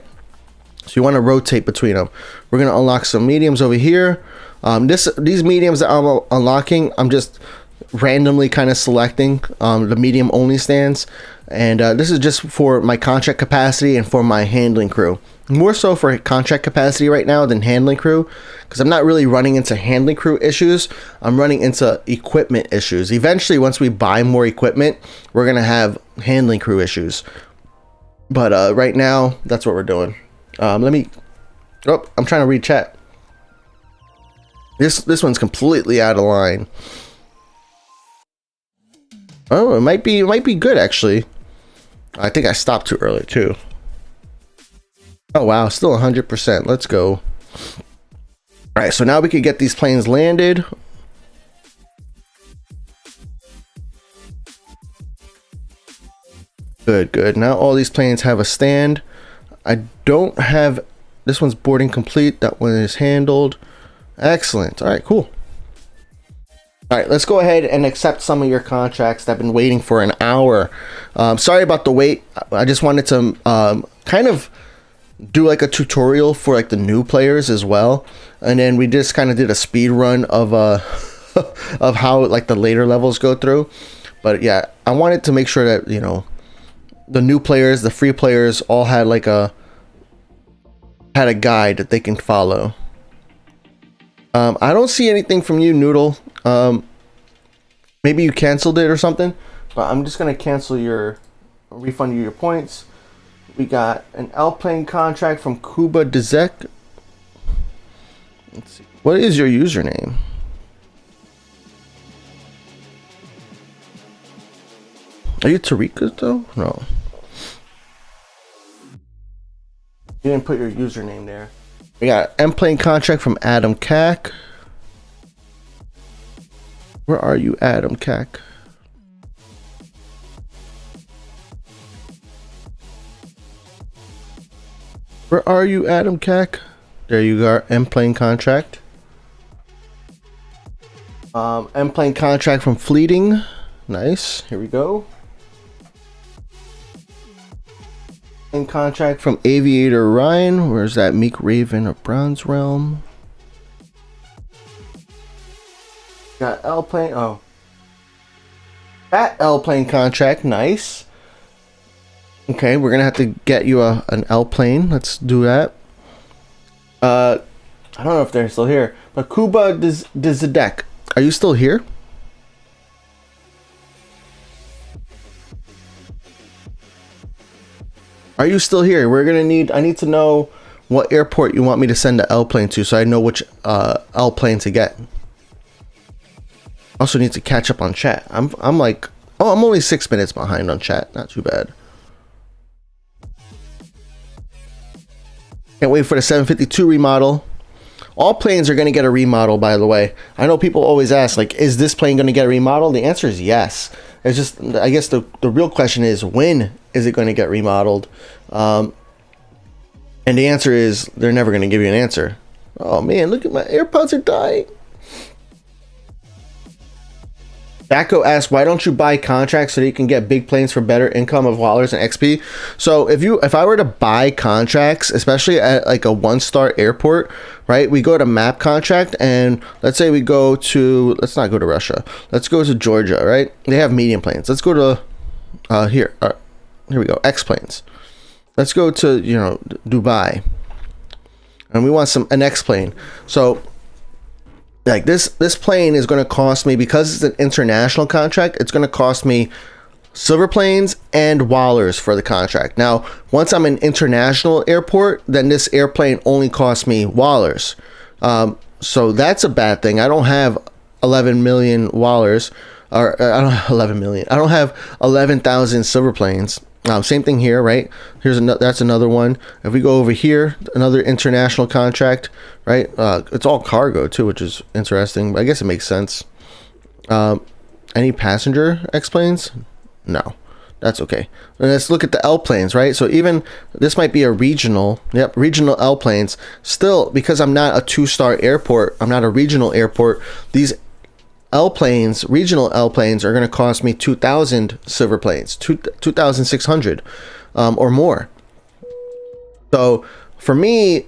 So you want to rotate between them. We're going to unlock some mediums over here. These mediums that I'm unlocking, I'm just randomly kind of selecting the medium only stands. And this is just for my contract capacity and for my handling crew. More so for contract capacity right now than handling crew, because I'm not really running into handling crew issues. I'm running into equipment issues. Eventually, once we buy more equipment, we're going to have handling crew issues. But right now, that's what we're doing. I'm trying to read chat. This one's completely out of line. Oh, it might be good actually. I think I stopped too early too. Oh wow, still 100%. Let's go. All right, so now we could get these planes landed. Good. Now all these planes have a stand. I don't have, this one's boarding complete. That one is handled. Excellent. All right, cool. All right, let's go ahead and accept some of your contracts that I've been waiting for an hour. Sorry about the wait. I just wanted to kind of do like a tutorial for like the new players as well, and then we just kind of did a speed run of of how like the later levels go through. But yeah, I wanted to make sure that, you know, the new players, the free players, all had like a guide that they can follow. I don't see anything from you, Noodle. Maybe you canceled it or something, but I'm just gonna cancel refund you your points. We got an L-plane contract from Kuba Dezek. Let's see. What is your username? Are you Tarika though? No. You didn't put your username there. We got M-plane contract from Adam Cack. Where are you, Adam Cack? Where are you, Adam Cack? There you are, M-plane contract. M-plane contract from Fleeting. Nice. Here we go. M contract from Aviator Ryan. Where's that? Meek Raven of Bronze Realm. Got L-plane. Oh. That L-plane contract. Nice. Okay, we're gonna have to get you an L-plane. Let's do that. I don't know if they're still here, but Kuba Dezek, are you still here? Are you still here? I need to know what airport you want me to send the L-plane to, so I know which L-plane to get. Also need to catch up on chat. I'm like, oh, I'm only 6 minutes behind on chat. Not too bad. Can't wait for the 752 remodel. All planes are going to get a remodel, by the way. I know people always ask, like, is this plane going to get a remodel? The answer is yes. It's just, I guess the real question is, when is it going to get remodeled? And the answer is, they're never going to give you an answer. Oh man, look at my AirPods are dying. Backo asks, why don't you buy contracts so that you can get big planes for better income of Wallers and XP? So if I were to buy contracts, especially at like a 1-star airport, right? We go to map contract, and let's say we go to, let's not go to Russia. Let's go to Georgia, right? They have medium planes. Let's go to here we go, X planes. Let's go to, you know, Dubai, and we want an X plane. So like this plane is going to cost me, because it's an international contract, it's going to cost me silver planes and Wallers for the contract. Now, once I'm in international airport, then this airplane only costs me Wallers. So that's a bad thing. I don't have 11 million Wallers, or I don't have 11 million. I don't have 11,000 silver planes. Same thing here, right? That's another one. If we go over here, another international contract, right? It's all cargo too, which is interesting. I guess it makes sense. Any passenger X planes? No, that's okay. And let's look at the L planes, right? So even this might be a regional. Yep, regional L planes. Still, because I'm not a 2-star airport, I'm not a regional airport. These L planes, regional L planes, are going to cost me 2,000 silver planes, 2,600 or more. So for me,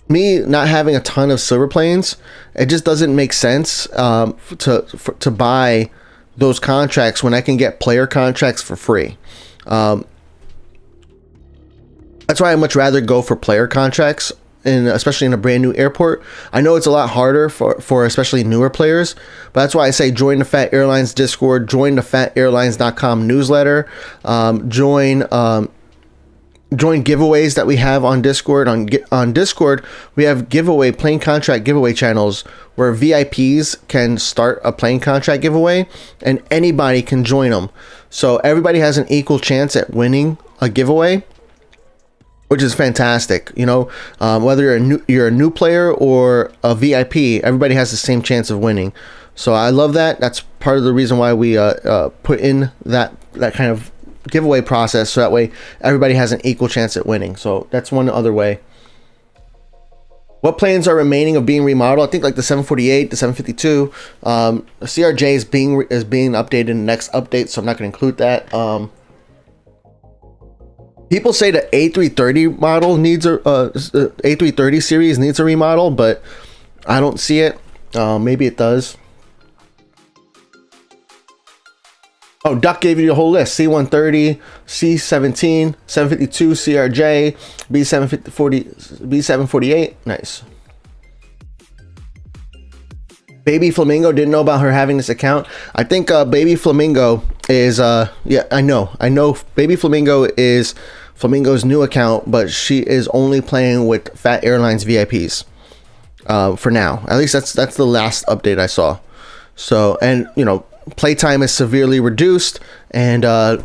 me not having a ton of silver planes, it just doesn't make sense to buy those contracts when I can get player contracts for free. That's why I much rather go for player contracts, especially in a brand new airport. I know it's a lot harder for especially newer players, but that's why I say join the Phat Airlines Discord, join the phatairlines.com newsletter, join giveaways that we have on Discord. On Discord, we have plane contract giveaway channels where VIPs can start a plane contract giveaway, and anybody can join them. So everybody has an equal chance at winning a giveaway, which is fantastic. You know, whether you're a new player or a VIP, everybody has the same chance of winning. So I love that. That's part of the reason why we put in that kind of giveaway process, so that way everybody has an equal chance at winning. So that's one other way. What planes are remaining of being remodeled? I think like the 748, the 752. The CRJ is being updated in the next update, so I'm not going to include that. People say the A330 model needs a A330 series needs a remodel, but I don't see it. Maybe it does. Oh, Duck gave you the whole list: C130, C17, 752, CRJ, B748. Nice. Baby Flamingo, didn't know about her having this account. I think Baby Flamingo is yeah, I know Baby Flamingo is Flamingo's new account, but she is only playing with Phat Airlines VIPs for now. At least that's the last update I saw. So, and you know, playtime is severely reduced, and I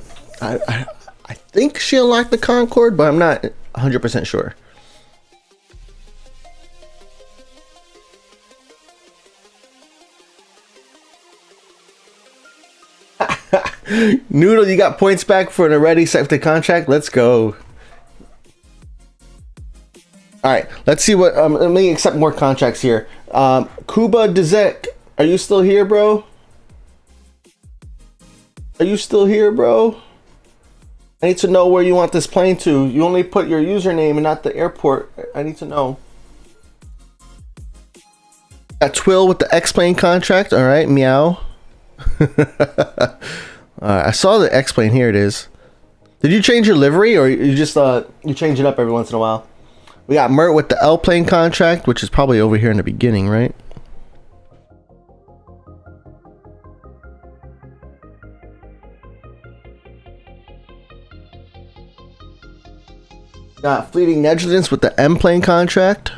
think she unlocked the Concorde, but I'm not 100% sure. Noodle, you got points back for an already accepted contract. Let's go. All right, let's see what. Let me accept more contracts here. Kuba Dezek, are you still here, bro? Are you still here, bro? I need to know where you want this plane to. You only put your username and not the airport. I need to know. Got Twill with the X-Plane contract. All right, meow. I saw the X-Plane. Here it is. Did you change your livery, or you just you change it up every once in a while? We got Mert with the L-Plane contract, which is probably over here in the beginning, right? Got Fleeting Negligence with the M-Plane contract.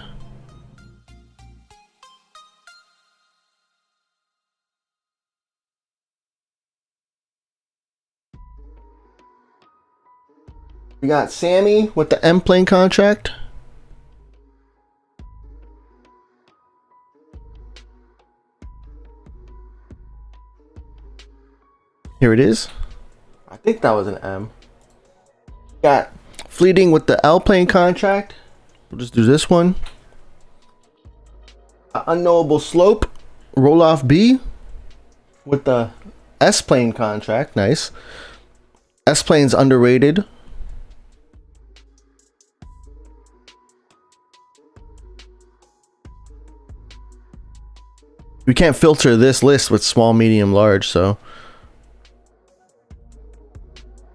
We got Sammy with the M-Plane contract. Here it is. I think that was an M. Got Fleeting with the L-Plane contract. We'll just do this one. Unknowable Slope, Roll Off B with the S-Plane contract. Nice. S-Plane's underrated. We can't filter this list with small, medium, large, so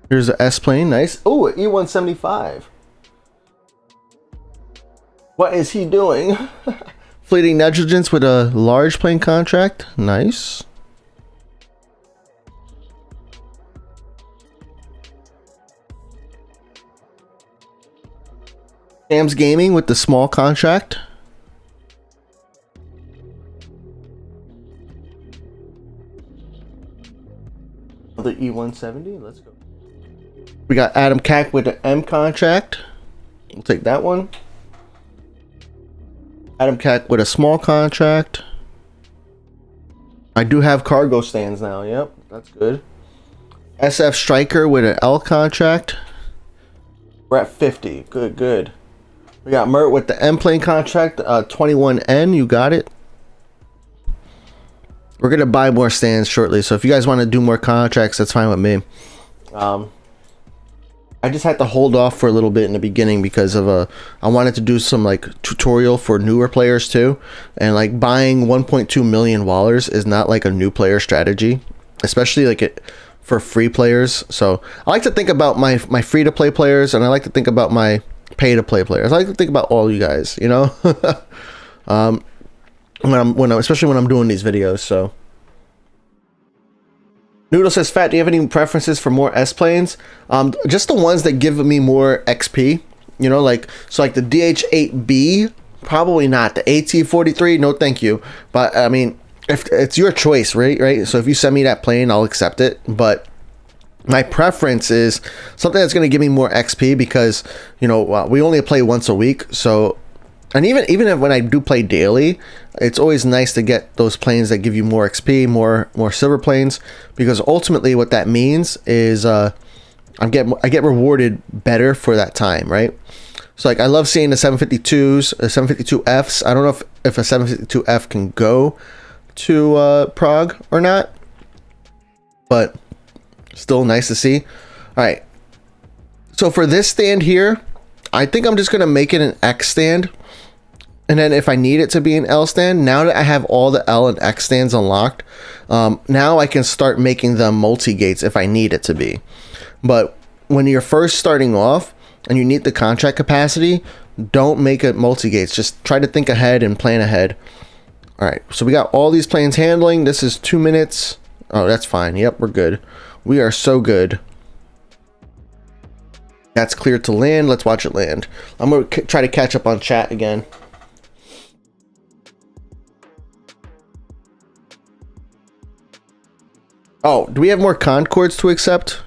here's the S-Plane. Nice. Oh, E175. What is he doing? Fleeting Negligence with a large plane contract. Nice. Sam's Gaming with the small contract. Another E170. Let's go. We got Adam Cack with the M contract. We'll take that one. Adam Cack with a small contract. I do have cargo stands now. Yep, that's good. SF Striker with an L contract. We're at 50. Good, good. We got Mert with the M plane contract. 21N. You got it. We're gonna buy more stands shortly, so if you guys want to do more contracts, that's fine with me. I just had to hold off for a little bit in the beginning because of I wanted to do some like tutorial for newer players too, and like buying 1.2 million wallers is not like a new player strategy, especially like for free players. So I like to think about my free to play players, and I like to think about my pay to play players. I like to think about all you guys, you know. Especially when I'm doing these videos. So Noodle says, Phat, do you have any preferences for more S planes? Just the ones that give me more XP, you know, like the DH-8B, probably not. The AT-43, no thank you. But I mean, if it's your choice, right? So if you send me that plane, I'll accept it. But my preference is something that's going to give me more XP, because, you know, we only play once a week. So, and even if when I do play daily, it's always nice to get those planes that give you more XP, more silver planes, because ultimately what that means is I get rewarded better for that time, right? So like I love seeing the 752s, 752Fs. I don't know if a 752F can go to Prague or not, but still nice to see. All right. So for this stand here, I think I'm just gonna make it an X stand, and then if I need it to be an L stand, now that I have all the L and X stands unlocked, now I can start making them multi-gates if I need it to be. But when you're first starting off and you need the contract capacity, don't make it multi-gates. Just try to think ahead and plan ahead. All right, so we got all these planes handling. This is 2 minutes. Oh, that's fine. Yep, we're good. We are so good. That's clear to land. Let's watch it land. I'm going to try to catch up on chat again. Oh, do we have more Concords to accept?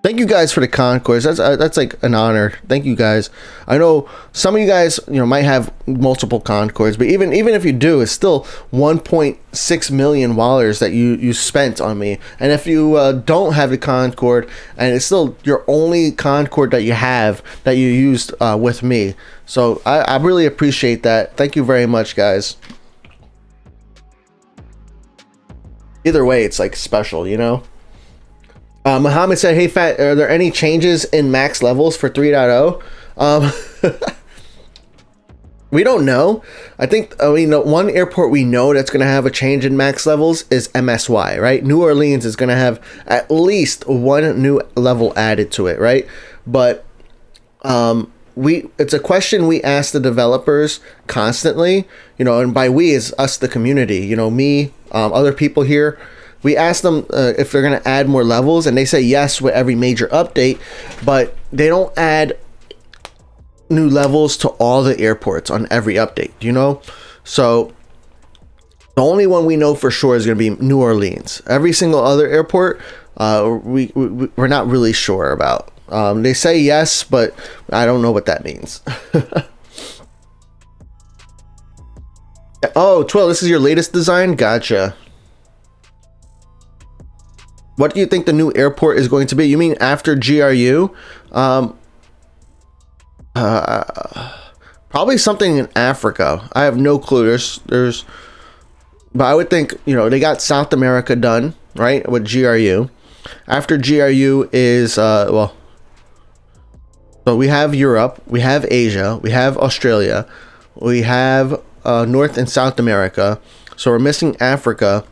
Thank you guys for the Concords. That's like an honor. Thank you guys. I know some of you guys, might have multiple Concords, but even if you do, it's still 1.6 million dollars that you spent on me. And if you don't have the Concord, and it's still your only Concord that you have that you used with me, so I really appreciate that. Thank you very much, guys. Either way, it's like special, Muhammad said, hey Phat, are there any changes in max levels for 3.0? We don't know. I think one airport we know that's going to have a change in max levels is MSY, right? New Orleans is going to have at least one new level added to it, right? But it's a question we ask the developers constantly, and by we is us, the community, me, other people here. We ask them if they're going to add more levels, and they say yes with every major update, but they don't add new levels to all the airports on every update, So the only one we know for sure is going to be New Orleans. Every single other airport, we're not really sure about. They say yes, but I don't know what that means. Oh, Twill, this is your latest design? Gotcha. What do you think the new airport is going to be? You mean after GRU? Probably something in Africa. I have no clue. There's, but I would think, they got South America done, right, with GRU. After GRU is, so we have Europe, we have Asia, we have Australia, we have North and South America. So we're missing Africa.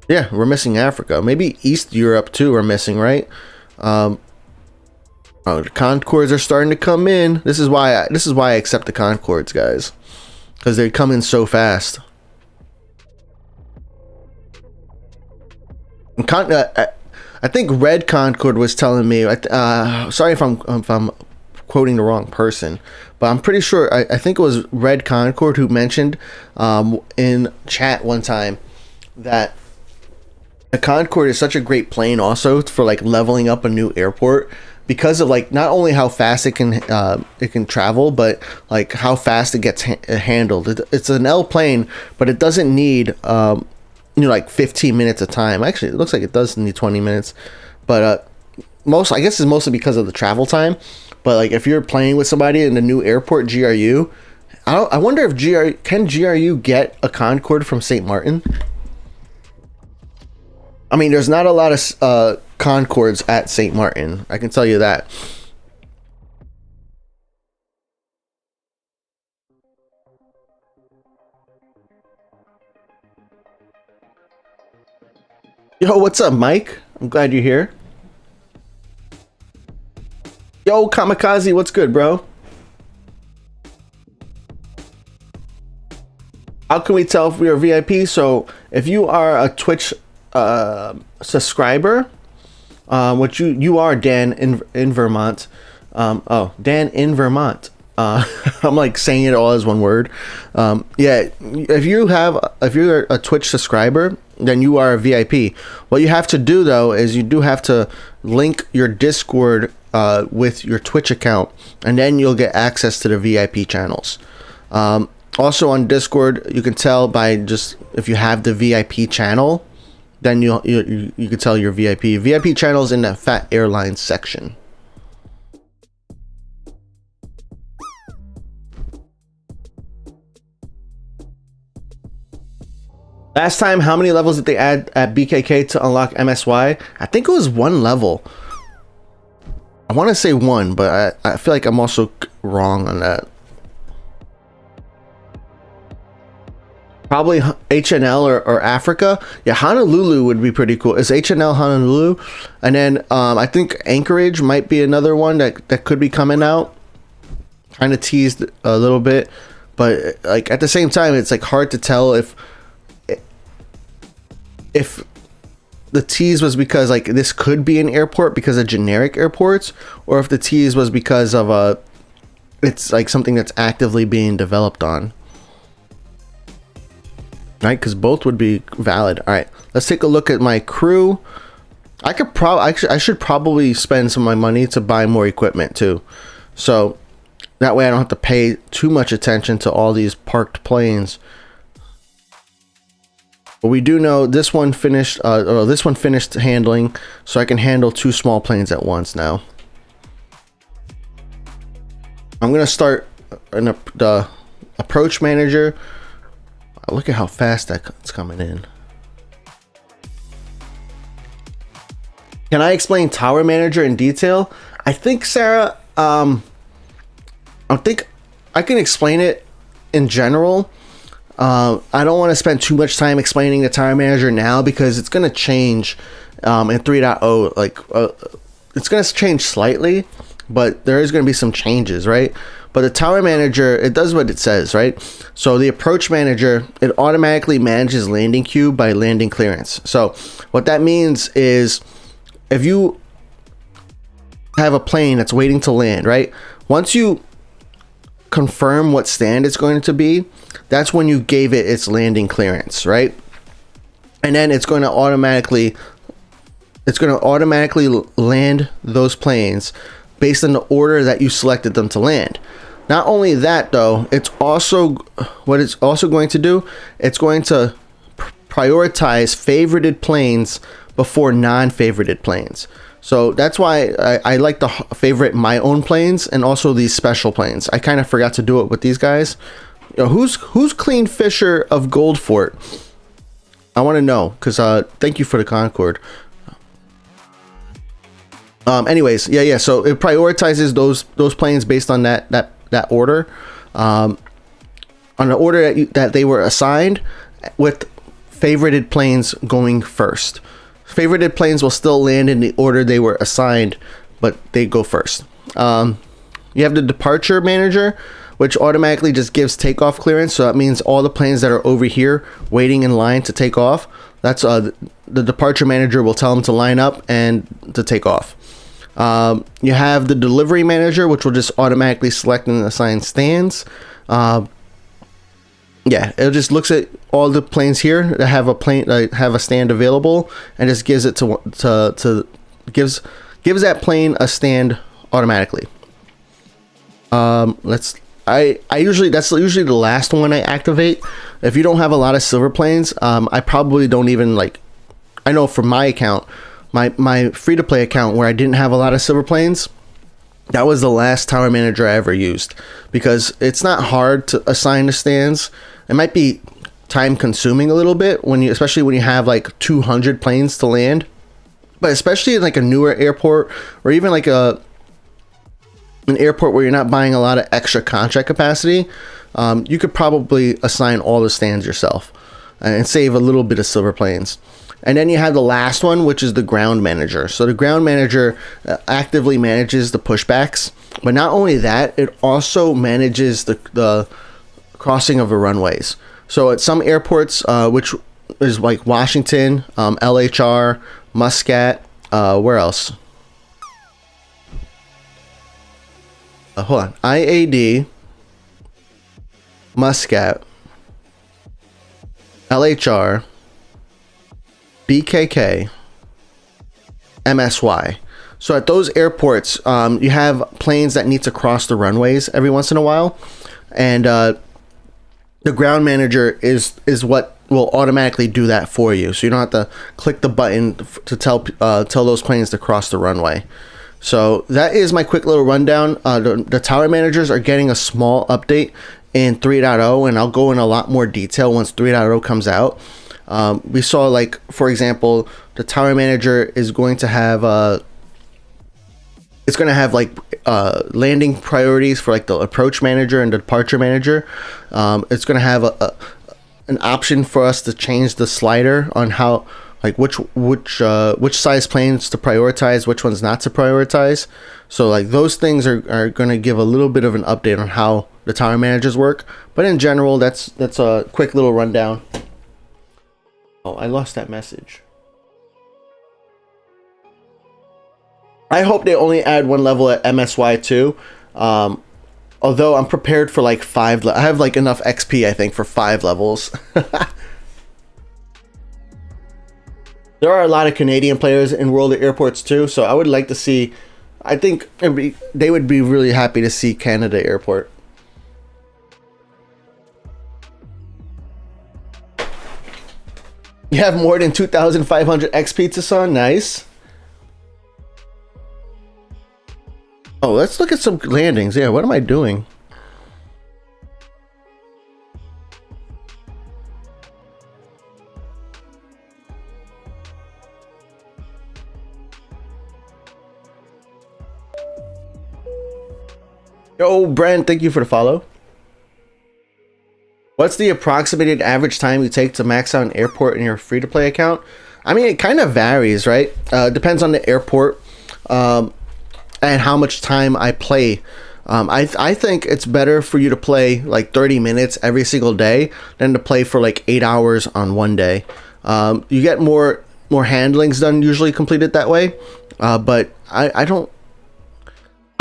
Yeah, we're missing Africa. Maybe East Europe too we're missing, right? Oh, the Concords are starting to come in. This is why I accept the Concords, guys, because they come in so fast. I think Red Concord was telling me. Sorry if I'm quoting the wrong person, but I'm pretty sure. I think it was Red Concord who mentioned in chat one time that the Concorde is such a great plane also for like leveling up a new airport, because of like not only how fast it can travel, but like how fast it gets handled. It's an L plane, but it doesn't need like 15 minutes of time. Actually, it looks like it does need 20 minutes, but I guess it's mostly because of the travel time. But like if you're playing with somebody in the new airport GRU, I wonder if GRU get a Concorde from St. Martin? I mean, there's not a lot of Concords at St. Martin. I can tell you that. Yo, what's up, Mike? I'm glad you're here. Yo, Kamikaze, what's good, bro? How can we tell if we are VIP? So if you are a Twitch subscriber, which you are, Dan in Vermont. Dan in Vermont. I'm like saying it all as one word. Yeah, if you're a Twitch subscriber, then you are a VIP. What you have to do though is you do have to link your Discord with your Twitch account, and then you'll get access to the VIP channels. Also on Discord, you can tell by just if you have the VIP channel, then you could tell your VIP channels in that Phat Airlines section. Last time, how many levels did they add at BKK to unlock MSY? I think it was 1 level. I want to say 1, but I feel like I'm also wrong on that. Probably HNL or Africa. Yeah, Honolulu would be pretty cool. Is HNL Honolulu? And then I think Anchorage might be another one that could be coming out. Kind of teased a little bit, but like at the same time, it's like hard to tell if the tease was because like this could be an airport because of generic airports, or if the tease was because of it's like something that's actively being developed on. Right, because both would be valid. All right, let's take a look at my crew. I should probably spend some of my money to buy more equipment too, so that way I don't have to pay too much attention to all these parked planes. But we do know this one finished, or this one finished handling, so I can handle 2 small planes at once now. I'm gonna start the approach manager. Look at how fast that's coming in. Can I explain tower manager in detail? I think, Sarah, I think I can explain it in general. I don't want to spend too much time explaining the tower manager now because it's going to change in 3.0. Like it's going to change slightly, but there is going to be some changes, right? But the tower manager, it does what it says, right? So the approach manager, it automatically manages landing queue by landing clearance. So what that means is if you have a plane that's waiting to land, right? Once you confirm what stand it's going to be, that's when you gave it its landing clearance, right? And then it's going to automatically land those planes based on the order that you selected them to land. Not only that though, it's also what it's also going to do, it's going to prioritize favorited planes before non-favorited planes. So that's why I like to favorite my own planes and also these special planes. I kind of forgot to do it with these guys. You know, who's Clean Fisher of Goldfort? I want to know, because thank you for the Concorde. Anyways, yeah. So it prioritizes those planes based on that order, on the order that they were assigned, with favorited planes going first. Favorited planes will still land in the order they were assigned, but they go first. You have the departure manager, which automatically just gives takeoff clearance. So that means all the planes that are over here waiting in line to take off, that's the departure manager will tell them to line up and to take off. You have the delivery manager, which will just automatically select and assign stands. Yeah, it just looks at all the planes here that have a stand available, and just gives it gives that plane a stand automatically. That's usually the last one I activate. If you don't have a lot of silver planes, I probably don't even I know for my account, my free-to-play account where I didn't have a lot of silver planes, that was the last tower manager I ever used, because it's not hard to assign the stands. It might be time consuming a little bit especially when you have 200 planes to land, but especially in a newer airport, or even an airport where you're not buying a lot of extra contract capacity, you could probably assign all the stands yourself and save a little bit of silver planes. And then you have the last one, which is the ground manager. So the ground manager actively manages the pushbacks, but not only that, it also manages the crossing of the runways. So at some airports, which is like Washington, LHR, Muscat, where else? Hold on. IAD, Muscat, LHR, BKK, MSY. So at those airports, you have planes that need to cross the runways every once in a while, and the ground manager is what will automatically do that for you, so you don't have to click the button to tell those planes to cross the runway. So that is my quick little rundown. The tower managers are getting a small update in 3.0, and I'll go in a lot more detail once 3.0 comes out. We saw, like, for example, the tower manager is going to have landing priorities for like the approach manager and the departure manager. It's going to have an option for us to change the slider on how, like, which size planes to prioritize, which ones not to prioritize. So like those things are going to give a little bit of an update on how the tower managers work. But in general, that's a quick little rundown. Oh, I lost that message. I hope they only add one level at MSY2. Although I'm prepared for like 5. I have like enough XP, I think, for 5 levels. There are a lot of Canadian players in World of Airports too, so I would like to see. I think they would be really happy to see Canada Airport. You have more than 2,500 XP to son. Nice. Oh, let's look at some landings. Yeah, what am I doing? Yo, Brent, thank you for the follow. What's the approximated average time you take to max out an airport in your free-to-play account? I mean, it kind of varies, right? Depends on the airport. And how much time I play. I think it's better for you to play like 30 minutes every single day than to play for like 8 hours on one day. You get more handlings done, usually completed that way. But I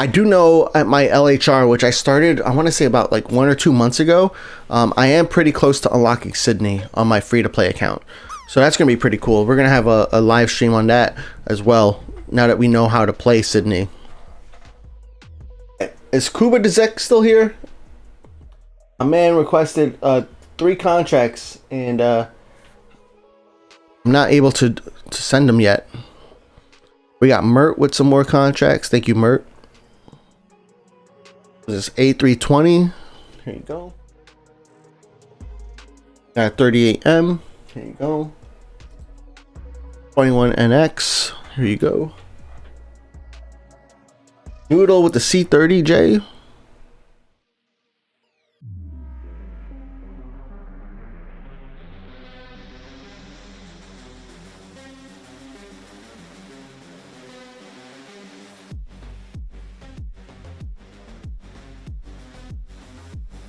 do know at my LHR, which I started, I want to say about like 1 or 2 months ago, I am pretty close to unlocking Sydney on my free-to-play account. So that's going to be pretty cool. We're going to have a live stream on that as well, now that we know how to play Sydney. Is Kuba Dezek still here? A man requested 3 contracts, and I'm not able to send them yet. We got Mert with some more contracts. Thank you, Mert. This is A320. Here you go. Got 38M. Here you go. 21NX. Here you go. Noodle with the C30J.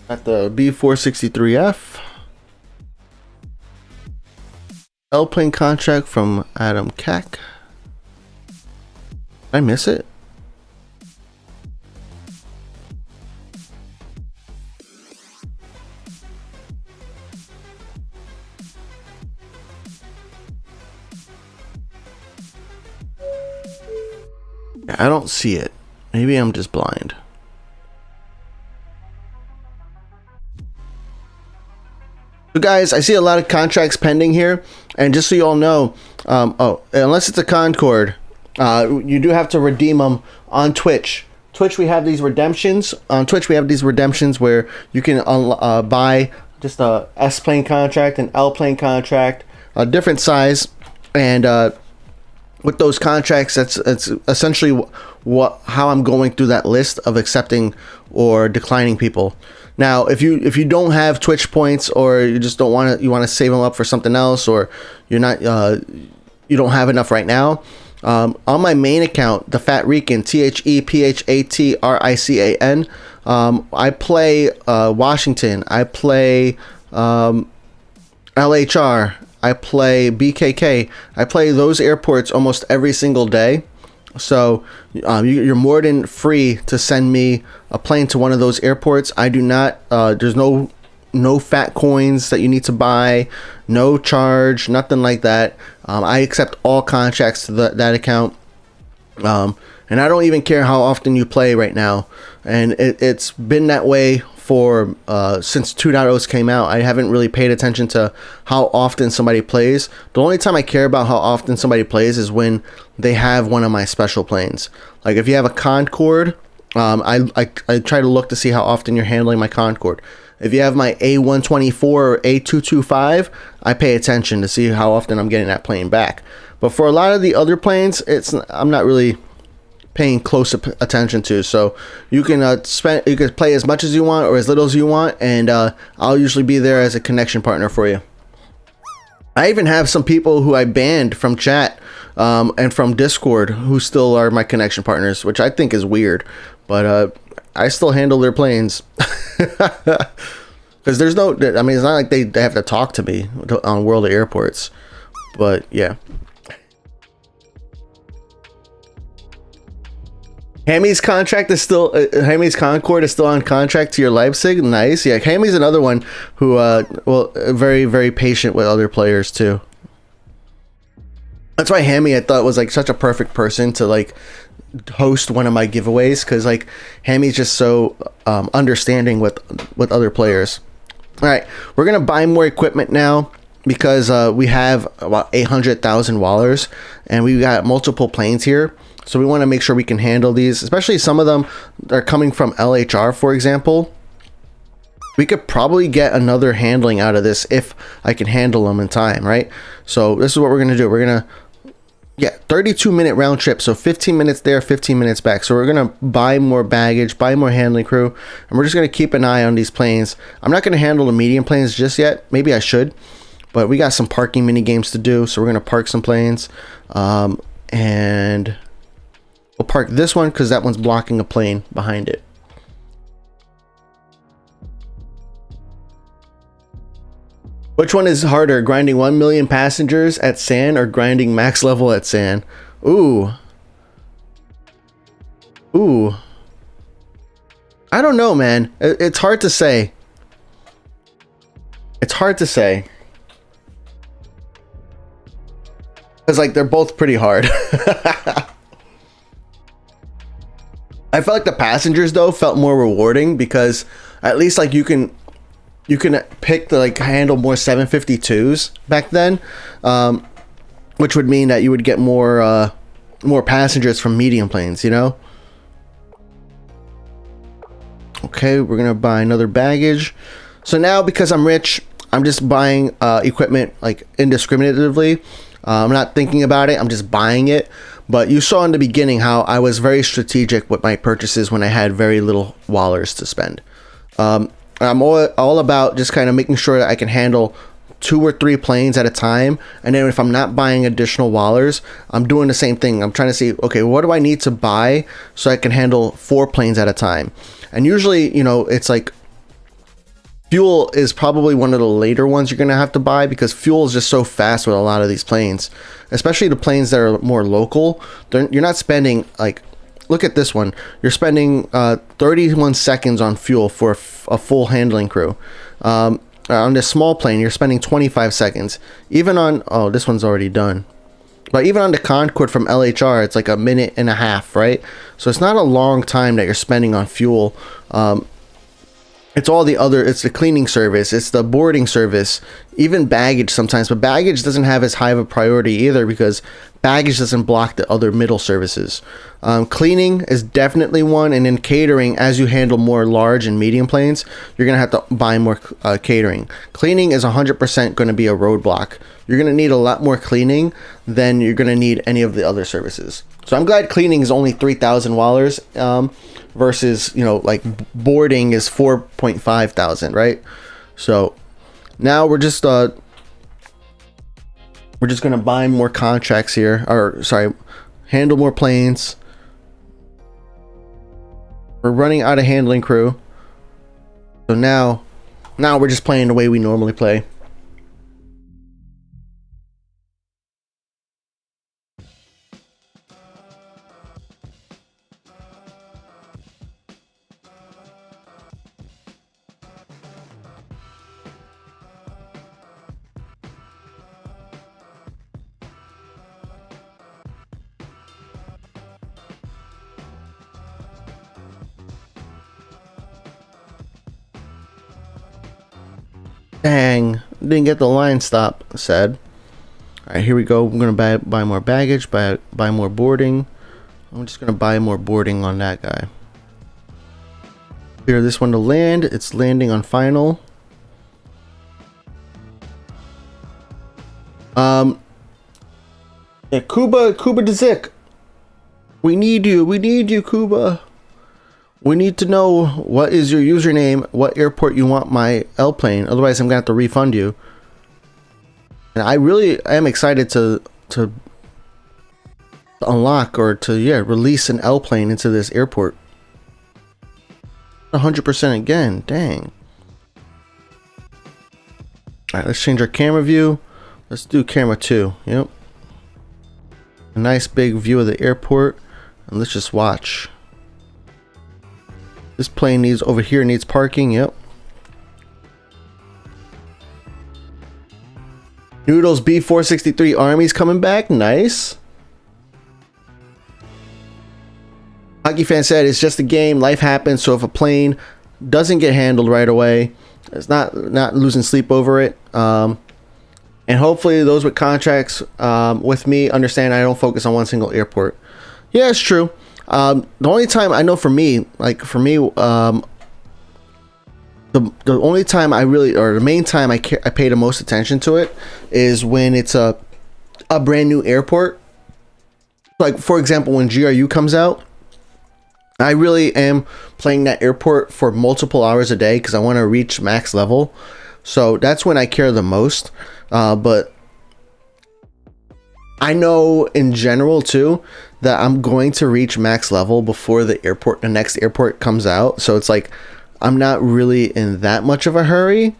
Got the B463F. L-plane contract from Adam Kak. Did I miss it? I don't see it. Maybe I'm just blind. So guys, I see a lot of contracts pending here, and just so you all know, unless it's a Concorde, you do have to redeem them on Twitch. Twitch, we have these redemptions. On Twitch, we have these redemptions where you can buy just a S-plane contract, an L-plane contract, a different size, and with those contracts, it's essentially how I'm going through that list of accepting or declining people. Now, if you don't have Twitch points, or you just don't want to, you want to save them up for something else, or you're not you don't have enough right now, on my main account, the Phat Rican, ThePhatRican, I play Washington, I play LHR, I play BKK. I play those airports almost every single day. So you're more than free to send me a plane to one of those airports. I do not, there's no fat coins that you need to buy, no charge, nothing like that. I accept all contracts to that account. And I don't even care how often you play right now. And it's been that way for since 2.0's came out. I haven't really paid attention to how often somebody plays. The only time I care about how often somebody plays is when they have one of my special planes. Like if you have a Concorde, I try to look to see how often you're handling my Concorde. If you have my A124 or A225, I pay attention to see how often I'm getting that plane back. But for a lot of the other planes, I'm not really paying close attention to. So you can you can play as much as you want or as little as you want, and I'll usually be there as a connection partner for you. I even have some people who I banned from chat and from Discord who still are my connection partners, which I think is weird, but I still handle their planes. Because there's no, I mean, it's not like they have to talk to me on World of Airports, but yeah. Hammy's contract is still, Hammy's Concorde is still on contract to your Leipzig. Nice. Yeah, Hammy's another one who, well, very, very patient with other players too. That's why Hammy, I thought, was like such a perfect person to like host one of my giveaways, because like Hammy's just so understanding with other players. All right, we're gonna buy more equipment now because we have about 800,000 wallers and we got multiple planes here, so we want to make sure we can handle these, especially some of them are coming from LHR, for example. We could probably get another handling out of this if I can handle them in time, right? So this is what we're gonna do. We're gonna 32-minute round trip, so 15 minutes there, 15 minutes back. So we're gonna buy more baggage, buy more handling crew, and we're just gonna keep an eye on these planes. I'm not gonna handle the medium planes just yet. Maybe I should, but we got some parking mini games to do, so we're gonna park some planes, and we'll park this one because that one's blocking a plane behind it. Which one is harder, grinding 1 million passengers at SAN or grinding max level at SAN? Ooh. Ooh. I don't know, man. It's hard to say. It's hard to say. Because, like, they're both pretty hard. I felt like the passengers, though, felt more rewarding because at least, like, you can pick the like handle more 752s back then, which would mean that you would get more passengers from medium planes, you know. Okay, we're gonna buy another baggage. So now, because I'm rich, I'm just buying equipment like indiscriminately. I'm not thinking about it, I'm just buying it. But you saw in the beginning how I was very strategic with my purchases when I had very little wallers to spend. I'm all about just kind of making sure that I can handle 2 or 3 planes at a time, and then if I'm not buying additional wallers, I'm doing the same thing. I'm trying to see, okay, what do I need to buy so I can handle 4 planes at a time? And usually, you know, it's like fuel is probably one of the later ones you're gonna have to buy, because fuel is just so fast with a lot of these planes, especially the planes that are more local. You're not spending like, look at this one. You're spending 31 seconds on fuel for a full handling crew. On this small plane, you're spending 25 seconds. Even on, oh, this one's already done. But even on the Concorde from LHR, it's like a minute and a half, right? So it's not a long time that you're spending on fuel. It's all the other, it's the cleaning service, it's the boarding service, even baggage sometimes. But baggage doesn't have as high of a priority either, because baggage doesn't block the other middle services. Cleaning is definitely one, and then catering. As you handle more large and medium planes, you're gonna have to buy more catering. Cleaning is 100% going to be a roadblock. You're gonna need a lot more cleaning than you're gonna need any of the other services. So I'm glad cleaning is only 3,000 wallers versus, you know, like boarding is 4.5 thousand, right? So now we're just gonna buy more contracts here, or sorry, handle more planes. We're running out of handling crew, so now we're just playing the way we normally play. Dang, didn't get the line stop. Sad. All right, here we go. I'm gonna buy more baggage, buy more boarding. I'm just gonna buy more boarding on that guy. Clear this one to land. It's landing on final. Yeah, Kuba Dzik. We need you, Kuba. We need to know what is your username, what airport you want my L plane. Otherwise, I'm gonna have to refund you. And I really am excited to unlock or to release an L plane into this airport. 100% again. Dang. All right, let's change our camera view. Let's do camera 2. Yep. A nice big view of the airport, and let's just watch. This plane needs parking. Yep. Noodles B463 Army's coming back. Nice. Hockey fan said it's just a game. Life happens. So if a plane doesn't get handled right away, it's not losing sleep over it. And hopefully those with contracts with me understand I don't focus on one single airport. Yeah, it's true. The only time I know for me, the only time I really, or the main time I pay the most attention to it is when it's a brand new airport. Like, for example, when GRU comes out, I really am playing that airport for multiple hours a day because I want to reach max level. So that's when I care the most. But I know in general too that I'm going to reach max level before the next airport comes out. So it's like I'm not really in that much of a hurry,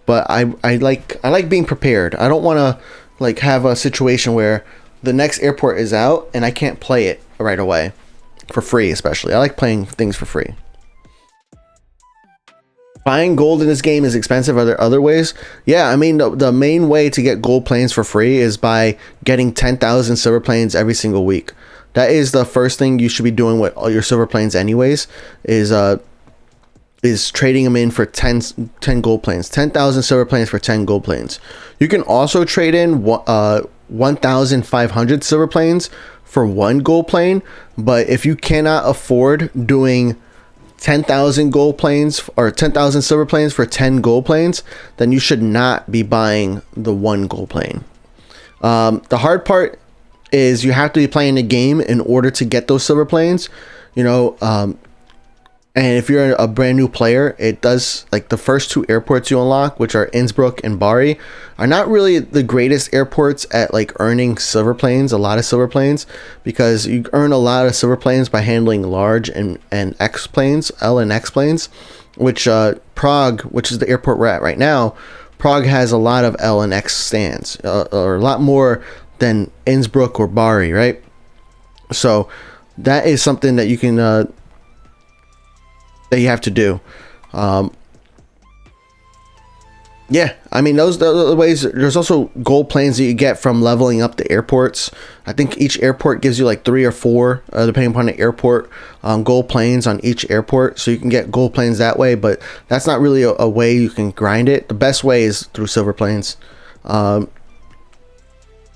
but I like being prepared. I don't want to like have a situation where the next airport is out and I can't play it right away for free. Especially I like playing things for free. Buying gold in this game is expensive. Are there other ways? Yeah, I mean, the main way to get gold planes for free is by getting 10,000 silver planes every single week. That is the first thing you should be doing with all your silver planes anyways, is trading them in for 10 gold planes. 10,000 silver planes for 10 gold planes. You can also trade in 1,500 silver planes for 1 gold plane, but if you cannot afford doing 10,000 gold planes or 10,000 silver planes for 10 gold planes, then you should not be buying the 1 gold plane. The hard part is you have to be playing the game in order to get those silver planes, and if you're a brand new player, it does, like, the first 2 airports you unlock, which are Innsbruck and BRI, are not really the greatest airports at like earning silver planes, a lot of silver planes, because you earn a lot of silver planes by handling large and X planes, L and X planes, which Prague, which is the airport we're at right now, Prague has a lot of L and X stands, or a lot more than Innsbruck or BRI, right? So that is something that you can that you have to do. Yeah, I mean, those are the ways. There's also gold planes that you get from leveling up the airports. I think each airport gives you like 3 or 4, depending upon the airport, gold planes on each airport. So you can get gold planes that way, but that's not really a way you can grind it. The best way is through silver planes. But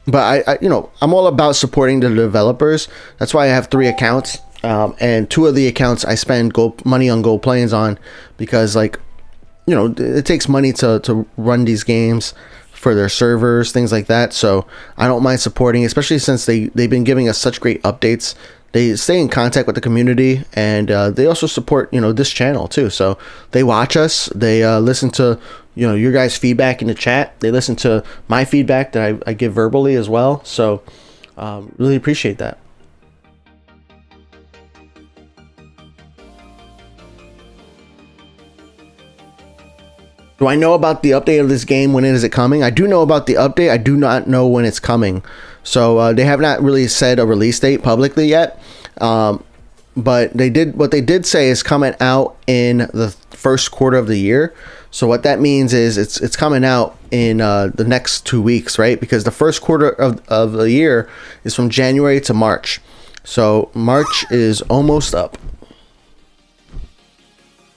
I'm all about supporting the developers. That's why I have 3 accounts. And 2 of the accounts I spend money on gold planes on, because it takes money to run these games for their servers, things like that. So I don't mind supporting, especially since they've been giving us such great updates. They stay in contact with the community, and they also support this channel too. So they watch us, they listen to your guys' feedback in the chat, they listen to my feedback that I give verbally as well. So really appreciate that. Do I know about the update of this game? When is it coming? I do know about the update. I do not know when it's coming. So they have not really said a release date publicly yet. But what they did say is coming out in the first quarter of the year. So what that means is it's coming out in the next 2 weeks, right? Because the first quarter of the year is from January to March. So March is almost up.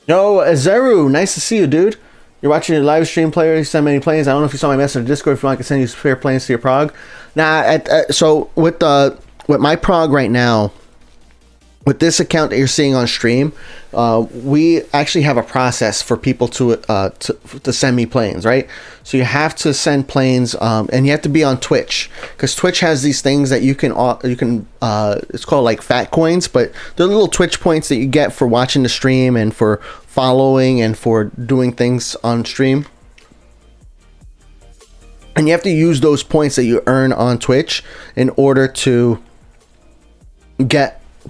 Yo, Azeru, nice to see you, dude. You're watching a live stream player. You send many planes. I don't know if you saw my message on Discord. If you want, I can send you spare planes to your Prague. Now, so with my Prague right now, with this account that you're seeing on stream, we actually have a process for people to send me planes, right? So you have to send planes, and you have to be on Twitch, because Twitch has these things that you can it's called like Phat coins, but they're little Twitch points that you get for watching the stream and for following and for doing things on stream. And you have to use those points that you earn on Twitch in order to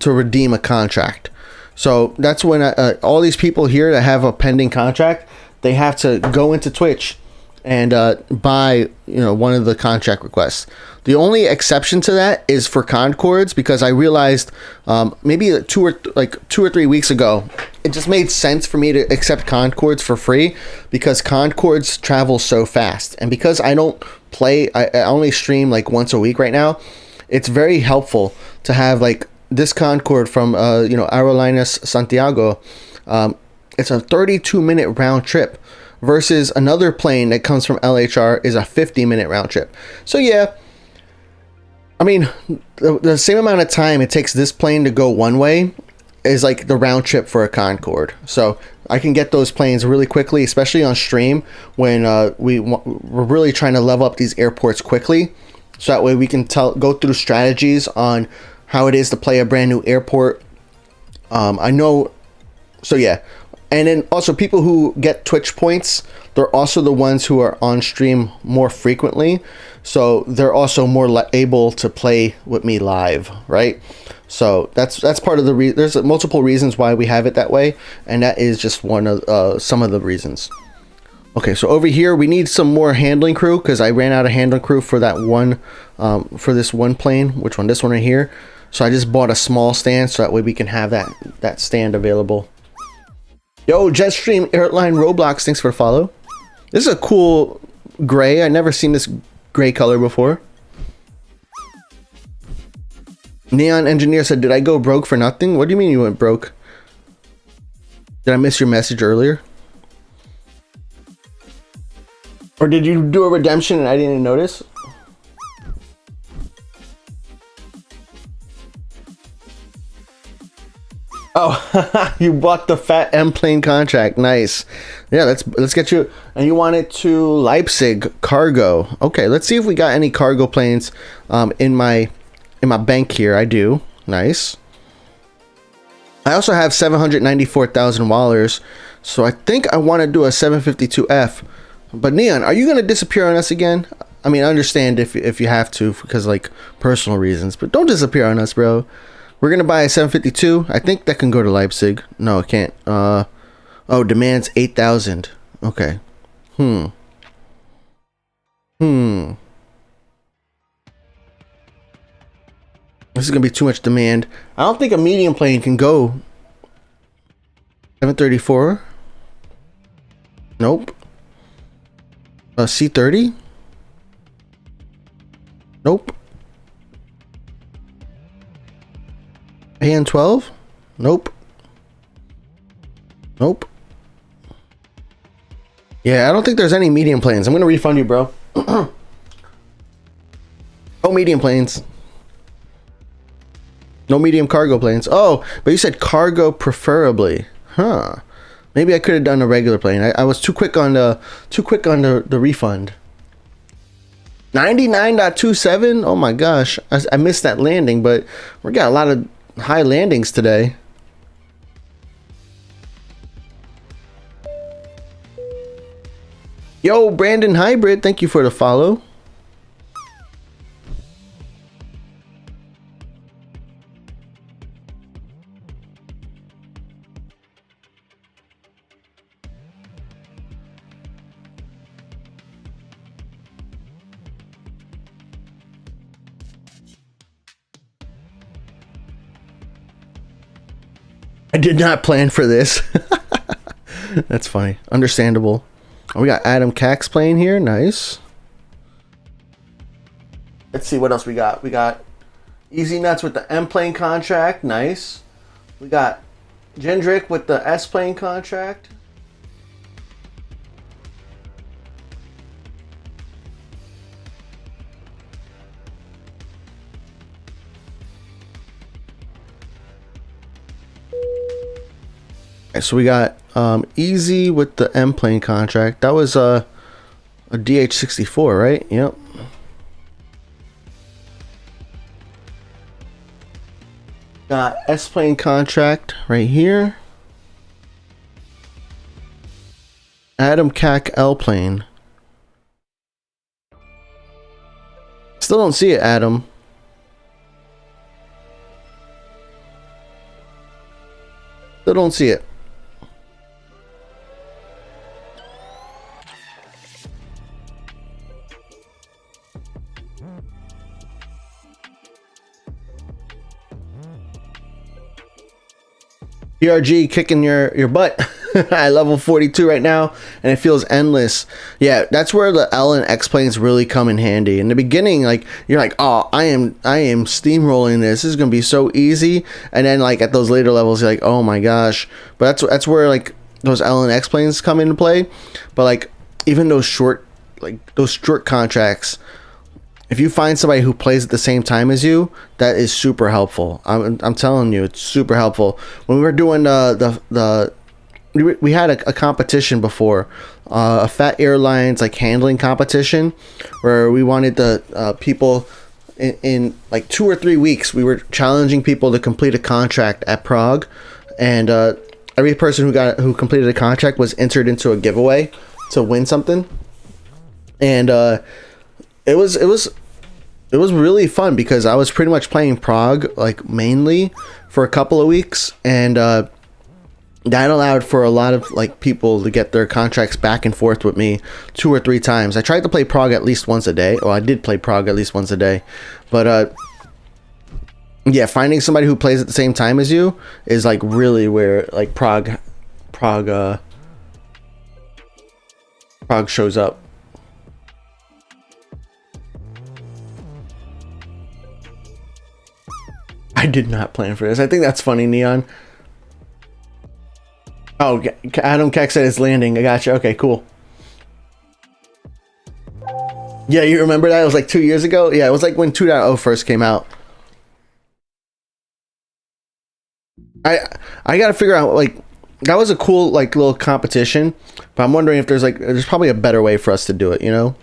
redeem a contract. So that's when all these people here that have a pending contract, they have to go into Twitch and buy, one of the contract requests. The only exception to that is for Concords, because I realized maybe 2 or 3 weeks ago, it just made sense for me to accept Concords for free, because Concords travel so fast, and because I don't play, I only stream like once a week right now. It's very helpful to have like this Concorde from Airlines Santiago. It's a 32-minute round trip versus another plane that comes from LHR is a 50-minute round trip. So yeah, I mean, the same amount of time it takes this plane to go one way is like the round trip for a Concorde. So I can get those planes really quickly, especially on stream when we're really trying to level up these airports quickly. So that way we can go through strategies on how it is to play a brand new airport. I know. So yeah. And then also people who get Twitch points, they're also the ones who are on stream more frequently. So they're also more able to play with me live, right? So that's part of the there's multiple reasons why we have it that way, and that is just one of some of the reasons. Okay, so over here we need some more handling crew, because I ran out of handling crew for that one for this one plane. Which one? This one right here. So I just bought a small stand so that way we can have that stand available. Yo, Jetstream Airline Roblox, thanks for the follow. This is a cool gray. I never seen this gray color before. Neon Engineer said, did I go broke for nothing? What do you mean you went broke? Did I miss your message earlier? Or did you do a redemption and I didn't notice? Oh, you bought the Phat M plane contract. Nice. Yeah, let's get you. And you want it to Leipzig cargo. Okay, let's see if we got any cargo planes in my bank here. I do. Nice. I also have 794,000 wallers, so I think I want to do a 752F. But Neon, are you gonna disappear on us again? I mean, I understand if you have to because like personal reasons, but don't disappear on us, bro. We're gonna buy a 752. I think that can go to Leipzig. No, it can't. Oh, demands 8,000. Okay. This is gonna be too much demand. I don't think a medium plane can go 734. Nope. C30. Nope. AN12? Nope. Nope. Yeah, I don't think there's any medium planes. I'm gonna refund you, bro. Oh, medium planes. No medium cargo planes. Oh, but you said cargo preferably. Huh. Maybe I could have done a regular plane. I was too quick on the refund. 99.27. Oh my gosh. I missed that landing, but we got a lot of high landings today. Yo, Brandon Hybrid, thank you for the follow. I did not plan for this. That's funny. Understandable. Oh, we got Adam Cax playing here. Nice. Let's see what else we got. We got Easy Nuts with the M plane contract. Nice. We got Jendrick with the S plane contract. So we got easy with the M plane contract. That was a DH64, right? Yep. Got S plane contract right here. Adam CAC L plane. Still don't see it, Adam. Still don't see it. PRG kicking your butt at level 42 right now, and it feels endless. Yeah, that's where the L and X planes really come in handy. In the beginning, like you're like, oh, I am steamrolling this. This is gonna be so easy. And then like at those later levels, you're like, oh my gosh. But that's where like those L and X planes come into play. But like even those short contracts, if you find somebody who plays at the same time as you, that is super helpful. I'm telling you, it's super helpful. When we were doing we had a competition before, a Phat Airlines like handling competition, where we wanted the people in like 2 or 3 weeks. We were challenging people to complete a contract at Prague, and every person who completed a contract was entered into a giveaway to win something. And it was really fun because I was pretty much playing Prague like mainly for a couple of weeks, and that allowed for a lot of like people to get their contracts back and forth with me 2 or 3 times. I tried to play Prague at least once a day. Well, I did play Prague at least once a day, but yeah, finding somebody who plays at the same time as you is like really where like Prague shows up. I did not plan for this. I think that's funny, Neon. Oh, Adam Keck said it's landing. I gotcha. Okay, cool. Yeah, you remember that? It was like 2 years ago. Yeah, it was like when 2.0 first came out. I gotta figure out, like, that was a cool like little competition, but I'm wondering if there's probably a better way for us to do it, you know?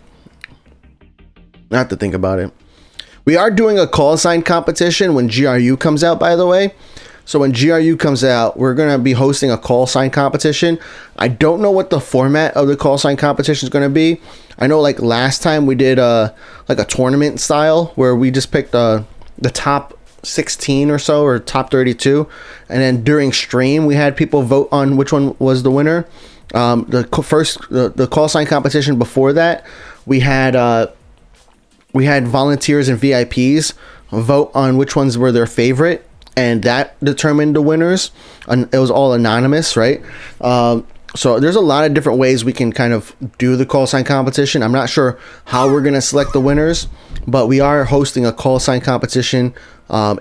I have to think about it. We are doing a call sign competition when GRU comes out, by the way. So when GRU comes out, we're going to be hosting a call sign competition. I don't know what the format of the call sign competition is going to be. I know like last time we did like a tournament style where we just picked the top 16 or so, or top 32. And then during stream, we had people vote on which one was the winner. The call sign competition before that, we had volunteers and VIPs vote on which ones were their favorite, and that determined the winners. And it was all anonymous, right? So there's a lot of different ways we can kind of do the call sign competition. I'm not sure how we're going to select the winners, but we are hosting a call sign competition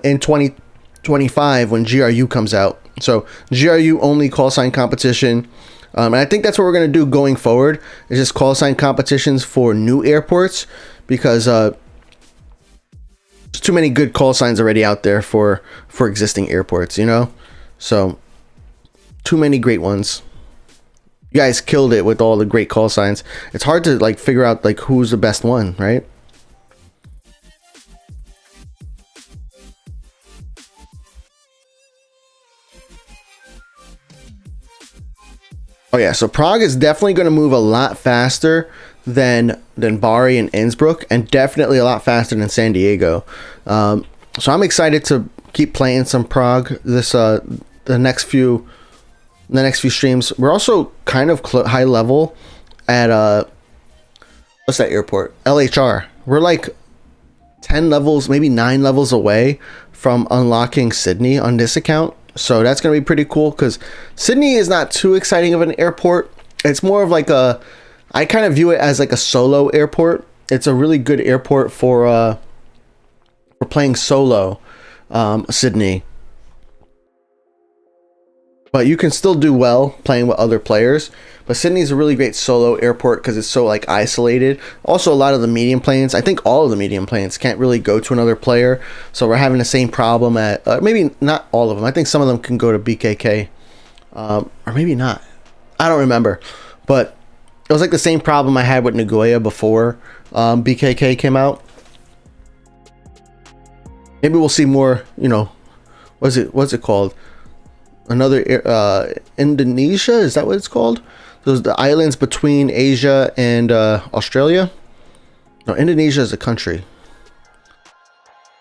in 2025 when GRU comes out. So GRU only call sign competition. And I think that's what we're going to do going forward, is just call sign competitions for new airports, because there's too many good call signs already out there for existing airports, you know? So too many great ones. You guys killed it with all the great call signs. It's hard to like figure out like who's the best one, right? Oh yeah, so Prague is definitely going to move a lot faster than Bari and Innsbruck, and definitely a lot faster than San Diego. So I'm excited to keep playing some Prague this the next few streams. We're also kind of high level at what's that airport? LHR. We're like 10 levels, maybe 9 levels away from unlocking Sydney on this account. So that's going to be pretty cool, because Sydney is not too exciting of an airport. It's more of like I kind of view it as like a solo airport. It's a really good airport for playing solo, Sydney. But you can still do well playing with other players. But Sydney is a really great solo airport because it's so like isolated. Also, a lot of the medium planes, I think all of the medium planes can't really go to another player. So we're having the same problem at maybe not all of them. I think some of them can go to BKK or maybe not. I don't remember, but it was like the same problem I had with Nagoya before BKK came out. Maybe we'll see more. You know, what's it called? Another Indonesia, is that what it's called? Those the islands between Asia and Australia. No, Indonesia is a country.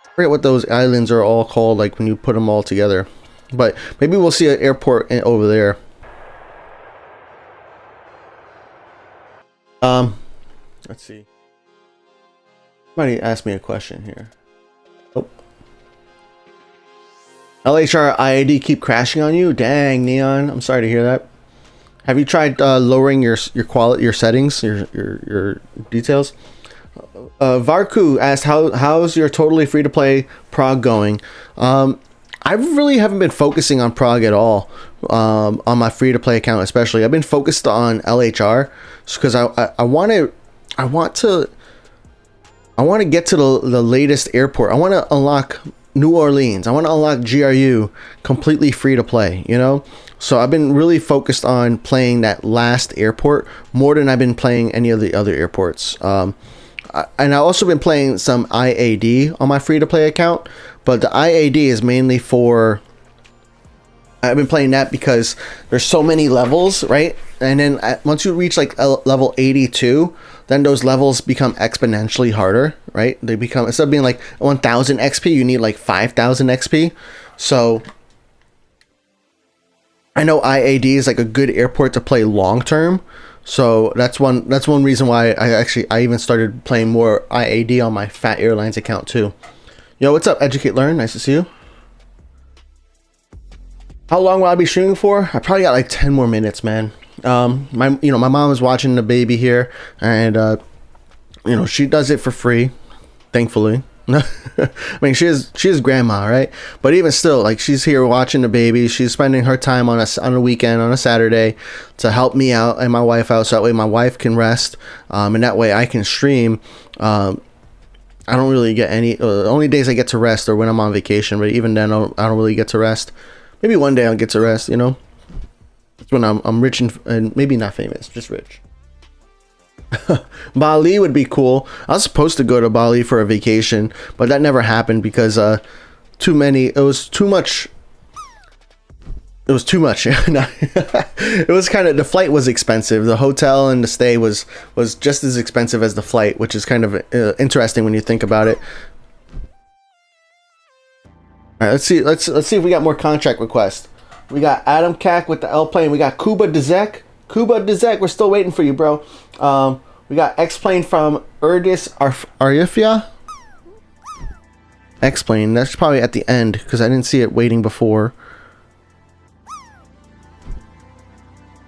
I forget what those islands are all called, like when you put them all together. But maybe we'll see an airport over there. Let's see. Somebody asked me a question here. Oh. LHR IAD keep crashing on you? Dang, Neon. I'm sorry to hear that. Have you tried lowering your quality, your settings, your details? Varku asked, how's your totally free to play Prague going? I really haven't been focusing on Prague at all, on my free to play account especially. I've been focused on LHR because I want to get to the latest airport. I want to unlock New Orleans. I want to unlock GRU completely free to play, you know? So I've been really focused on playing that last airport more than I've been playing any of the other airports. And I've also been playing some IAD on my free to play account, but the IAD is mainly for, I've been playing that because there's so many levels, right? And then once you reach like level 82, then those levels become exponentially harder, right? They become, instead of being like 1000 XP, you need like 5000 XP. So I know IAD is like a good airport to play long term. So that's one reason why I even started playing more IAD on my Phat Airlines account too. Yo, what's up, Educate Learn? Nice to see you. How long will I be streaming for? I probably got like 10 more minutes, man. My mom is watching the baby here, and she does it for free, thankfully. I mean, she is grandma, right? But even still, like, she's here watching the baby. She's spending her time on a weekend, on a Saturday, to help me out and my wife out, so that way my wife can rest, and that way I can stream. I don't really get any. The only days I get to rest are when I'm on vacation, but even then, I don't really get to rest. Maybe one day I'll get to rest. You know, that's when I'm rich and maybe not famous, just rich. Bali would be cool. I was supposed to go to Bali for a vacation, but that never happened because it was too much. It was too much. It was kind of, the flight was expensive. The hotel and the stay was just as expensive as the flight, which is kind of interesting when you think about it. All right, let's see if we got more contract requests. We got Adam Cack with the L plane. We got Kuba Dezek. We're still waiting for you, bro. We got X-Plane from Erdis Arifia. X-Plane, that's probably at the end because I didn't see it waiting before.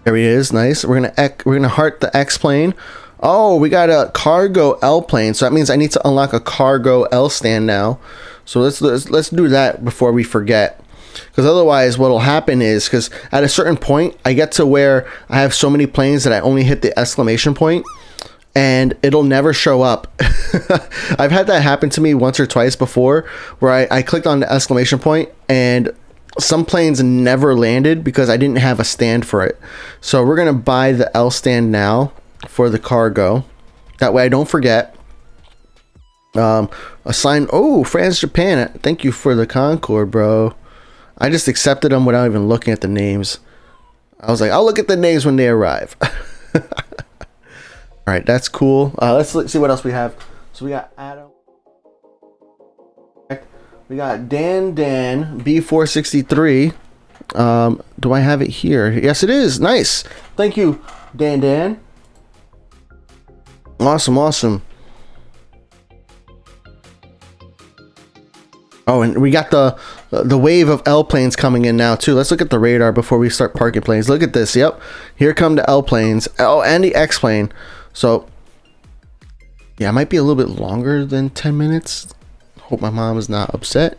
There he is, nice. We're gonna heart the X-Plane. Oh, we got a cargo L plane, so that means I need to unlock a cargo L stand now. So let's do that before we forget. Because otherwise what will happen is, because at a certain point I get to where I have so many planes that I only hit the exclamation point and it'll never show up. I've had that happen to me once or twice before, where I clicked on the exclamation point and some planes never landed because I didn't have a stand for it. So we're gonna buy the L stand now for the cargo, that way I don't forget. Assign, oh, France Japan, thank you for the Concorde, bro. I just accepted them without even looking at the names. I was like, I'll look at the names when they arrive. All right, that's cool. Let's see what else we have. So we got Adam. We got Dan B463. Do I have it here? Yes, it is. Nice. Thank you, Dan. Awesome. Oh, and we got the wave of L planes coming in now too. Let's look at the radar before we start parking planes. Look at this. Yep, here come the L planes. Oh, and the X plane. So yeah, it might be a little bit longer than 10 minutes. Hope my mom is not upset.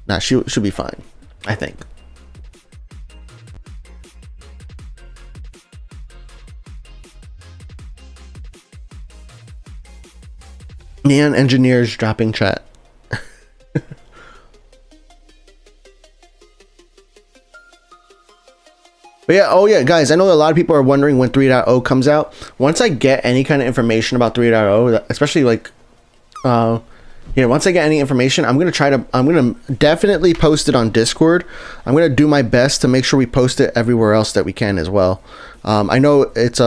Nah, she should be fine, I think. Neon engineers dropping chat. But yeah, oh yeah, guys, I know a lot of people are wondering when 3.0 comes out. Once I get any kind of information about 3.0, especially like, once I get any information, I'm gonna definitely post it on Discord. I'm gonna do my best to make sure we post it everywhere else that we can as well. I know it's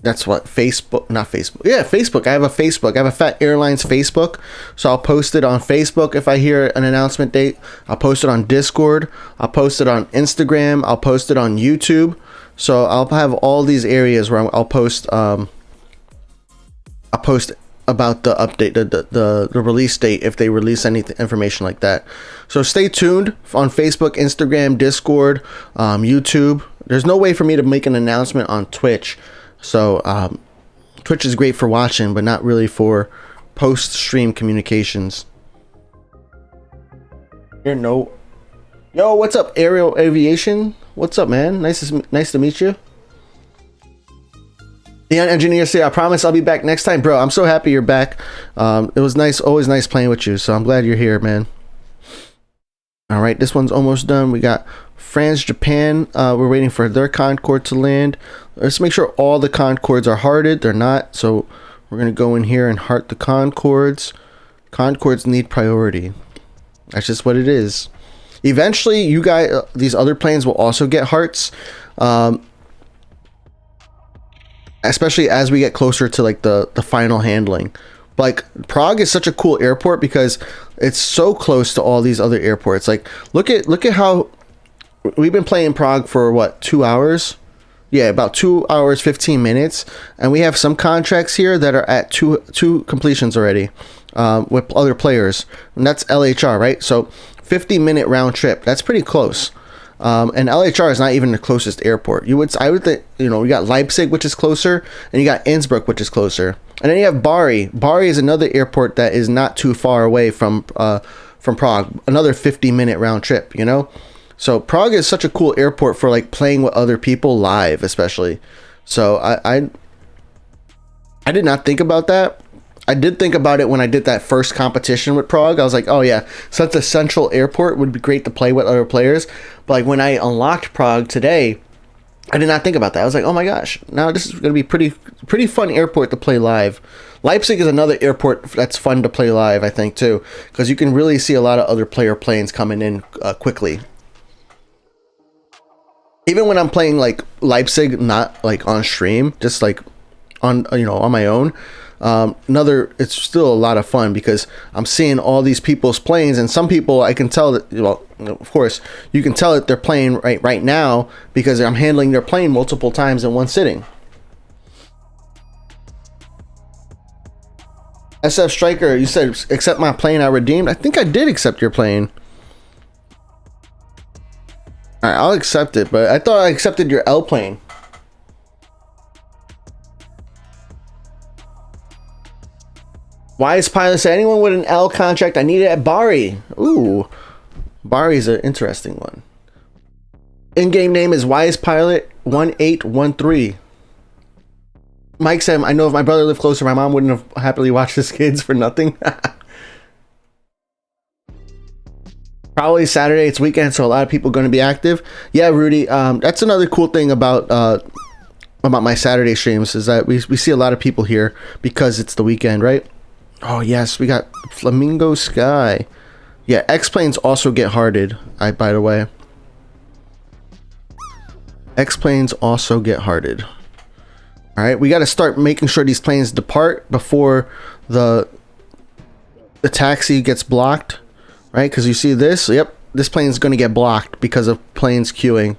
that's what Facebook, not Facebook. Yeah, Facebook. I have a Facebook. I have a Phat Airlines Facebook. So I'll post it on Facebook if I hear an announcement date. I'll post it on Discord. I'll post it on Instagram. I'll post it on YouTube. So I'll have all these areas where I'll post about the update, the release date, if they release any information like that. So stay tuned on Facebook, Instagram, Discord, YouTube. There's no way for me to make an announcement on Twitch. So Twitch is great for watching, but not really for post-stream communications. Yo, what's up, Aerial Aviation? What's up, man? Nice to meet you. The engineer say, I promise I'll be back next time. Bro, I'm so happy you're back. It was nice, always nice playing with you, so I'm glad you're here, man. All right, this one's almost done. We got France, Japan. We're waiting for their Concorde to land. Let's make sure all the Concordes are hearted. They're not, so we're going to go in here and heart the Concordes. Concordes need priority. That's just what it is. Eventually, you guys, these other planes will also get hearts. Especially as we get closer to like the final handling. Like Prague is such a cool airport because it's so close to all these other airports. Like look at how we've been playing Prague for what, 2 hours? Yeah, about 2 hours 15 minutes, and we have some contracts here that are at two completions already with other players, and that's LHR, right? So 50-minute round trip. That's pretty close. And LHR is not even the closest airport. I would think, we got Leipzig, which is closer, and you got Innsbruck, which is closer, and then you have Bari. Bari is another airport that is not too far away from Prague. Another 50-minute round trip. So Prague is such a cool airport for like playing with other people live, especially. So I did not think about that. I did think about it when I did that first competition with Prague. I was like, oh yeah, such a central airport would be great to play with other players. But like when I unlocked Prague today, I did not think about that. I was like, oh my gosh, now this is going to be pretty fun airport to play live. Leipzig is another airport that's fun to play live, I think, too, because you can really see a lot of other player planes coming in quickly. Even when I'm playing like Leipzig, not like on stream, just like on my own. It's still a lot of fun because I'm seeing all these people's planes, and some people I can tell that, of course you can tell that they're playing right now because I'm handling their plane multiple times in one sitting. SF Striker, you said accept my plane I redeemed. I think I did accept your plane. Alright, I'll accept it, but I thought I accepted your L plane. Wise Pilot said, anyone with an L contract, I need it at Bari. Ooh, Bari is an interesting one. In-game name is Wise Pilot 1813. Mike said, I know if my brother lived closer, my mom wouldn't have happily watched his kids for nothing. Probably Saturday, it's weekend, so a lot of people are going to be active. Yeah, Rudy, that's another cool thing about my Saturday streams is that we see a lot of people here because it's the weekend, right? Oh yes, we got Flamingo Sky. Yeah, X-planes also get hearted, by the way. X-planes also get hearted. Alright, we got to start making sure these planes depart before the taxi gets blocked. Right, because you see this? Yep, this plane is going to get blocked because of planes queuing.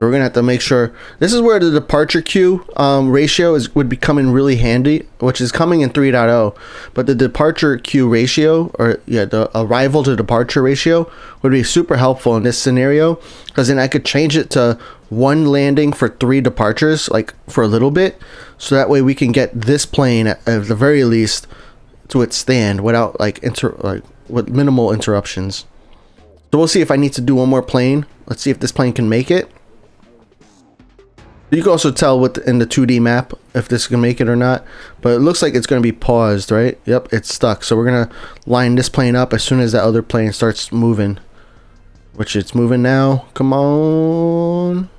We're going to have to make sure. This is where the departure queue ratio would be coming really handy, which is coming in 3.0. But the departure queue ratio, or yeah, the arrival to departure ratio would be super helpful in this scenario, because then I could change it to 1 landing for 3 departures, like for a little bit, so that way we can get this plane at the very least to its stand without with minimal interruptions. So we'll see if I need to do one more plane. Let's see if this plane can make it. You can also tell in the 2D map if this can make it or not, but it looks like it's going to be paused, right? Yep, it's stuck. So we're going to line this plane up as soon as that other plane starts moving. which it's moving now. Come on.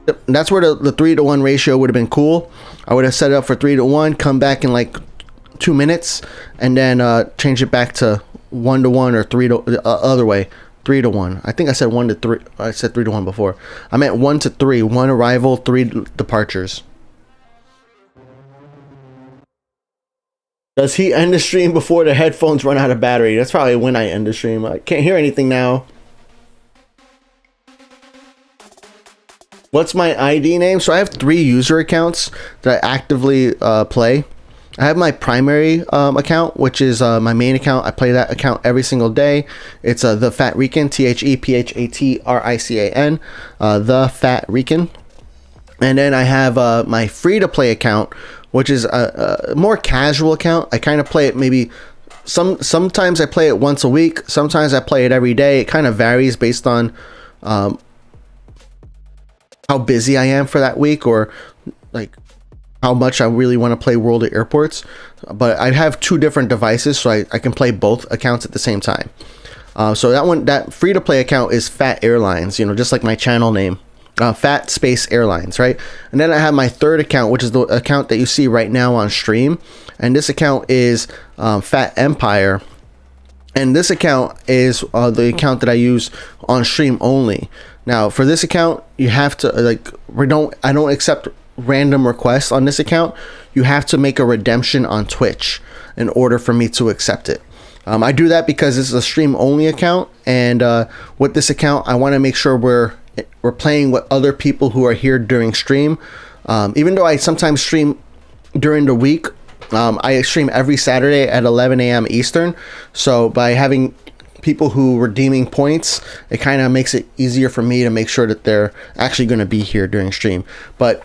Yep, that's where the 3-to-1 ratio would have been cool. I would have set it up for 3-to-1, come back in like 2 minutes, and then change it back to 1-to-1 or 3 to other way, 3-to-1. I think I said 1-to-3. I said 3-to-1 before. I meant 1-to-3. 1 arrival, 3 departures. Does he end the stream before the headphones run out of battery? That's probably when I end the stream. I can't hear anything now. What's my ID name? So I have 3 user accounts that I actively play. I have my primary account, which is my main account. I play that account every single day. It's the Phat Rican, THEPHATRICAN, the Phat Rican. And then I have my free-to-play account, which is a more casual account. I kind of play it maybe sometimes I play it once a week. Sometimes I play it every day. It kind of varies based on how busy I am for that week, or like how much I really want to play World of Airports. But I have 2 different devices, so I can play both accounts at the same time. So that free-to-play account is Phat Airlines, just like my channel name. Phat Space Airlines, right? And then I have my third account, which is the account that you see right now on stream. And this account is Phat Empire. And this account is the account that I use on stream only. Now, for this account, you have to I don't accept random requests on this account. You have to make a redemption on Twitch in order for me to accept it. I do that because this is a stream only account, and with this account, I want to make sure we're playing with other people who are here during stream. Even though I sometimes stream during the week, I stream every Saturday at 11 a.m. Eastern. So by having people who redeeming points, it kind of makes it easier for me to make sure that they're actually going to be here during stream. But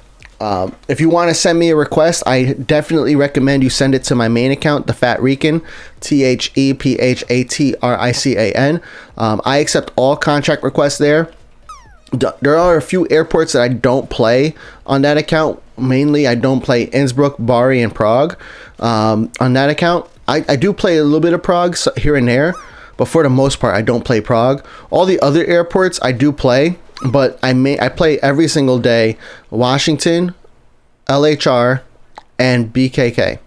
if you want to send me a request, I definitely recommend you send it to my main account, the Phat Rican, THEPHATRICAN. I accept all contract requests there. There are a few airports that I don't play on that account. Mainly, I don't play Innsbruck, Bari, and Prague on that account. I do play a little bit of Prague here and there, but for the most part, I don't play Prague. All the other airports I do play, but I play every single day Washington, LHR, and BKK.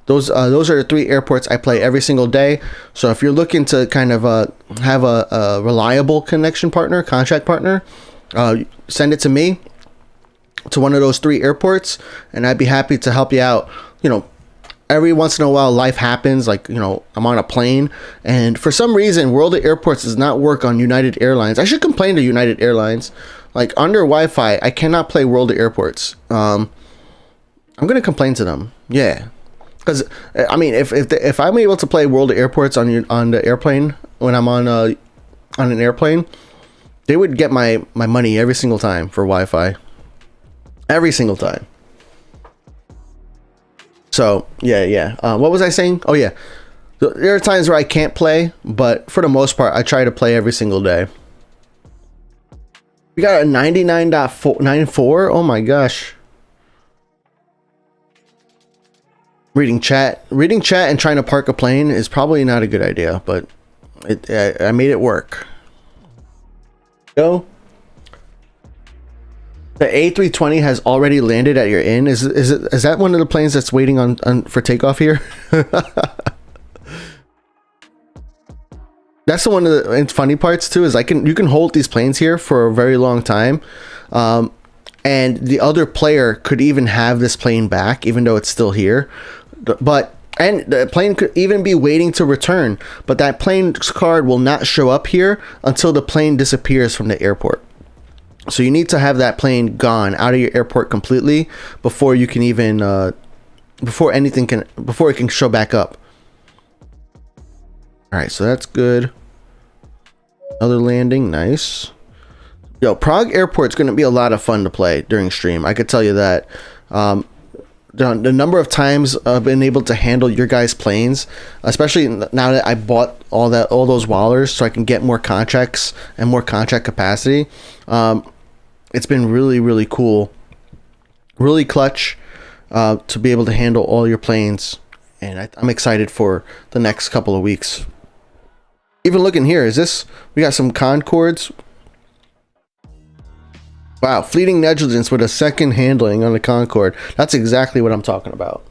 Those are the 3 airports I play every single day. So if you're looking to kind of have a reliable connection partner, contract partner, send it to me, to one of those 3 airports, and I'd be happy to help you out. Every once in a while life happens, like I'm on a plane, and for some reason World of Airports does not work on United Airlines. I should complain to United Airlines. Like, under Wi-Fi I cannot play World of Airports. I'm gonna complain to them. Yeah, because I mean, if I'm able to play World of Airports on the airplane when I'm on an airplane, they would get my money every single time for Wi-Fi. Every single time. So yeah. What was I saying? Oh yeah, there are times where I can't play, but for the most part, I try to play every single day. We got a 99.94. Oh my gosh. Reading chat and trying to park a plane is probably not a good idea, but I made it work. Go. The A320 has already landed at your inn. Is that one of the planes that's waiting on for takeoff here? That's the one of the funny parts too, is you can hold these planes here for a very long time, and the other player could even have this plane back even though it's still here, and the plane could even be waiting to return, but that plane's card will not show up here until the plane disappears from the airport. So you need to have that plane gone out of your airport completely before you can even before it can show back up. All right, so that's good. Another landing, nice. Yo, Prague Airport's going to be a lot of fun to play during stream. I could tell you that. The number of times I've been able to handle your guys' planes, especially now that I bought all those Wallers, so I can get more contracts and more contract capacity. It's been really, really cool, really clutch to be able to handle all your planes, and I'm excited for the next couple of weeks. Even looking here, is this, we got some Concords. Wow, fleeting negligence with a second handling on the Concorde. That's exactly what I'm talking about.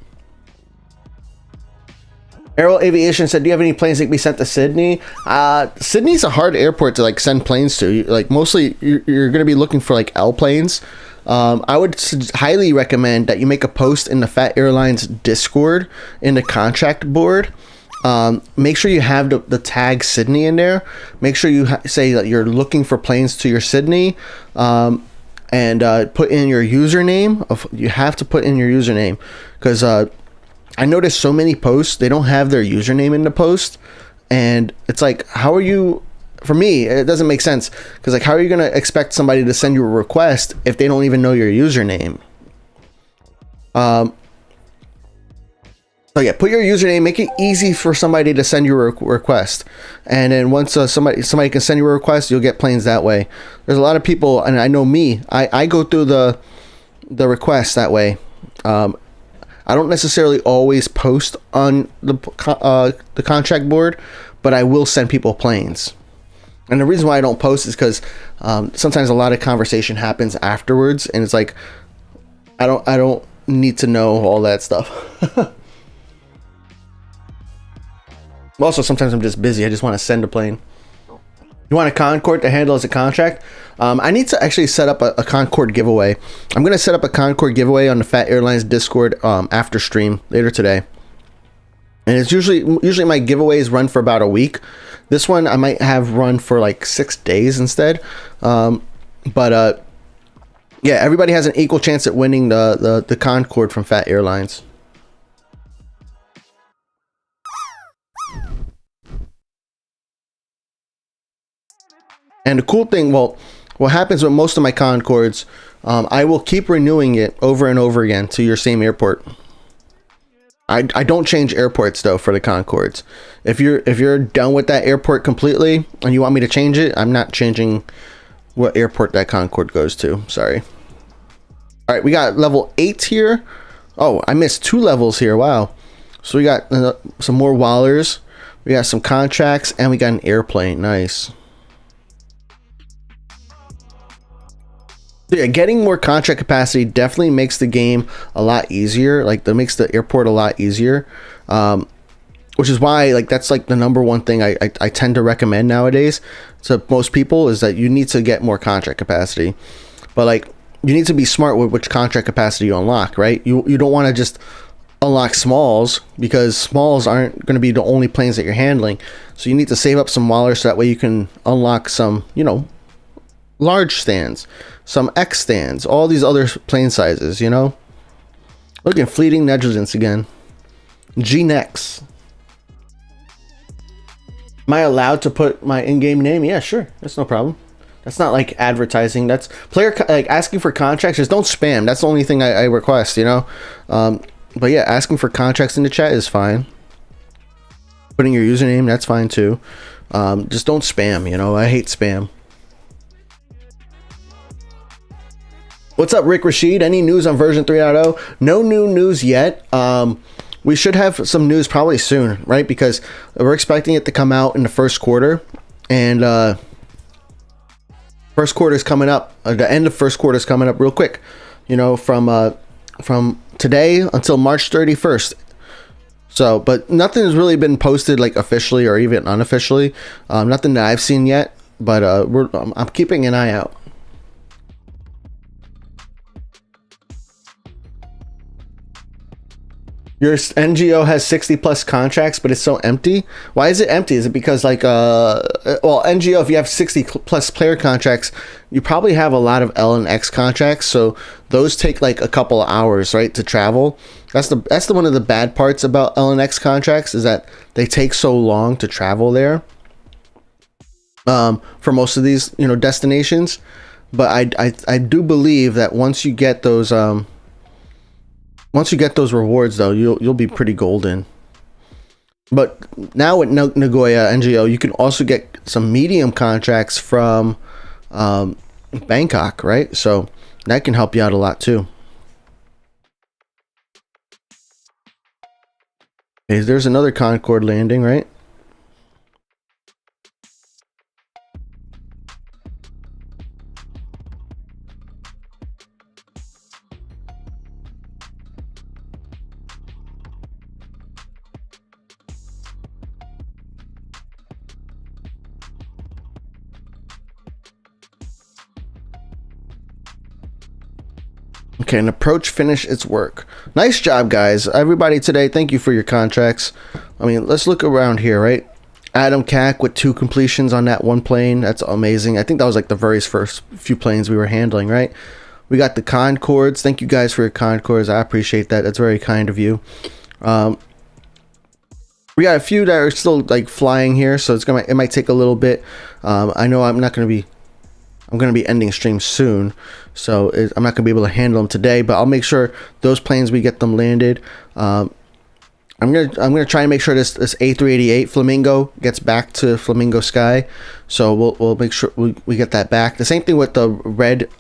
Aero Aviation said, do you have any planes that can be sent to Sydney? Sydney's a hard airport to like send planes to. Like mostly you're going to be looking for like L planes. I would highly recommend that you make a post in the Phat Airlines Discord in the contract board. Make sure you have the tag Sydney in there. Make sure you say that you're looking for planes to your Sydney. And put in your username. You have to put in your username, because I noticed so many posts, they don't have their username in the post, and it's like, how are you, for me it doesn't make sense, because like, how are you going to expect somebody to send you a request if they don't even know your username? So yeah, put your username, make it easy for somebody to send you a request. And then once somebody can send you a request, you'll get planes that way. There's a lot of people, and I know me, I go through the request that way. I don't necessarily always post on the contract board, but I will send people planes. And the reason why I don't post is because sometimes a lot of conversation happens afterwards, and it's like, I don't need to know all that stuff. Also, sometimes I'm just busy. I just want to send a plane. You want a Concorde to handle as a contract? I need to actually set up a Concorde giveaway. I'm going to set up a Concorde giveaway on the Phat Airlines Discord after stream later today. And it's usually my giveaways run for about a week. This one I might have run for like 6 days instead. Yeah, everybody has an equal chance at winning the Concorde from Phat Airlines. And the cool thing, well, what happens with most of my Concords, I will keep renewing it over and over again to your same airport. I don't change airports though for the Concords. If you're done with that airport completely and you want me to change it, I'm not changing what airport that Concorde goes to. Sorry. All right, we got level 8 here. Oh, I missed 2 levels here. Wow. So we got some more Wallers. We got some contracts, and we got an airplane. Nice. So yeah, getting more contract capacity definitely makes the game a lot easier. Like, that makes the airport a lot easier, which is why, like, that's like the #1 thing I tend to recommend nowadays to most people, is that you need to get more contract capacity. But like, you need to be smart with which contract capacity you unlock, right? You don't want to just unlock smalls, because smalls aren't going to be the only planes that you're handling. So you need to save up some wallers so that way you can unlock some, you know, large stands, some X stands, all these other plane sizes, you know. Look at fleeting negligence again. G-Nex. Am I allowed to put my in-game name? Yeah, sure. That's no problem. That's not like advertising. That's player like asking for contracts. Just don't spam. That's the only thing I request, you know. But yeah, asking for contracts in the chat is fine. Putting your username, that's fine too. Just don't spam, you know. I hate spam. What's up, Rick Rashid? Any news on version 3.0? No new news yet. We should have some news probably soon, right? Because we're expecting it to come out in the first quarter, and first quarter is coming up. The end of first quarter is coming up real quick. You know, from today until March 31st. So, but nothing has really been posted like officially or even unofficially. Nothing that I've seen yet. But I'm keeping an eye out. Your NGO has 60 plus contracts, but it's so empty. Why is it empty? Is it because like well, NGO, if you have 60 plus player contracts, you probably have a lot of L and X contracts, so those take like a couple of hours, right, to travel. That's the one of the bad parts about L and X contracts, is that they take so long to travel there. For most of these, you know, destinations, but I do believe that once you get those rewards, though, you'll be pretty golden. But now with Nagoya NGO, you can also get some medium contracts from Bangkok, right? So that can help you out a lot too. Okay, there's another Concorde landing, right? Okay, an approach finish its work. Nice job, guys. Everybody today, thank you for your contracts. I mean, let's look around here, right? Adam Cack with 2 completions on that one plane. That's amazing. I think that was like the very first few planes we were handling, right? We got the Concords. Thank you guys for your Concords. I appreciate that. That's very kind of you. We got a few that are still like flying here, so it might take a little bit. I know I'm gonna be ending stream soon, so I'm not gonna be able to handle them today. But I'll make sure those planes we get them landed. I'm gonna try and make sure this A388 Flamingo gets back to Flamingo Sky, so we'll make sure we get that back. The same thing with the red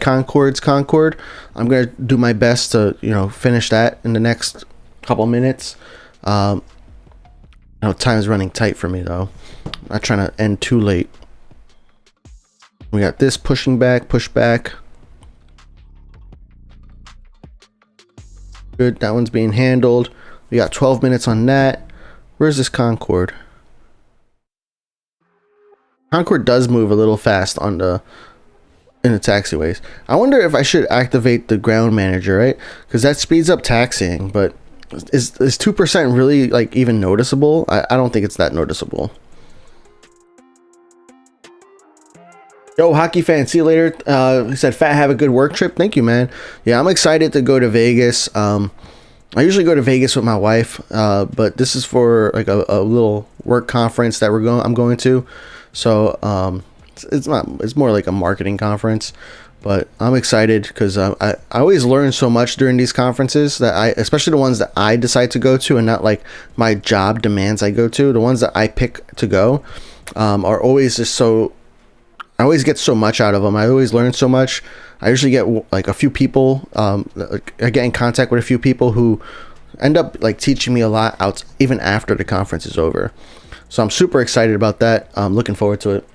Concorde. I'm gonna do my best to finish that in the next couple minutes. Time's running tight for me though. I'm not trying to end too late. We got this pushing back, push back. Good, that one's being handled. We got 12 minutes on that. Where's this Concorde? Concorde does move a little fast in the taxiways. I wonder if I should activate the ground manager, right? Because that speeds up taxiing, but is 2% really like even noticeable? I don't think it's that noticeable. Yo, hockey fan, see you later. He said, Fat, have a good work trip. Thank you, man. Yeah, I'm excited to go to Vegas. I usually go to Vegas with my wife, but this is for like a little work conference that I'm going to. So it's more like a marketing conference. But I'm excited because I always learn so much during these conferences especially the ones that I decide to go to and not like my job demands I go to. The ones that I pick to go are always just so. I always get so much out of them. I always learn so much. I usually get like a few people. I get in contact with a few people who end up like teaching me a lot out even after the conference is over. So I'm super excited about that. I'm looking forward to it.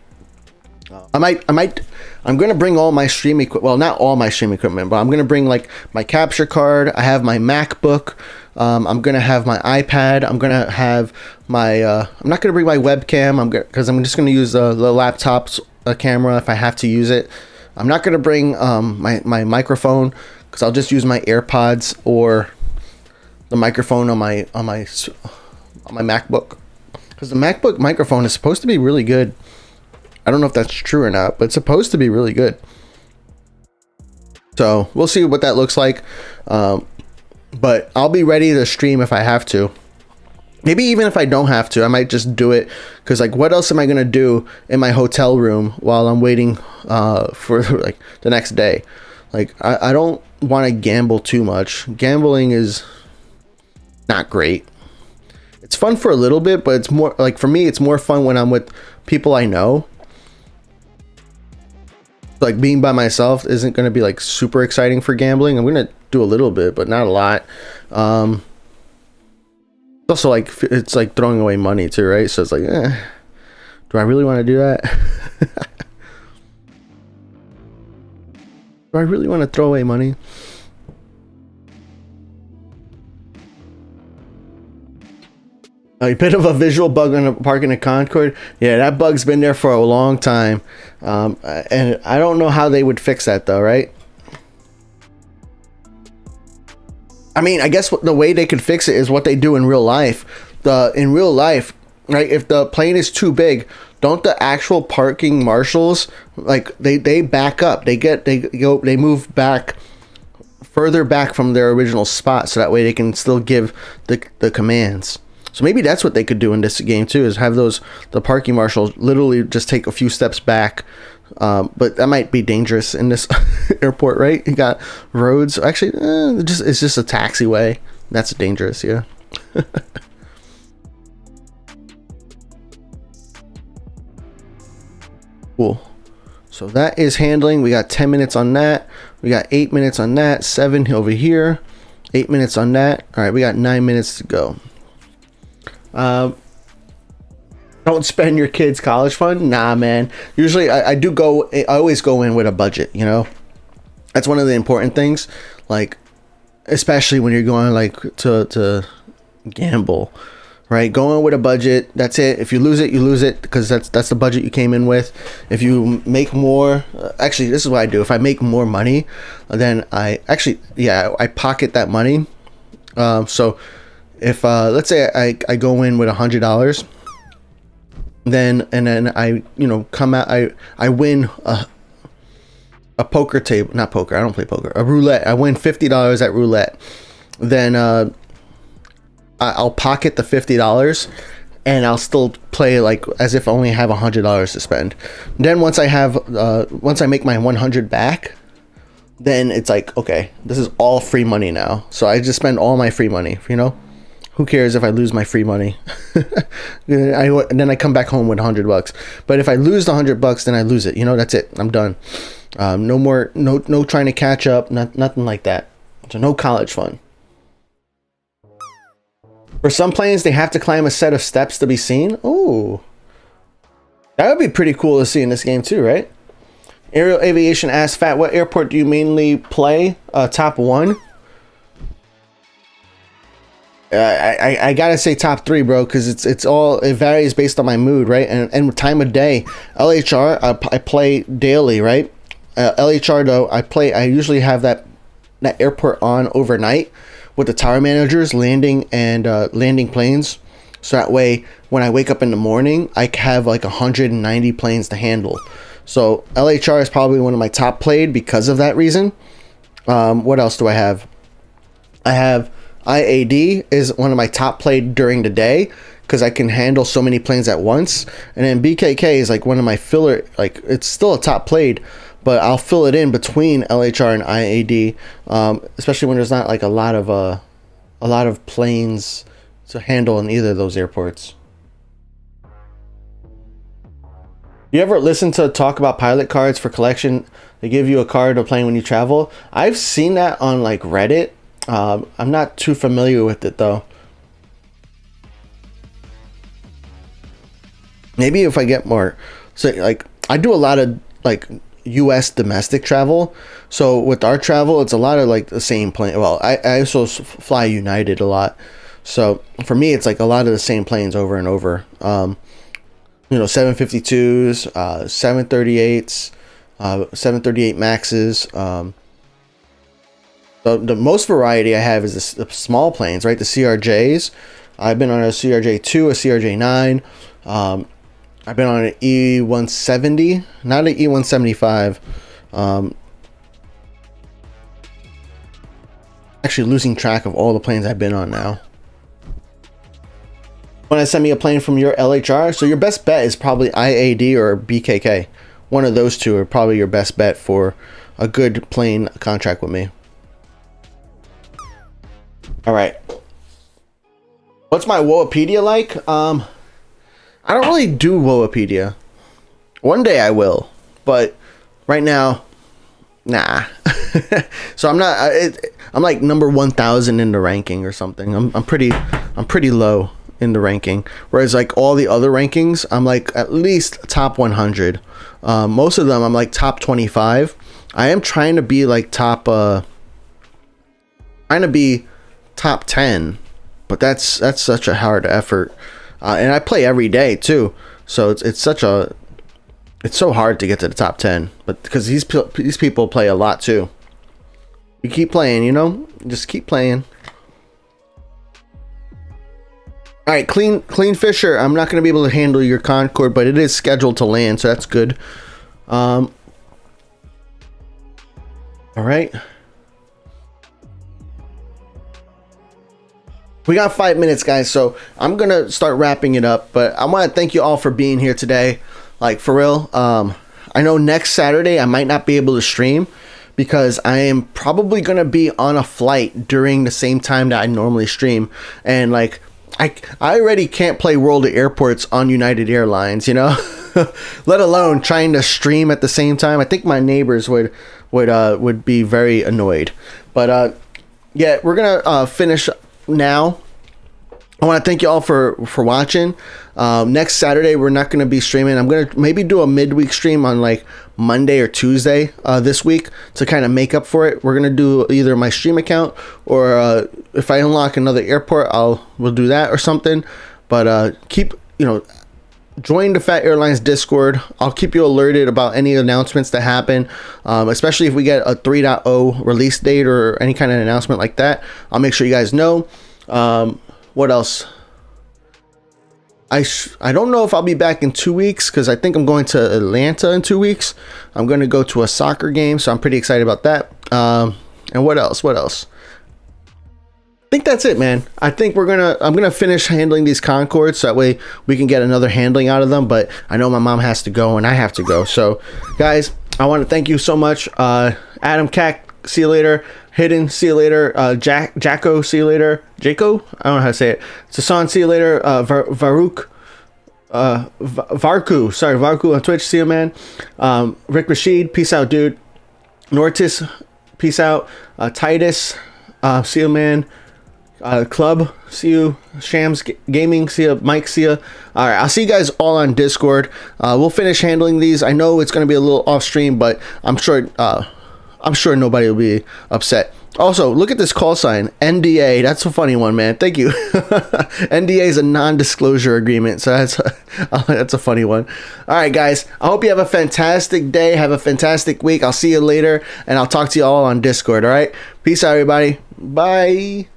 I'm going to bring all my stream equipment. Well, not all my stream equipment, but I'm going to bring like my capture card. I have my MacBook. I'm going to have my iPad. I'm going to have my, I'm not going to bring my webcam because I'm just going to use the laptop's camera if I have to use it. I'm not going to bring my microphone because I'll just use my AirPods or the microphone on my MacBook, because the MacBook microphone is supposed to be really good. I don't know if that's true or not, but it's supposed to be really good. So we'll see what that looks like. But I'll be ready to stream if I have to. Maybe even if I don't have to, I might just do it. Because like, what else am I going to do in my hotel room while I'm waiting for like the next day? Like, I don't want to gamble too much. Gambling is not great. It's fun for a little bit, but it's more like, for me, it's more fun when I'm with people I know. Like, being by myself isn't going to be like super exciting for gambling. I'm going to do a little bit, but not a lot. Also, like, it's like throwing away money too, right? So it's like, do I really want to do that? Do I really want to throw away money? A bit of a visual bug on parking a Concorde. Yeah, that bug's been there for a long time. And I don't know how they would fix that though, right? I mean, I guess the way they could fix it is what they do in real life. In real life, right? If the plane is too big, don't the actual parking marshals, like, they back up? They move back further back from their original spot, so that way they can still give the commands. So maybe that's what they could do in this game too, is have the parking marshals literally just take a few steps back. But that might be dangerous in this airport, right? You got roads. Actually, it's just a taxiway. That's dangerous, yeah. Cool. So that is handling. We got 10 minutes on that. We got 8 minutes on that. 7 over here. 8 minutes on that. All right, we got 9 minutes to go. Don't spend your kids' college fund. Nah, man. Usually I always go in with a budget, you know. That's one of the important things. Like, especially when you're going like to gamble. right? Go in with a budget. That's it. If you lose it, you lose it, because that's the budget you came in with. If you make more, actually, this is what I do. If I make more money, then I pocket that money. So if let's say I go in with $100, then I come out, I win a poker table, not poker, I don't play poker, a roulette. I win $50 at roulette. Then I'll pocket the $50, and I'll still play like as if I only have $100 to spend. Then once I make my 100 back, then it's like, okay, this is all free money now. So I just spend all my free money, who cares if I lose my free money? And then I come back home with $100. But if I lose the $100, then I lose it. That's it. I'm done. No more, no trying to catch up, nothing like that. So no college fund. For some planes, they have to climb a set of steps to be seen. Ooh, that would be pretty cool to see in this game too, right? Aerial Aviation asks, Phat, what airport do you mainly play? Top 1. I gotta say top 3, bro, because it varies based on my mood, right? And time of day. LHR, I play daily, right? LHR though, I usually have that airport on overnight with the tower managers landing planes. So that way, when I wake up in the morning, I have like 190 planes to handle. So LHR is probably one of my top played because of that reason. What else do I have? I have IAD is one of my top played during the day because I can handle so many planes at once. And then BKK is like one of my filler, like it's still a top played, but I'll fill it in between LHR and IAD, especially when there's not like a lot of planes to handle in either of those airports. You ever listen to talk about pilot cards for collection? They give you a card to play when you travel. I've seen that on like Reddit. I'm not too familiar with it though. Maybe if I get more, so like I do a lot of like US domestic travel. So with our travel, it's a lot of like the same plane. Well, I also fly United a lot. So for me, it's like a lot of the same planes over and over. 752s, 738s, 738 Maxes. The most variety I have is the small planes, right? The CRJs. I've been on a CRJ2, a CRJ9. I've been on an E170, not an E175. Actually losing track of all the planes I've been on now. Want to send me a plane from your LHR? So your best bet is probably IAD or BKK. One of those two are probably your best bet for a good plane contract with me. All right. What's my Woapedia like? I don't really do Woapedia. One day I will, but right now, nah. So I'm not. I'm like number 1,000 in the ranking or something. I'm pretty low in the ranking. Whereas like all the other rankings, I'm like at least top 100. Most of them I'm like top 25. I am trying to be like top 10, but that's such a hard effort. And I play every day too, so it's so hard to get to the top 10. But because these people play a lot too. You keep playing, just keep playing. All right, Clean Fisher. I'm not going to be able to handle your Concorde, but it is scheduled to land, so that's good. All right. We got 5 minutes, guys, so I'm going to start wrapping it up. But I want to thank you all for being here today. Like, for real. I know next Saturday I might not be able to stream because I am probably going to be on a flight during the same time that I normally stream. And, like, I already can't play World of Airports on United Airlines, let alone trying to stream at the same time. I think my neighbors would be very annoyed. But, yeah, we're going to finish now. I want to thank you all for watching. Next Saturday we're not going to be streaming. I'm going to maybe do a midweek stream on like Monday or Tuesday this week to kind of make up for it. We're going to do either my stream account or if I unlock another airport, we'll do that or something. But keep, join the Phat Airlines Discord. I'll keep you alerted about any announcements that happen, especially if we get a 3.0 release date or any kind of announcement like that. I'll make sure you guys know. What else? I don't know if I'll be back in 2 weeks, because I think I'm going to Atlanta in 2 weeks. I'm going to go to a soccer game, so I'm pretty excited about that. And what else? I think that's it, man. I think I'm gonna finish handling these Concords, so that way we can get another handling out of them. But I know my mom has to go and I have to go. So guys, I want to thank you so much. Adam Cack, see you later. Hidden, see you later. Jacko, see you later. Jaco, I don't know how to say it. Sasan, see you later. Varuk, Varku on Twitch, see you, man. Rick Rashid, peace out, dude. Nortis, peace out. Titus, see you, man. Club, see you. Shams Gaming, see you. Mike, see you. All right, I'll see you guys all on Discord. We'll finish handling these. I know it's going to be a little off stream, but I'm sure nobody will be upset. Also, look at this call sign, NDA. That's a funny one, man. Thank you. NDA is a non-disclosure agreement, so that's a funny one. All right, guys. I hope you have a fantastic day. Have a fantastic week. I'll see you later, and I'll talk to you all on Discord. All right. Peace out, everybody. Bye.